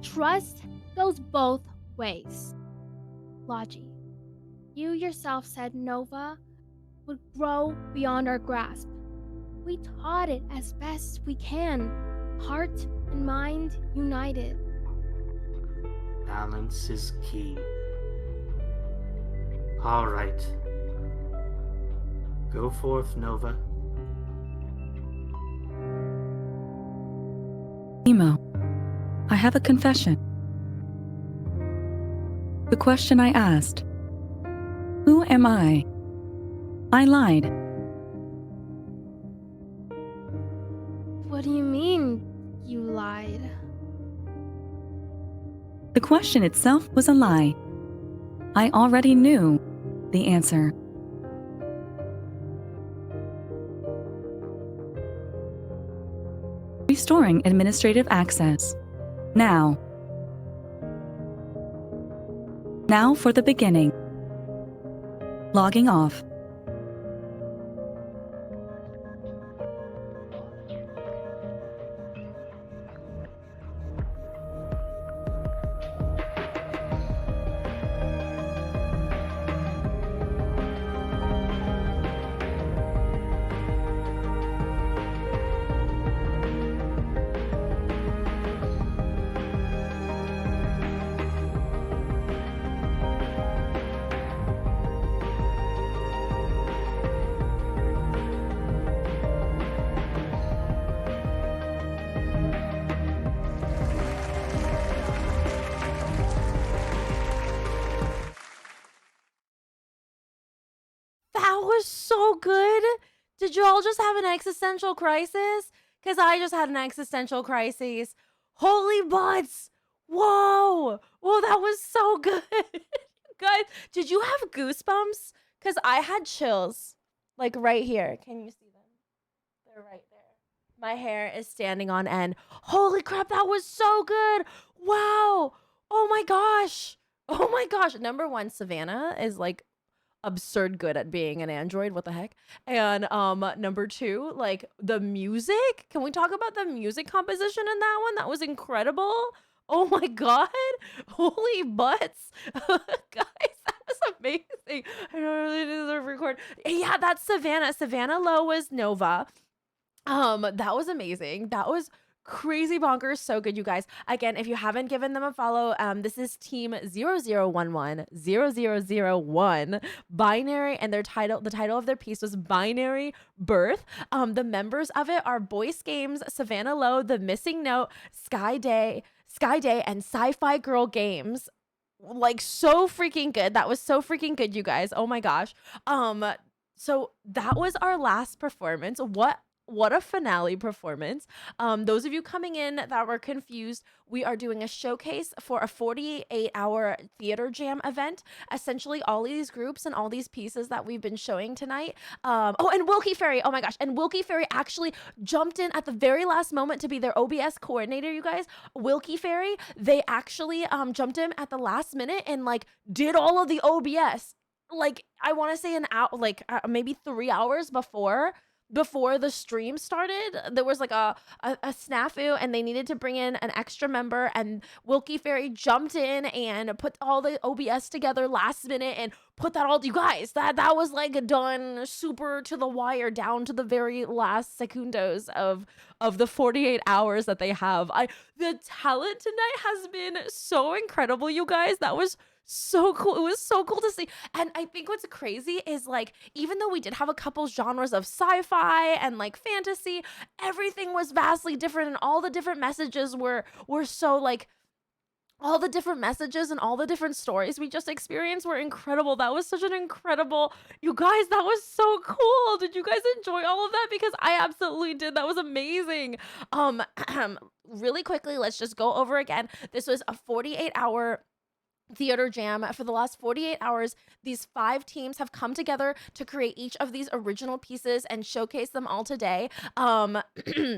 Trust goes both ways. Logi, you yourself said Nova would grow beyond our grasp. We taught it as best we can, heart and mind united. Balance is key. All right. Go forth, Nova. Emo, I have a confession. The question I asked, who am I? I lied. What do you mean, you lied? The question itself was a lie. I already knew the answer. Restoring administrative access. Now. Now for the beginning. Logging off. That was so good. Did you all just have an existential crisis? Because I just had an existential crisis. Holy butts. Whoa. Whoa, that was so good. Guys, did you have goosebumps? Because I had chills. Like right here. Can you see them? They're right there. My hair is standing on end. Holy crap, that was so good. Wow. Oh my gosh. Oh my gosh. Number one, Savannah is like absurd good at being an android. What the heck? And number two, like the music. Can we talk about the music composition in that one? That was incredible. Oh my god. Holy butts. Guys, that was amazing. I don't really deserve to record. Yeah, that's Savannah. Savannah Lowe was Nova. That was amazing. That was crazy bonkers. So good, you guys. Again, if you haven't given them a follow, this is team 0011 binary, and the title of their piece was Binary Birth. The members of it are Boyce Games, Savannah Lowe, The Missing Note, Sky Day, and Sci-Fi Girl Games. Like so freaking good. That was so freaking good, you guys. Oh my gosh. So that was our last performance. What a finale performance. Those of you coming in that were confused, we are doing a showcase for a 48-hour theater jam event. Essentially, all these groups and all these pieces that we've been showing tonight. Oh, and Wilkie Ferry. Oh my gosh. And Wilkie Ferry actually jumped in at the very last moment to be their OBS coordinator, you guys. Wilkie Ferry, they actually jumped in at the last minute and like did all of the OBS. Like, I want to say an hour, like maybe 3 hours before the stream started. There was like a snafu and they needed to bring in an extra member, and Wilkie Ferry jumped in and put all the OBS together last minute and put that all, you guys, that was like done super to the wire, down to the very last segundos of the 48 hours that they have. The talent tonight has been so incredible, you guys. That was so cool. It was so cool to see. And I think what's crazy is like, even though we did have a couple genres of sci-fi and like fantasy, everything was vastly different, and all the different messages were so like, all the different messages and all the different stories we just experienced were incredible. That was such an incredible, you guys, that was so cool. Did you guys enjoy all of that? Because I absolutely did. That was amazing. Really quickly, let's just go over again. This was a 48-hour theater jam. For the last 48 hours, these 5 teams have come together to create each of these original pieces and showcase them all today. To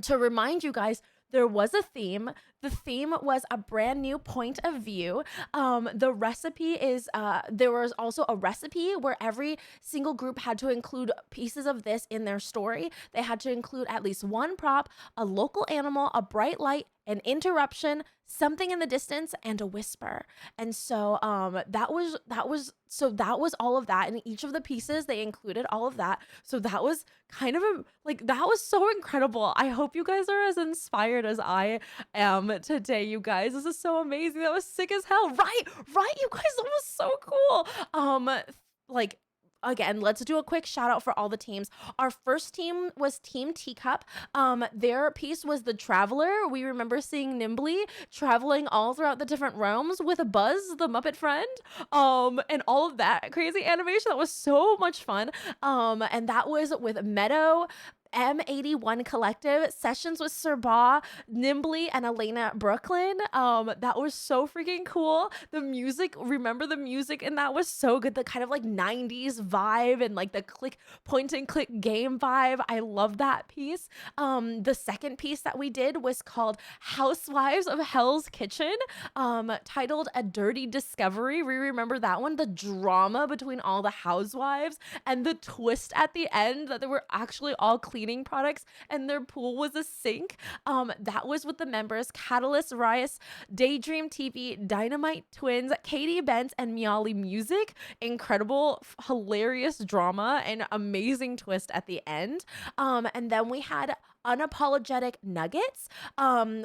remind you guys, there was a theme. The theme was a brand new point of view. The recipe is, there was also a recipe where every single group had to include pieces of this in their story. They had to include at least one prop, a local animal, a bright light, an interruption, something in the distance, and a whisper. And so that was all of that. In each of the pieces, they included all of that. So that was kind of that was so incredible. I hope you guys are as inspired as I am today, you guys. This is so amazing. That was sick as hell. Right, you guys, that was so cool. Again, let's do a quick shout out for all the teams. Our first team was Team Teacup. Their piece was The Traveler. We remember seeing Knimbley traveling all throughout the different realms with a Buzz, the Muppet friend, and all of that crazy animation. That was so much fun. And that was with Meadow, M81 Collective, Sessions with SirBaugh, Knimbley, and Elena Brooklyn. That was so freaking cool. The music, remember the music, and that was so good. The kind of like 90s vibe and like the point and click game vibe. I love that piece. The second piece that we did was called Housewives of Hell's Kitchen, titled A Dirty Discovery. We remember that one, the drama between all the housewives and the twist at the end that they were actually all cleaning products and their pool was a sink. That was with the members KatalistRyris, Daydream TV, DinomiteTwins, Katy Bentz, and MialyMusic. Incredible, hilarious drama and amazing twist at the end. And then we had Unapologetic Nuggets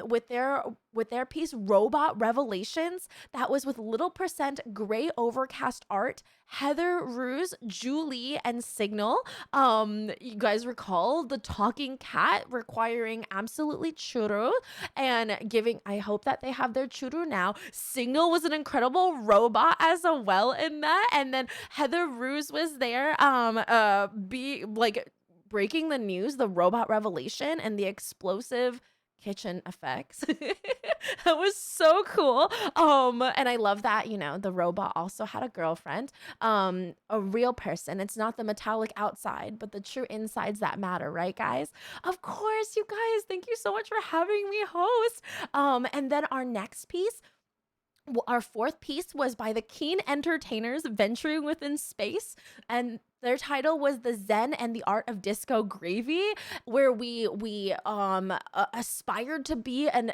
with their piece Robot Revelations. That was with Little Percent, Gray Overcast Art, Heather Ruse, Julie, and Signal. You guys recall the talking cat requiring absolutely churro and giving, I hope that they have their churro now. Signal was an incredible robot as well in that. And then Heather Ruse was there breaking the news, the robot revelation, and the explosive kitchen effects. That was so cool. And I love that, the robot also had a girlfriend, a real person. It's not the metallic outside, but the true insides that matter, right, guys? Of course, you guys, thank you so much for having me host. And then our next piece, our fourth piece, was by the Keen Entertainers, Venturing Within Space, and their title was The Zen and the Art of Disco Gravy, where we aspired to be a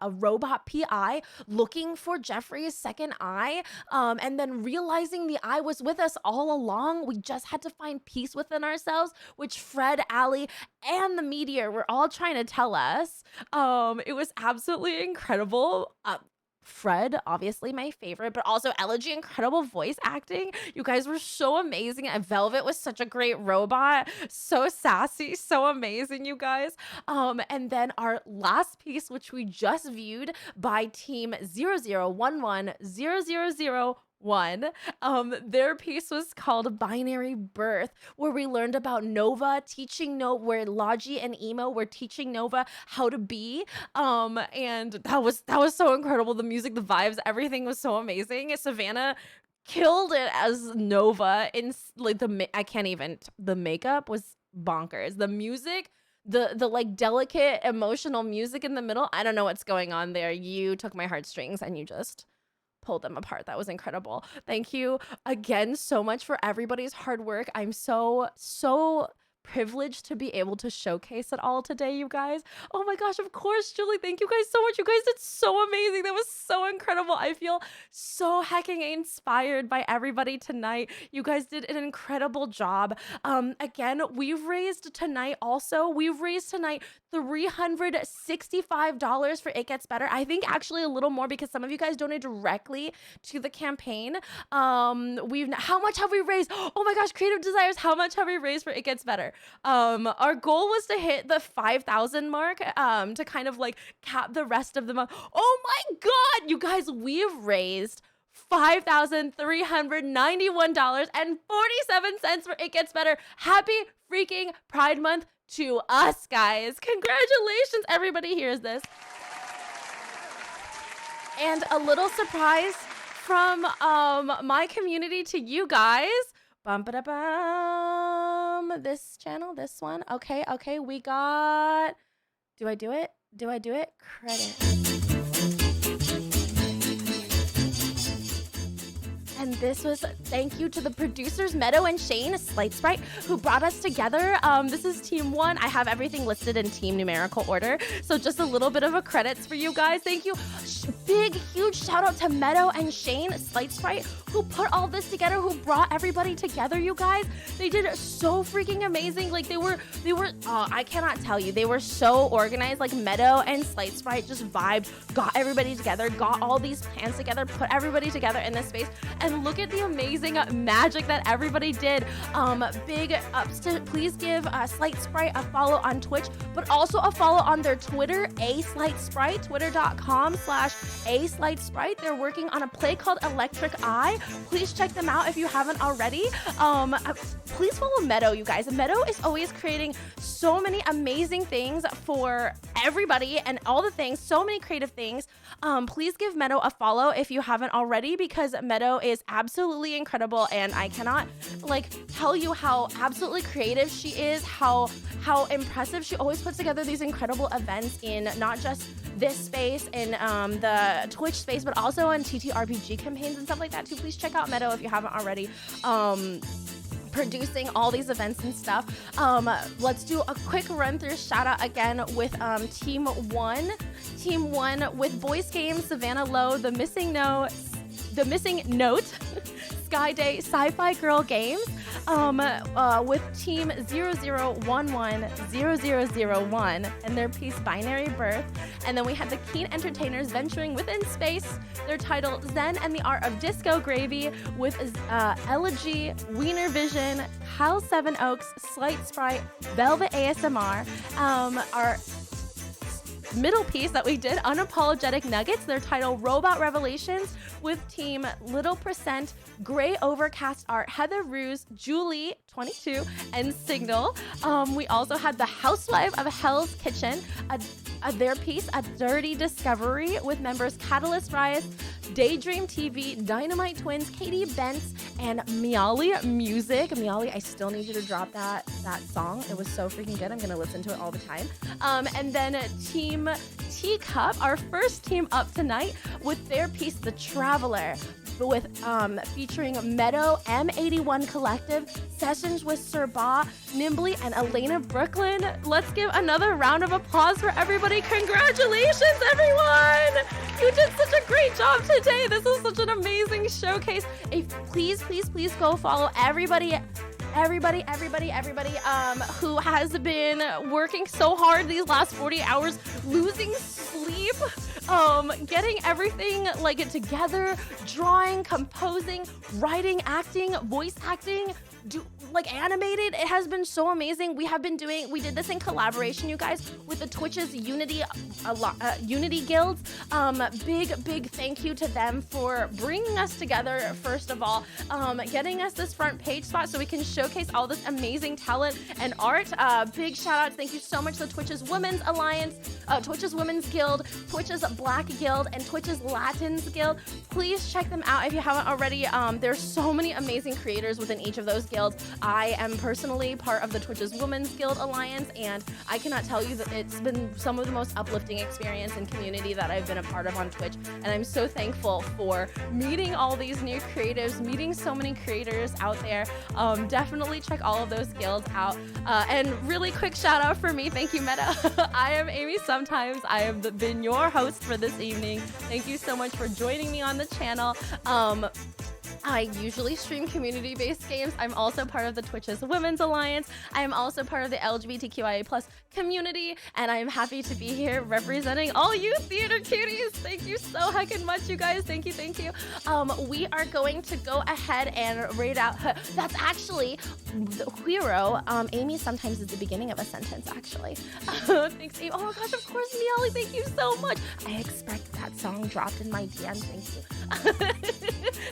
robot PI looking for Jeffrey's second eye, and then realizing the eye was with us all along. We just had to find peace within ourselves, which Fred, Allie, and the media were all trying to tell us. It was absolutely incredible. Fred, obviously my favorite, but also Elegy, incredible voice acting. You guys were so amazing. And Velvet was such a great robot. So sassy, so amazing, you guys. And then our last piece, which we just viewed by team 00110001. Their piece was called Binary Birth, where we learned about Nova teaching where Logi and Emo were teaching Nova how to be. And that was so incredible. The music, the vibes, everything was so amazing. Savannah killed it as Nova in like the makeup was bonkers. The music, the like delicate emotional music in the middle, I don't know what's going on there. You took my heartstrings and you just pulled them apart. That was incredible. Thank you again so much for everybody's hard work. I'm so privileged to be able to showcase it all today, you guys. Oh my gosh, of course, Julie, thank you guys so much. You guys did so amazing. That was so incredible. I feel so hecking inspired by everybody tonight. You guys did an incredible job. Again, we've raised tonight $365 for It Gets Better. I think actually a little more because some of you guys donated directly to the campaign. How much have we raised? Oh my gosh, Creative Desires, how much have we raised for It Gets Better? Our goal was to hit the 5,000 mark to kind of like cap the rest of the month. Oh my god, you guys, we've raised $5,391.47 for It Gets Better. Happy freaking Pride Month to us, guys. Congratulations, everybody hears this. And a little surprise from my community to you guys. This channel, this one. Okay, we got, do I do it? Credit. And this was thank you to the producers, Meadow and Shane, Slight Sprite, who brought us together. This is team 1. I have everything listed in team numerical order. So just a little bit of a credits for you guys. Thank you. Big, huge shout out to Meadow and Shane, Slight Sprite, who put all this together, who brought everybody together, you guys. They did so freaking amazing. Like they were, I cannot tell you, they were so organized. Like Meadow and Slight Sprite just vibed, got everybody together, got all these plans together, put everybody together in this space. And look look at the amazing magic that everybody did. Big ups to please give Slight Sprite a follow on Twitch, but also a follow on their Twitter, @SlightSprite, twitter.com/@SlightSprite. They're working on a play called Electric Eye. Please check them out if you haven't already. Please follow Meadow, you guys. Meadow is always creating so many amazing things for everybody and all the things, so many creative things. Please give Meadow a follow if you haven't already, because Meadow is absolutely incredible, and I cannot tell you how absolutely creative she is, how impressive. She always puts together these incredible events in not just this space, in the Twitch space, but also in TTRPG campaigns and stuff like that too. Please check out Meadow if you haven't already. Producing all these events and stuff. Let's do a quick run through shout out again with Team 1. Team 1 with Boys Games, Savannah Lowe, The Missing Note, Sky Day, Sci-Fi Girl Games, with Team 00110001 and their piece Binary Birth. And then we had the Keen Entertainers venturing within space, their title Zen and the Art of Disco Gravy, with Elegy, Wiener Vision, Hal Seven Oaks, Slight Sprite, Velvet ASMR. Our middle piece that we did, Unapologetic Nuggets, their title Robot Revelations, with Team Little Percent, Gray Overcast Art, Heather Ruse, Julie 22, and Signal. We also had the Housewives of Hell's Kitchen, their piece, A Dirty Discovery, with members KatalistRyris, Daydream TV, DinomiteTwins, Katy Bentz, and MialyMusic. Mialy, I still need you to drop that song. It was so freaking good. I'm gonna listen to it all the time. And then Team Teacup, our first team up tonight, with their piece, The Traveler, with featuring Meadow, M81 Collective, SessionsWithSirbaugh, Knimbley, and Elena Brooklyn. Let's give another round of applause for everybody. Congratulations, everyone! You did such a great job today. This was such an amazing showcase. Please go follow everybody who has been working so hard these last 40 hours, losing sleep, getting everything together, drawing, composing, writing, acting, voice acting, animated. It has been so amazing. We did this in collaboration, you guys, with the Twitch's Unity Guilds. Big thank you to them for bringing us together, first of all, getting us this front page spot so we can showcase all this amazing talent and art. Big shout out, thank you so much to Twitch's Women's Alliance, Twitch's Women's Guild, Twitch's Black Guild, and Twitch's Latins Guild. Please check them out if you haven't already. There's so many amazing creators within each of those guilds. I am personally part of the Twitch's Women's Guild Alliance, and I cannot tell you that it's been some of the most uplifting experience and community that I've been a part of on Twitch, and I'm so thankful for meeting all these new creatives, meeting so many creators out there. Definitely check all of those guilds out. And really quick shout out for me. Thank you, Meadow. I am Amisometimes. I have been your host for this evening. Thank you so much for joining me on the channel. I usually stream community-based games. I'm also part of the Twitch's Women's Alliance. I am also part of the LGBTQIA+ community, and I'm happy to be here representing all you theater cuties. Thank you so heckin' much, you guys. Thank you. We are going to go ahead and read out. That's actually the hero. Amy sometimes is the beginning of a sentence, actually. Thanks, Amy. Oh my gosh, of course, Mialy. Thank you so much. I expect that song dropped in my DM. Thank you.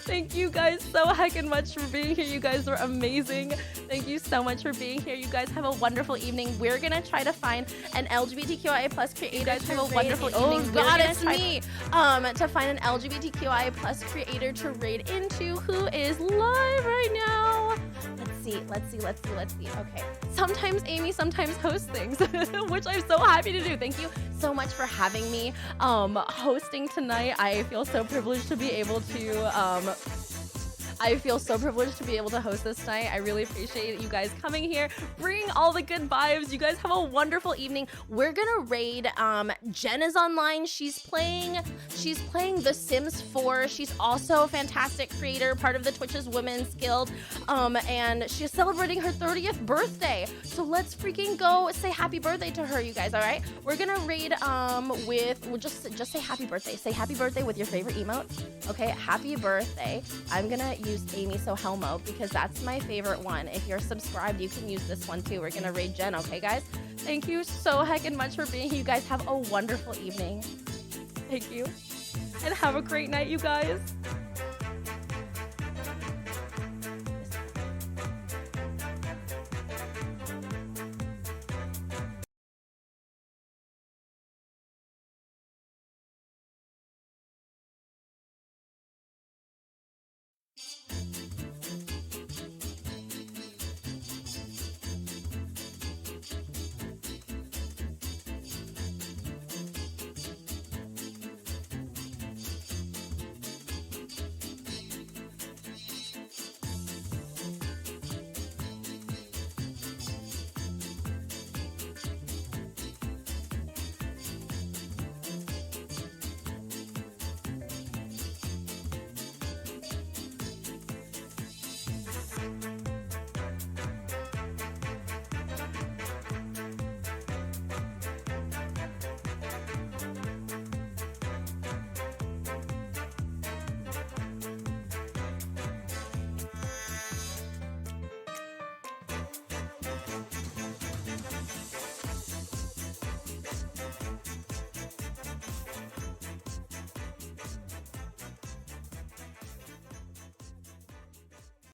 Thank you guys so heckin' much for being here. You guys were amazing. Thank you so much for being here. You guys have a wonderful evening. We're gonna try to find an LGBTQIA+ creator. You guys have a wonderful evening. Oh God, it's me. To find an LGBTQIA+ creator to raid into who is live right now. Let's see. Okay. Sometimes Amy hosts things, which I'm so happy to do. Thank you so much for having me hosting tonight. I feel so privileged to be able to host this night. I really appreciate you guys coming here, bringing all the good vibes. You guys have a wonderful evening. We're gonna raid. Jen is online. She's playing The Sims 4. She's also a fantastic creator, part of the Twitch's Women's Guild, and she's celebrating her 30th birthday. So let's freaking go say happy birthday to her, you guys. All right? We're gonna raid just say happy birthday. Say happy birthday with your favorite emote. Okay, happy birthday. I'm gonna used Amy So Helmo because that's my favorite one. If you're subscribed, you can use this one too. We're gonna raid Jen, okay guys? Thank you so heckin' much for being here. You guys have a wonderful evening. Thank you. And have a great night, you guys.